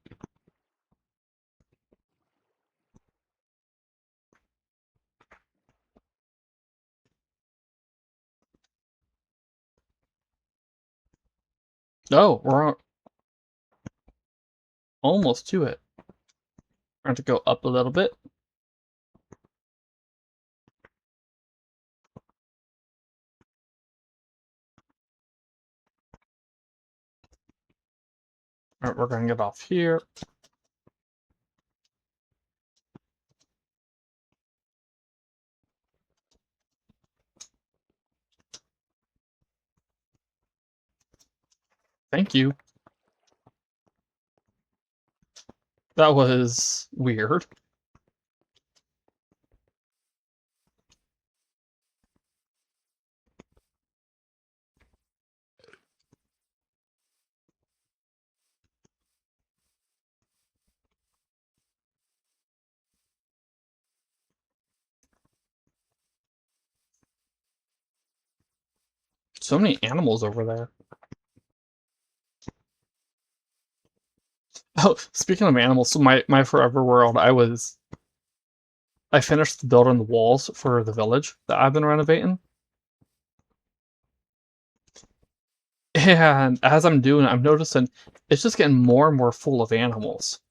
Oh, we're almost to it. We're going to go up a little bit. Alright, we're going to get off here. Thank you. That was weird. So many animals over there. Oh, speaking of animals, so my forever world, I finished building the walls for the village that I've been renovating. And as I'm doing it, I'm noticing it's just getting more and more full of animals.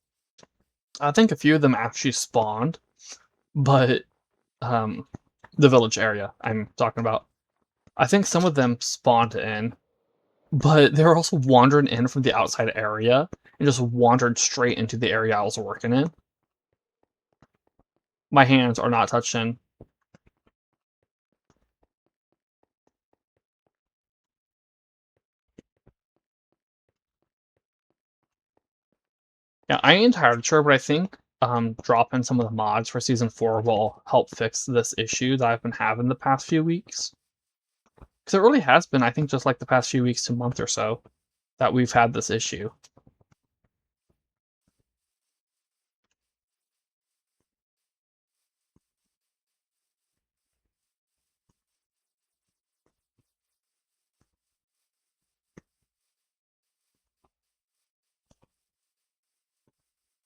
I think a few of them actually spawned, but um, the village area I'm talking about. I think some of them spawned in, but they were also wandering in from the outside area and just wandered straight into the area I was working in. My hands are not touching. Yeah, I ain't entirely sure, but I think dropping some of the mods for season 4 will help fix this issue that I've been having the past few weeks. Because it really has been, I think, just like the past few weeks to month or so that we've had this issue.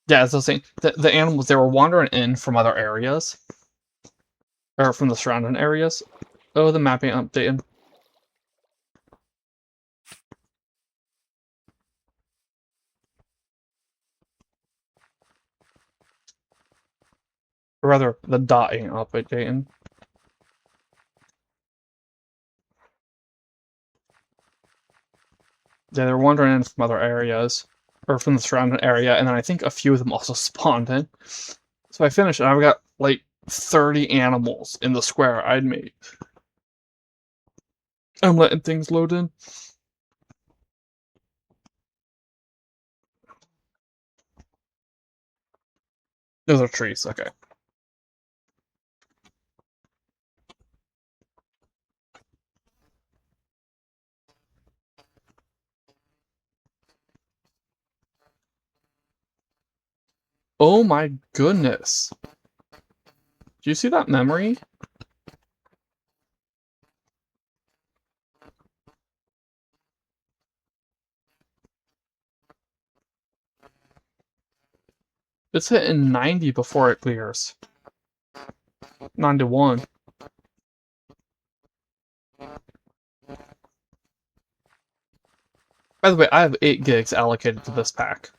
Yeah, as I was saying, the animals, they were wandering in from other areas, or from the surrounding areas. Oh, the map ain't updating. Or rather, the dot ain't updating. Yeah, they're wandering in from other areas, or from the surrounding area, and then I think a few of them also spawned in. So I finished, and I've got, like, 30 animals in the square I'd made. I'm letting things load in. Those are trees, okay. Oh my goodness. Do you see that memory? It's hitting 90 before it clears. 91. By the way, I have 8 gigs allocated to this pack.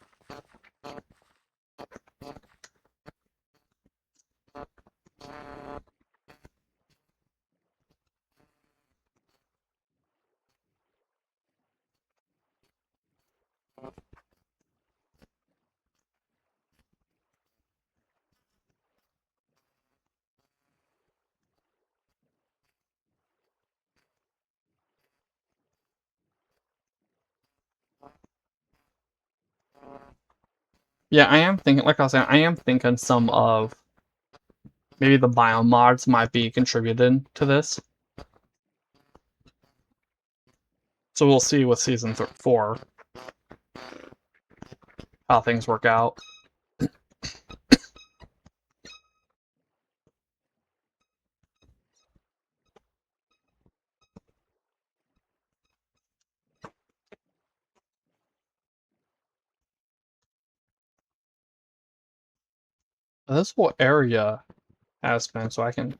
Yeah, I am thinking, like I was saying, I am thinking some of maybe the biome mods might be contributed to this. So we'll see with season 4 how things work out. This whole area has been, so I can.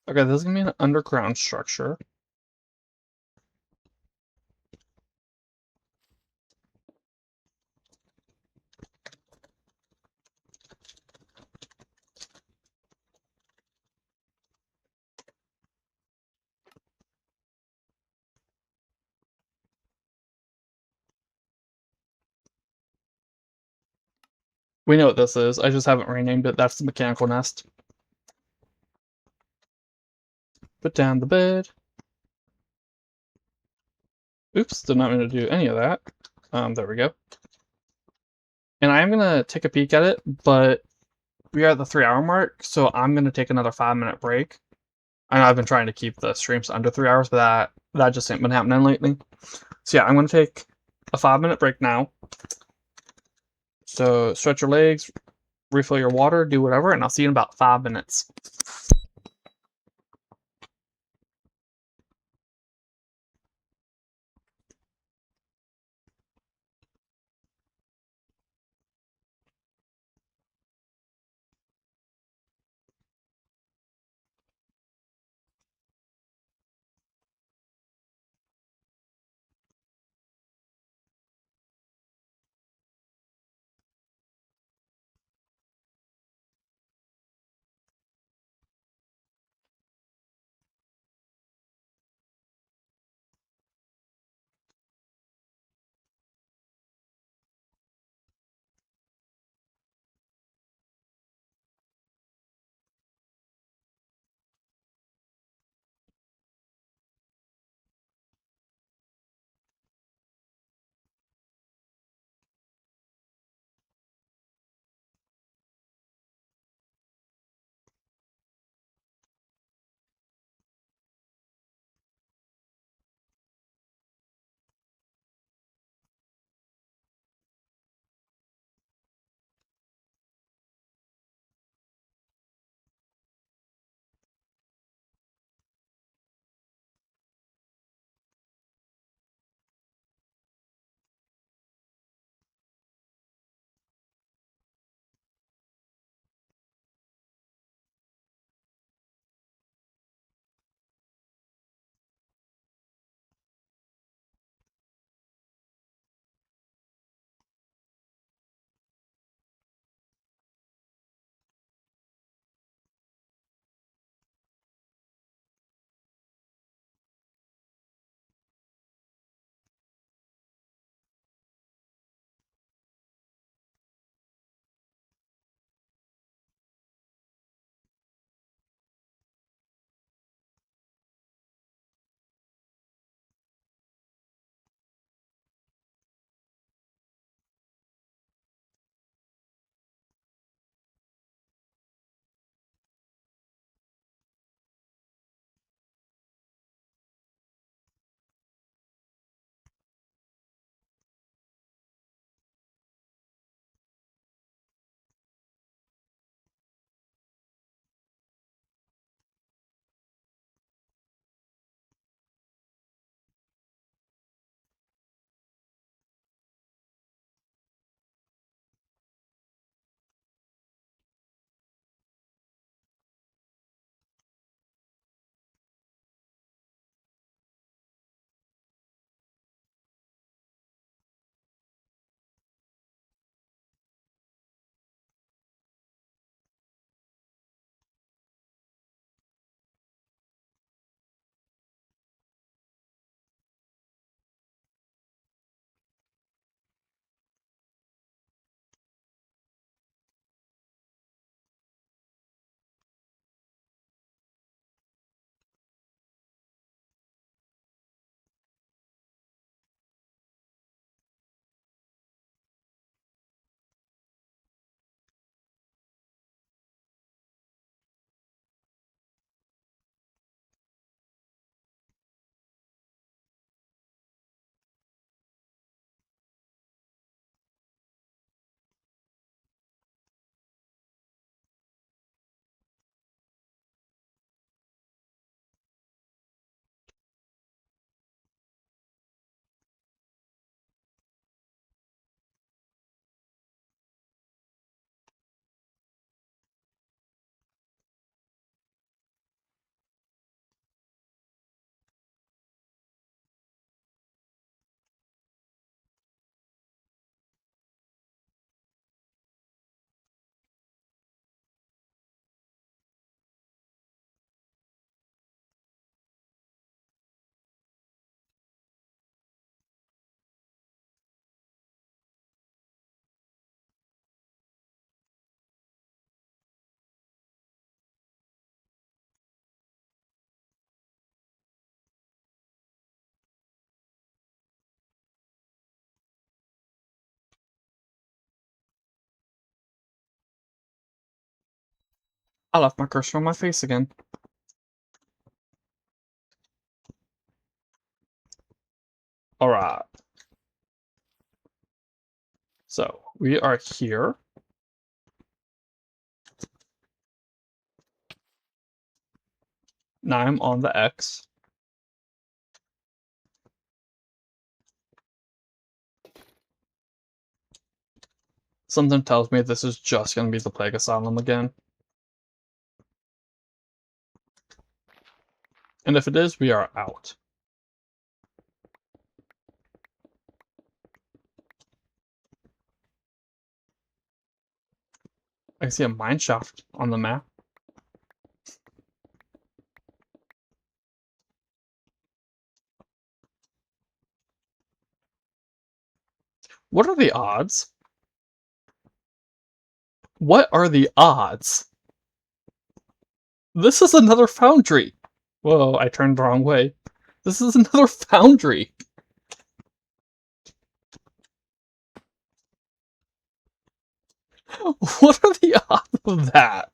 Okay, this is gonna be an underground structure. We know what this is. I just haven't renamed it. That's the mechanical nest. Put down the bed. Oops, did not mean to do any of that. There we go. And I am gonna take a peek at it, but we are at the 3-hour mark, so I'm gonna take another 5-minute break. I know I've been trying to keep the streams under 3 hours, but that just ain't been happening lately. So yeah, I'm gonna take a 5-minute break now. So stretch your legs, refill your water, do whatever, and I'll see you in about 5 minutes. I left my cursor on my face again. Alright. So, we are here. Now I'm on the X. Something tells me this is just going to be the Plague Asylum again. And if it is, we are out. I see a mine shaft on the map. What are the odds? What are the odds? This is another foundry! Whoa, I turned the wrong way. This is another foundry! What are the odds of that?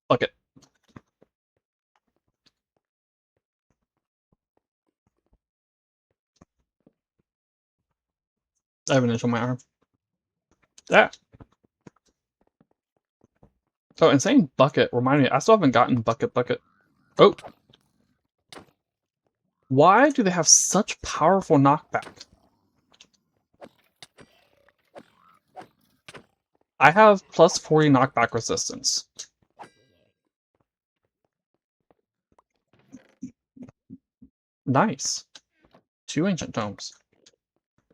Fuck it. I have an itch on my arm. Yeah. Oh, and saying bucket remind me, I still haven't gotten bucket. Oh. Why do they have such powerful knockback? I have plus 40 knockback resistance. Nice. 2 ancient tomes.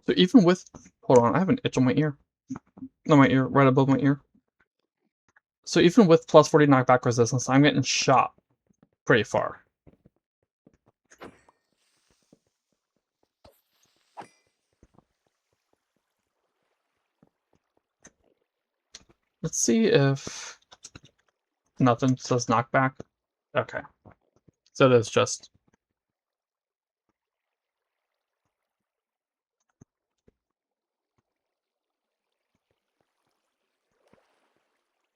So even with... Hold on, I have an itch on my ear. No, my ear, right above my ear. So even with plus 40 knockback resistance, I'm getting shot pretty far. Let's see if... Nothing says knockback. Okay. So it is just...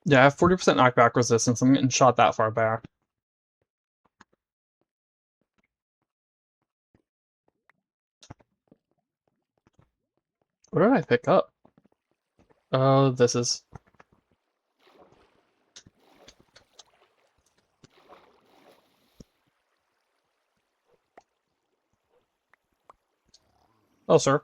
Yeah, I have 40% knockback resistance. I'm getting shot that far back. What did I pick up? Oh, this is... Oh, sir.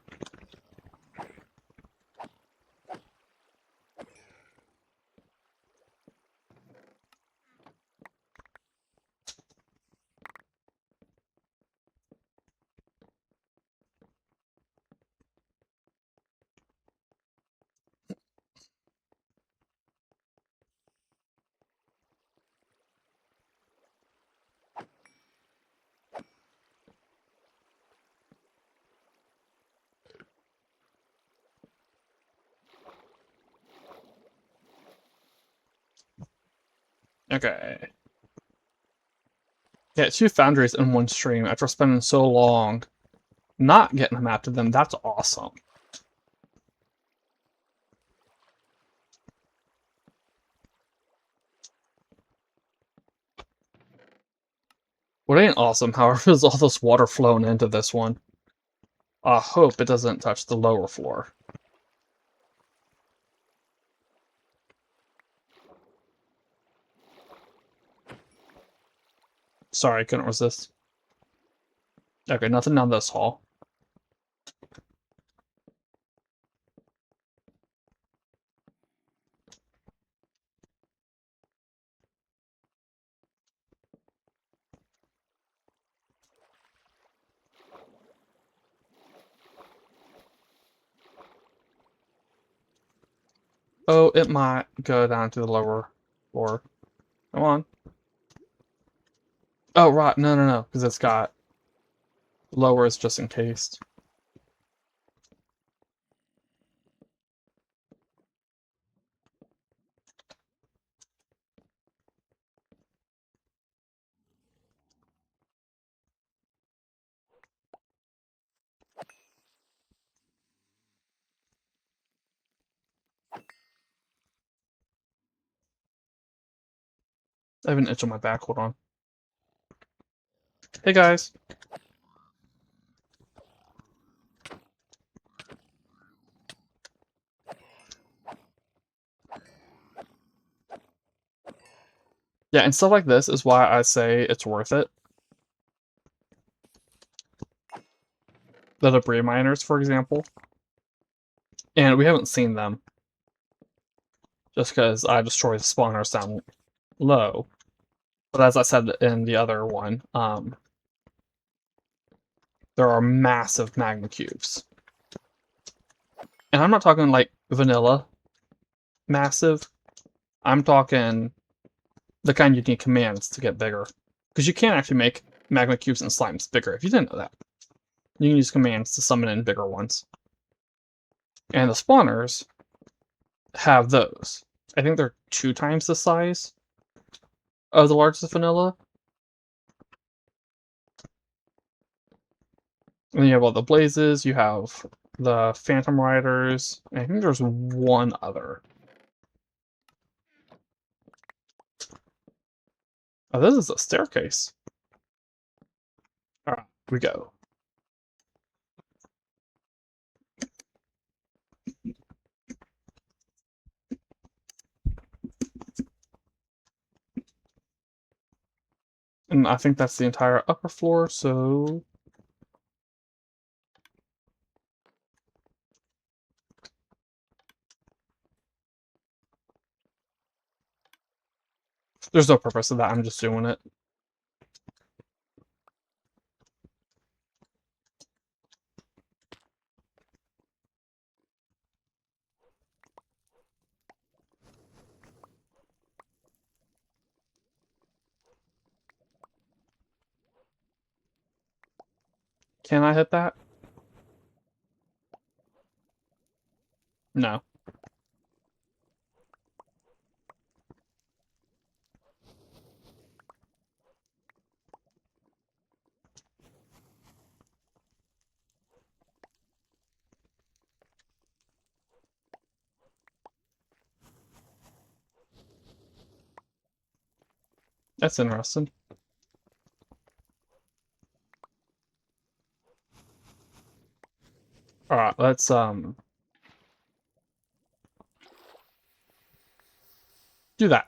Okay. Yeah, 2 Foundries in one stream after spending so long not getting a map to them. That's awesome. What ain't awesome, however, is all this water flowing into this one. I hope it doesn't touch the lower floor. Sorry, I couldn't resist. Okay, nothing down this hall. Oh, it might go down to the lower floor. Come on. Oh, right. No, no, no. Because it's got lowers just in case. I have an itch on my back. Hold on. Hey, guys. Yeah, and stuff like this is why I say it's worth it. The debris miners, for example. And we haven't seen them. Just because I destroy the spawners down low. But as I said in the other one, there are massive magma cubes. And I'm not talking like vanilla massive. I'm talking the kind you need commands to get bigger. Because you can actually make magma cubes and slimes bigger, if you didn't know that. You can use commands to summon in bigger ones. And the spawners have those. I think they're 2 times the size of the largest vanilla. And then you have all the blazes, you have the phantom riders, and I think there's one other. Oh, this is a staircase. Alright, we go. And I think that's the entire upper floor, so... There's no purpose to that, I'm just doing it. Can I hit that? No. That's interesting. Alright, let's, do that.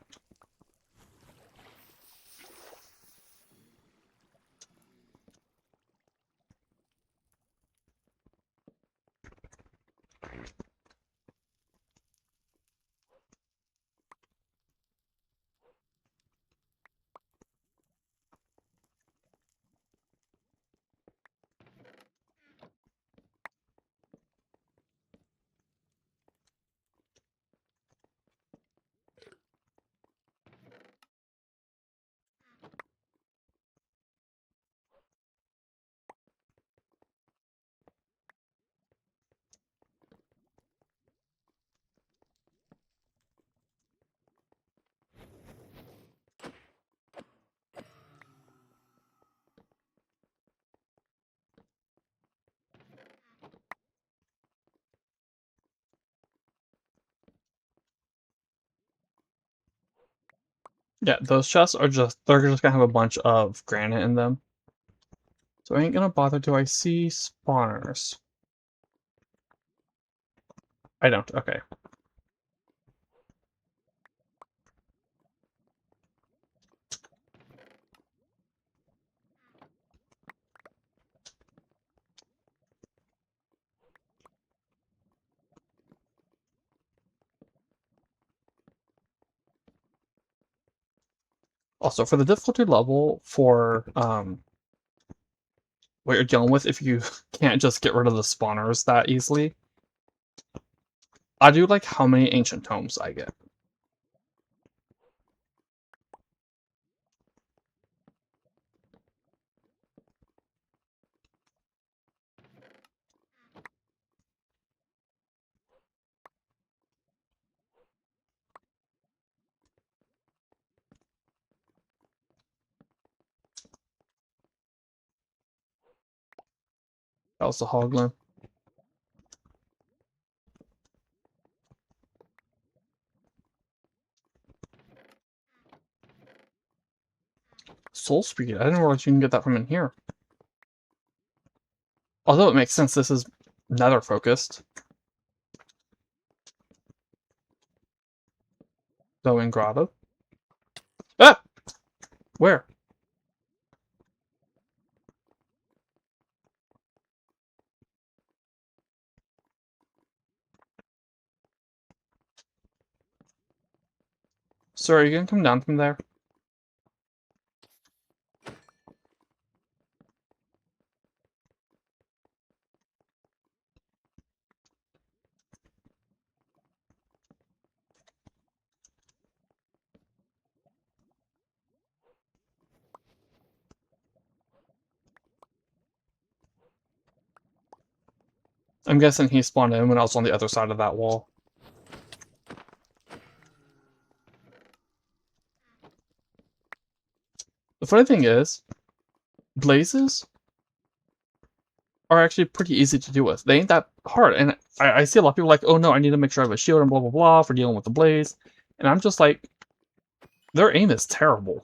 Yeah, those chests are they're just gonna have a bunch of granite in them. So I ain't gonna bother. Do I see spawners? I don't, okay. Also, for the difficulty level, for what you're dealing with, if you can't just get rid of the spawners that easily, I do like how many ancient tomes I get. That was the Hoglin. Soul Speed. I didn't realize you can get that from in here. Although it makes sense, this is nether focused. Though in Grotto. Ah! Where? Sir, are you gonna come down from there? I'm guessing he spawned in when I was on the other side of that wall. The funny thing is, blazes are actually pretty easy to deal with. They ain't that hard. And I see a lot of people like, oh no, I need to make sure I have a shield and blah blah blah for dealing with the blaze. And I'm just like, their aim is terrible.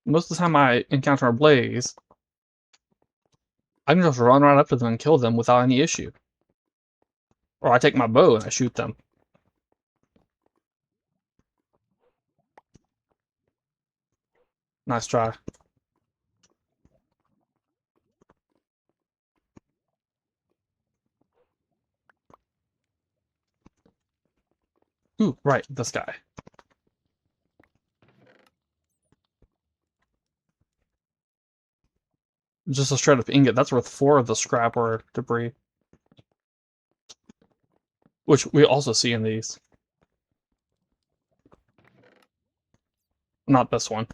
Most of the time I encounter a blaze, I can just run right up to them and kill them without any issue. Or I take my bow and I shoot them. Nice try. Ooh, right, this guy. Just a straight up ingot. That's worth 4 of the scrap or debris. Which we also see in these. Not this one.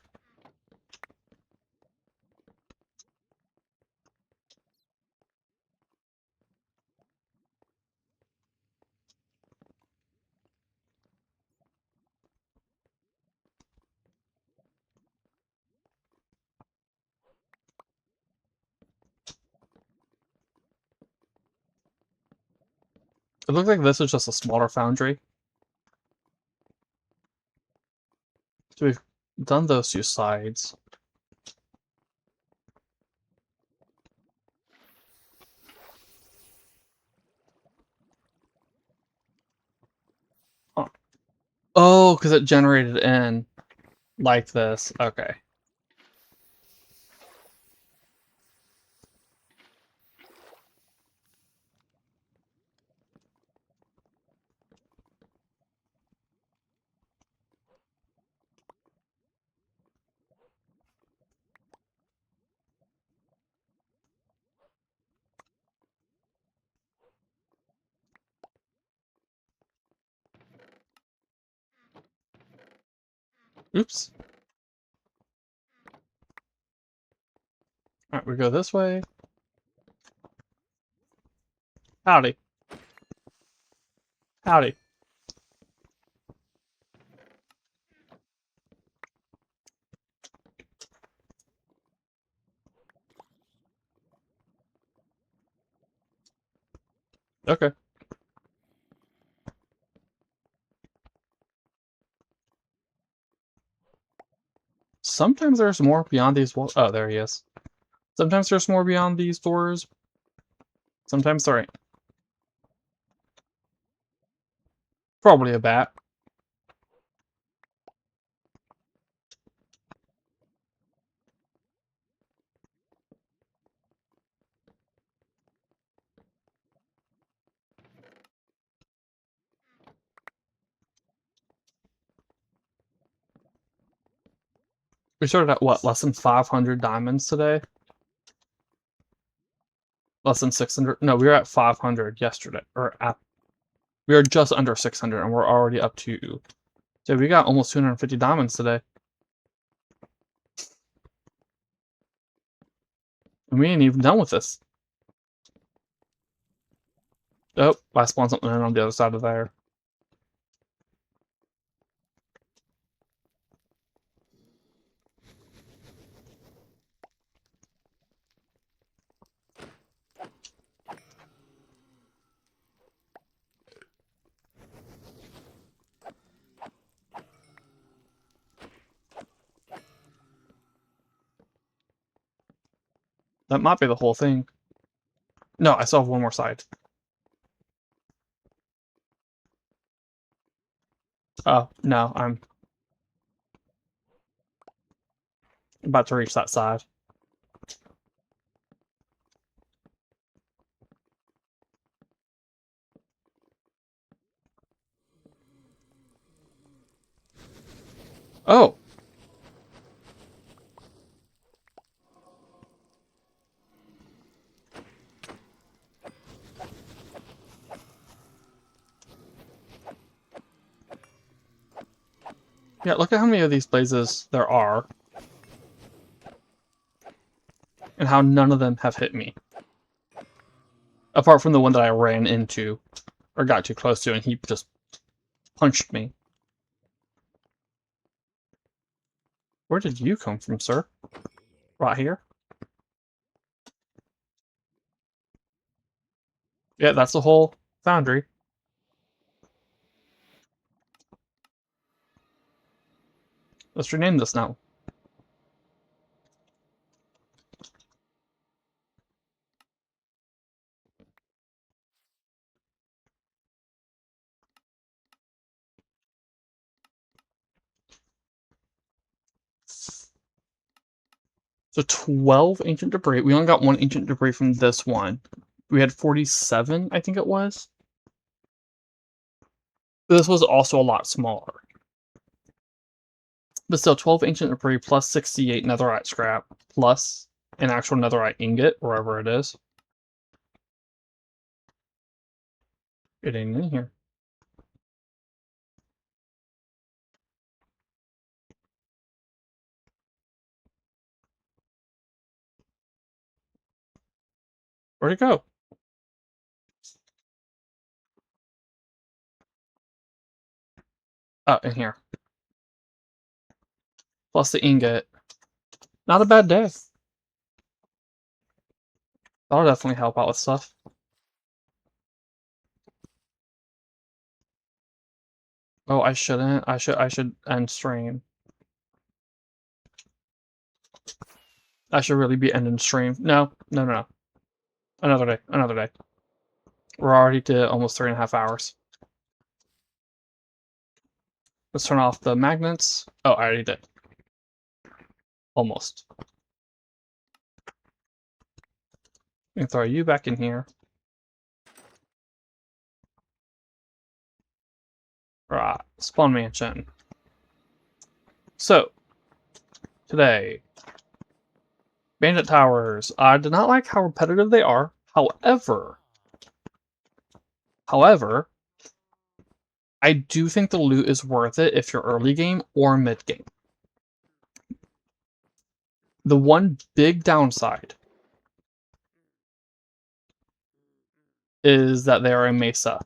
It looks like this is just a smaller foundry. So we've done those 2 sides. Huh. Oh, because it generated in like this. Okay. Oops. Alright, we go this way. Howdy. Howdy. Okay. Sometimes there's more beyond these walls. Oh, there he is. Sometimes there's more beyond these doors. Sometimes there ain't. Probably a bat. We started at what, less than 500 diamonds today? Less than 600? No, we were at 500 yesterday. We were just under 600 and we're already up to... So we got almost 250 diamonds today. And we ain't even done with this. Oh, I spawned something in on the other side of there. That might be the whole thing. No, I still have one more side. Oh, no, I'm about to reach that side. Oh! Yeah, look at how many of these blazes there are. And how none of them have hit me. Apart from the one that I ran into, or got too close to, and he just punched me. Where did you come from, sir? Right here? Yeah, that's the whole foundry. Let's rename this now. So 12 ancient debris. We only got one ancient debris from this one. We had 47, I think it was. This was also a lot smaller. But still, 12 ancient debris plus 68 netherite scrap plus an actual netherite ingot, wherever it is. It ain't in here. Where'd it go? Oh, in here. Plus the ingot. Not a bad day. That'll definitely help out with stuff. Oh, I shouldn't. I should end stream. I should really be ending stream. No. Another day. Another day. We're already to almost 3.5 hours. Let's turn off the magnets. Oh, I already did. Almost. We can throw you back in here. Right. Spawn mansion. So, today, bandit towers. I did not like how repetitive they are. However, I do think the loot is worth it if you're early game or mid game. The one big downside is that they are a mesa.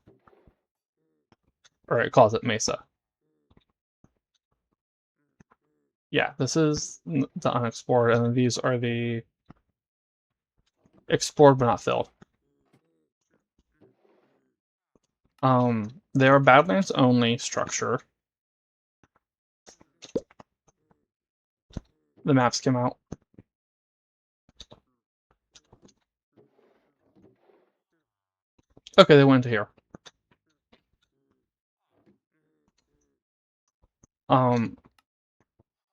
Or it calls it mesa. Yeah, this is the unexplored, and then these are the explored but not filled. They are Badlands only structure. The maps came out. Okay, they went to here.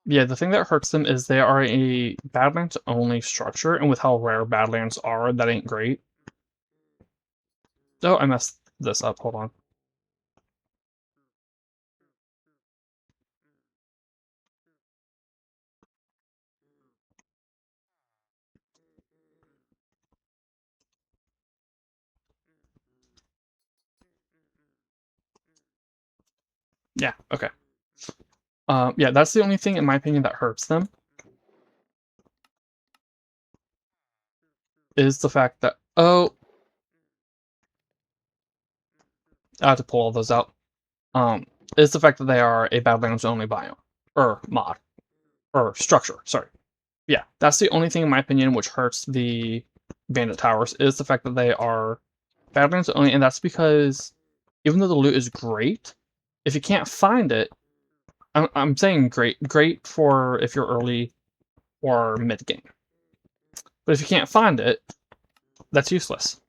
Yeah, the thing that hurts them is they are a Badlands only structure, and with how rare Badlands are, that ain't great. Oh, I messed this up. Hold on. Yeah, okay. Yeah, that's the only thing, in my opinion, that hurts them. Is the fact that... Oh! I have to pull all those out. Is the fact that they are a Badlands only biome. Or mod. Or structure, sorry. Yeah, that's the only thing, in my opinion, which hurts the Bandit Towers, is the fact that they are Badlands only, and that's because even though the loot is great, if you can't find it, I'm saying great for if you're early or mid game. But if you can't find it, that's useless.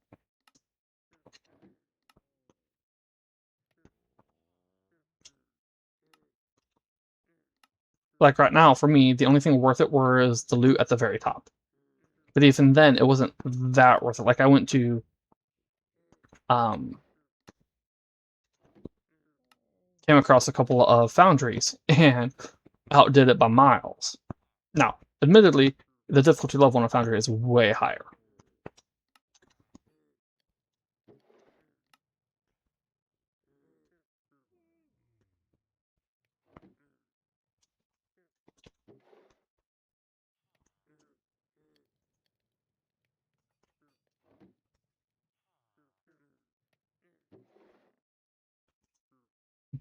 Like right now, for me, the only thing worth it was the loot at the very top. But even then, it wasn't that worth it. Like I went to came across a couple of Foundries and outdid it by miles. Now, admittedly, the difficulty level on a Foundry is way higher.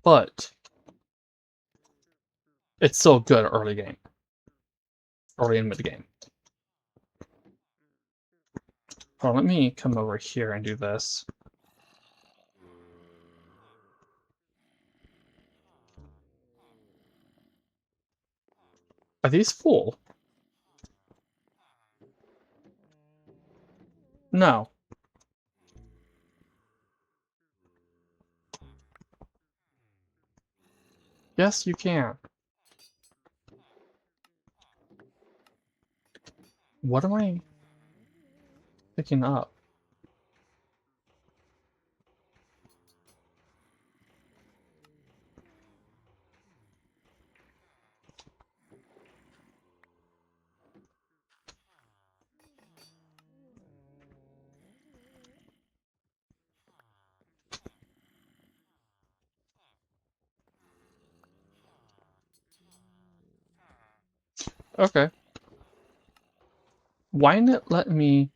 But it's still good early game. Early and mid game. Hold on, let me come over here and do this. Are these full? No. Yes, you can. What am I picking up? Okay. Why didn't it let me...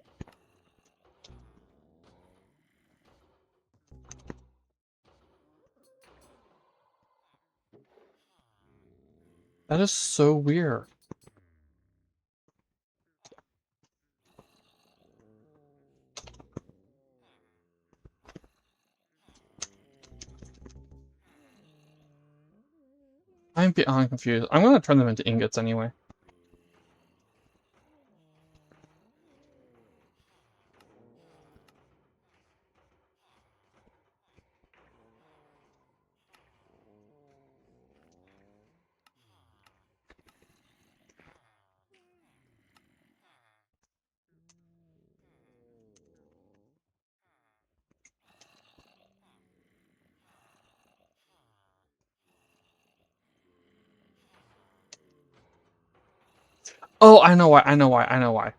That is so weird. I'm beyond confused. I'm gonna turn them into ingots anyway. Oh, I know why, I know why, I know why.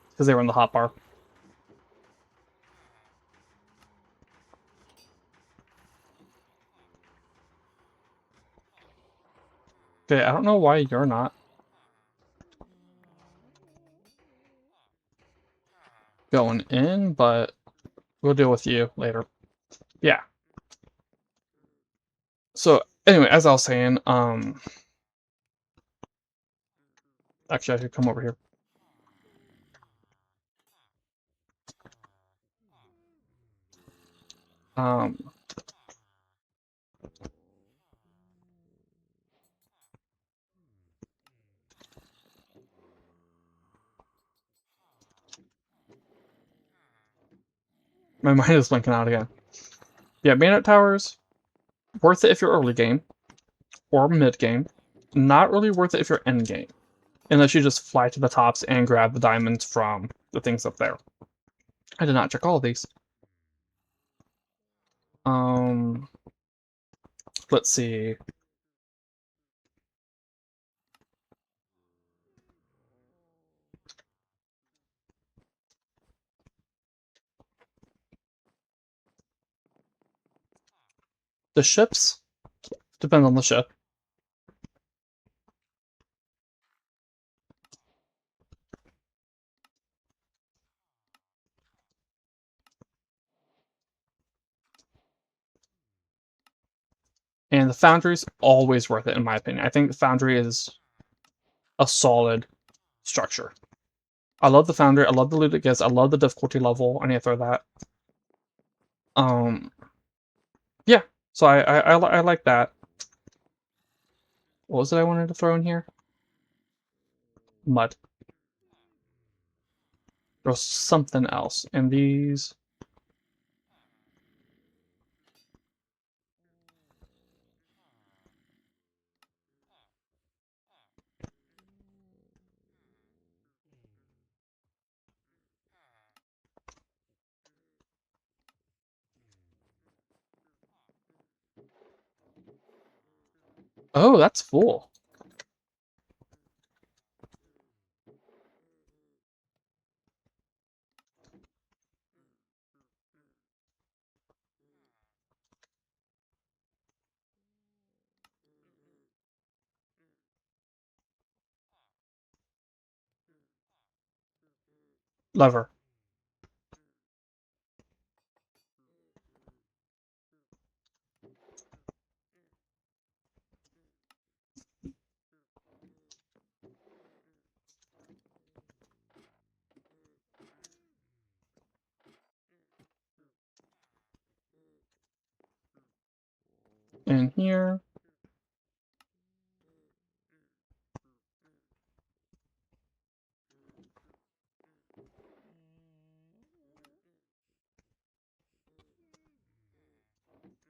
Because they were in the hotbar. Okay, I don't know why you're not going in, but we'll deal with you later. Yeah. So, anyway, as I was saying, actually I should come over here. Um, my mind is blinking out again. Yeah, Bandit Towers, worth it if you're early game, or mid game. Not really worth it if you're end game. Unless you just fly to the tops and grab the diamonds from the things up there. I did not check all of these. Let's see. The ships depend on the ship. And the Foundry's always worth it, in my opinion. I think the Foundry is a solid structure. I love the Foundry. I love the loot it gets. I love the difficulty level. I need to throw that. Yeah. So I like that. What was it I wanted to throw in here? Mud. There was something else. And these... Oh, that's full. Lever. In here.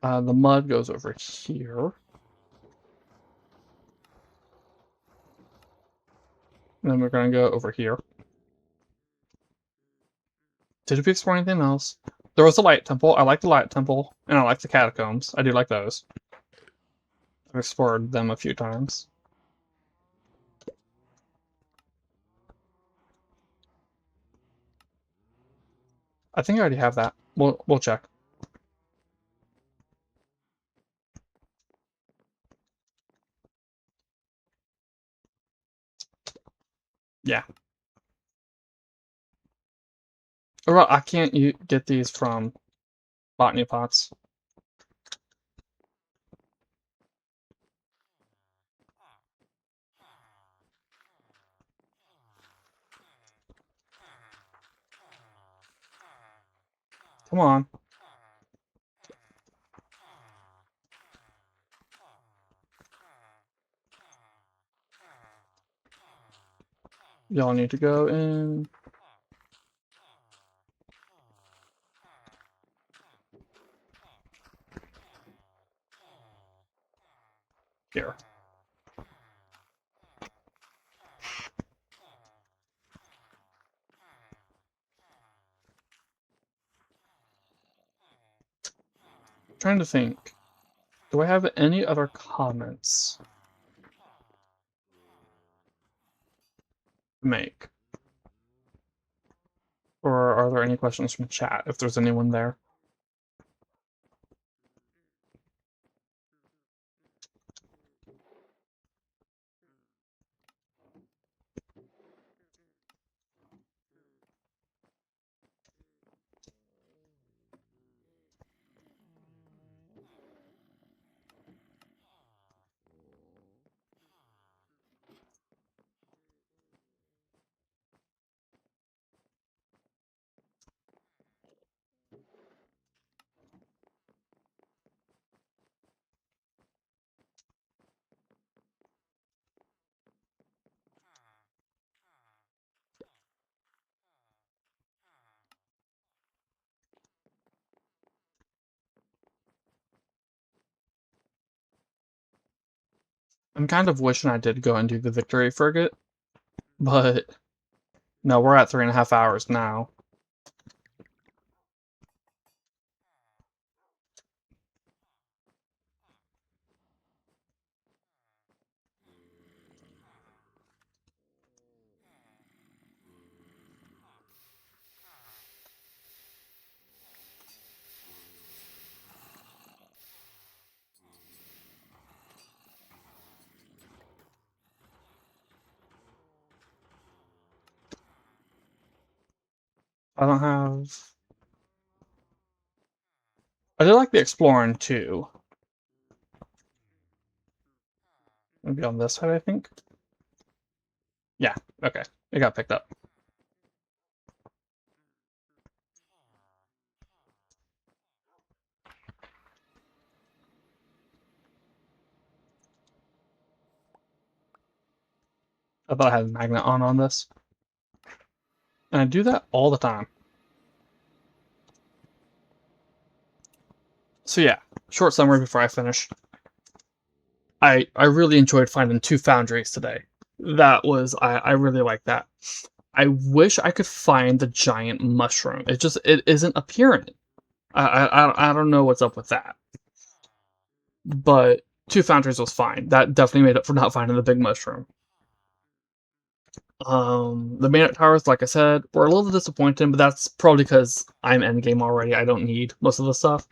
The mud goes over here. And then we're going to go over here. Did we explore anything else? There was a light temple. I like the light temple. And I like the catacombs. I do like those. I've explored them a few times. I think I already have that. We'll check. Yeah. Well, I can't get these from botany pots. Come on. Y'all need to go in here. Trying to think. Do I have any other comments to make? Or are there any questions from chat, if there's anyone there? I'm kind of wishing I did go and do the victory frigate, but no, we're at 3.5 hours now. I don't have... I did like the exploring too. Maybe on this side, I think. Yeah, okay. It got picked up. I thought I had a magnet on this. And I do that all the time. So yeah, short summary before I finish. I really enjoyed finding 2 foundries today. That was, I really like that. I wish I could find the giant mushroom. It isn't appearing. I don't know what's up with that. But 2 foundries was fine. That definitely made up for not finding the big mushroom. The Manet Towers, like I said, were a little disappointing, but that's probably because I'm endgame already. I don't need most of the stuff.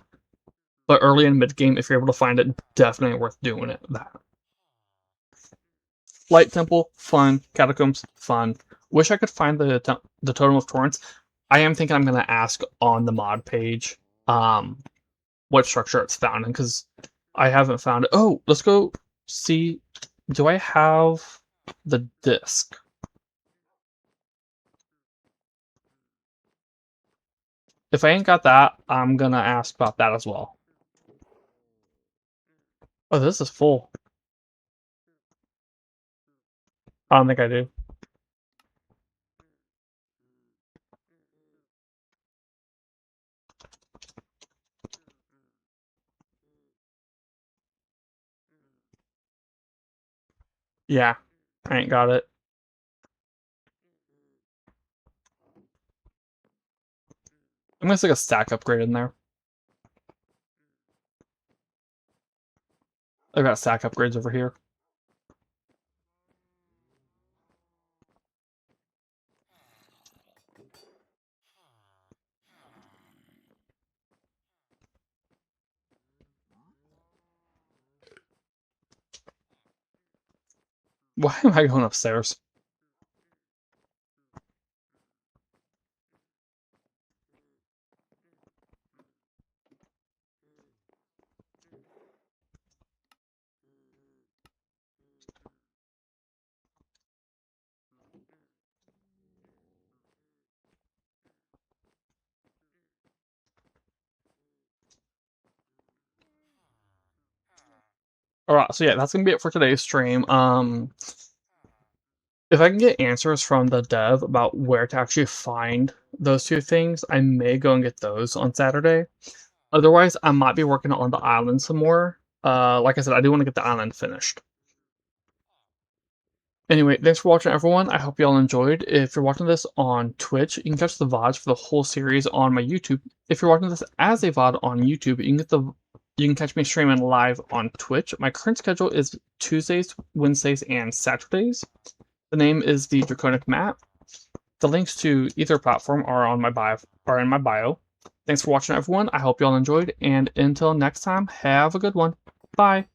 But early and mid game, if you're able to find it, definitely worth doing it. That Light Temple, fun. Catacombs, fun. Wish I could find the Totem of Torrents. I am thinking I'm gonna ask on the mod page, what structure it's found in, because I haven't found it. Oh, let's go see. Do I have the disc? If I ain't got that, I'm gonna ask about that as well. Oh, this is full. I don't think I do. Yeah, I ain't got it. I'm gonna stick a stack upgrade in there. I've got stack upgrades over here. Why am I going upstairs? Alright, so yeah, that's gonna be it for today's stream. If I can get answers from the dev about where to actually find those 2 things, I may go and get those on Saturday. Otherwise, I might be working on the island some more. Like I said, I do want to get the island finished. Anyway, thanks for watching, everyone. I hope y'all enjoyed. If you're watching this on Twitch, you can catch the VODs for the whole series on my YouTube. If you're watching this as a VOD on YouTube, you can catch me streaming live on Twitch. My current schedule is Tuesdays, Wednesdays, and Saturdays. The name is the Draconic Map. The links to either platform are in my bio. Thanks for watching, everyone. I hope y'all enjoyed, and until next time, have a good one. Bye.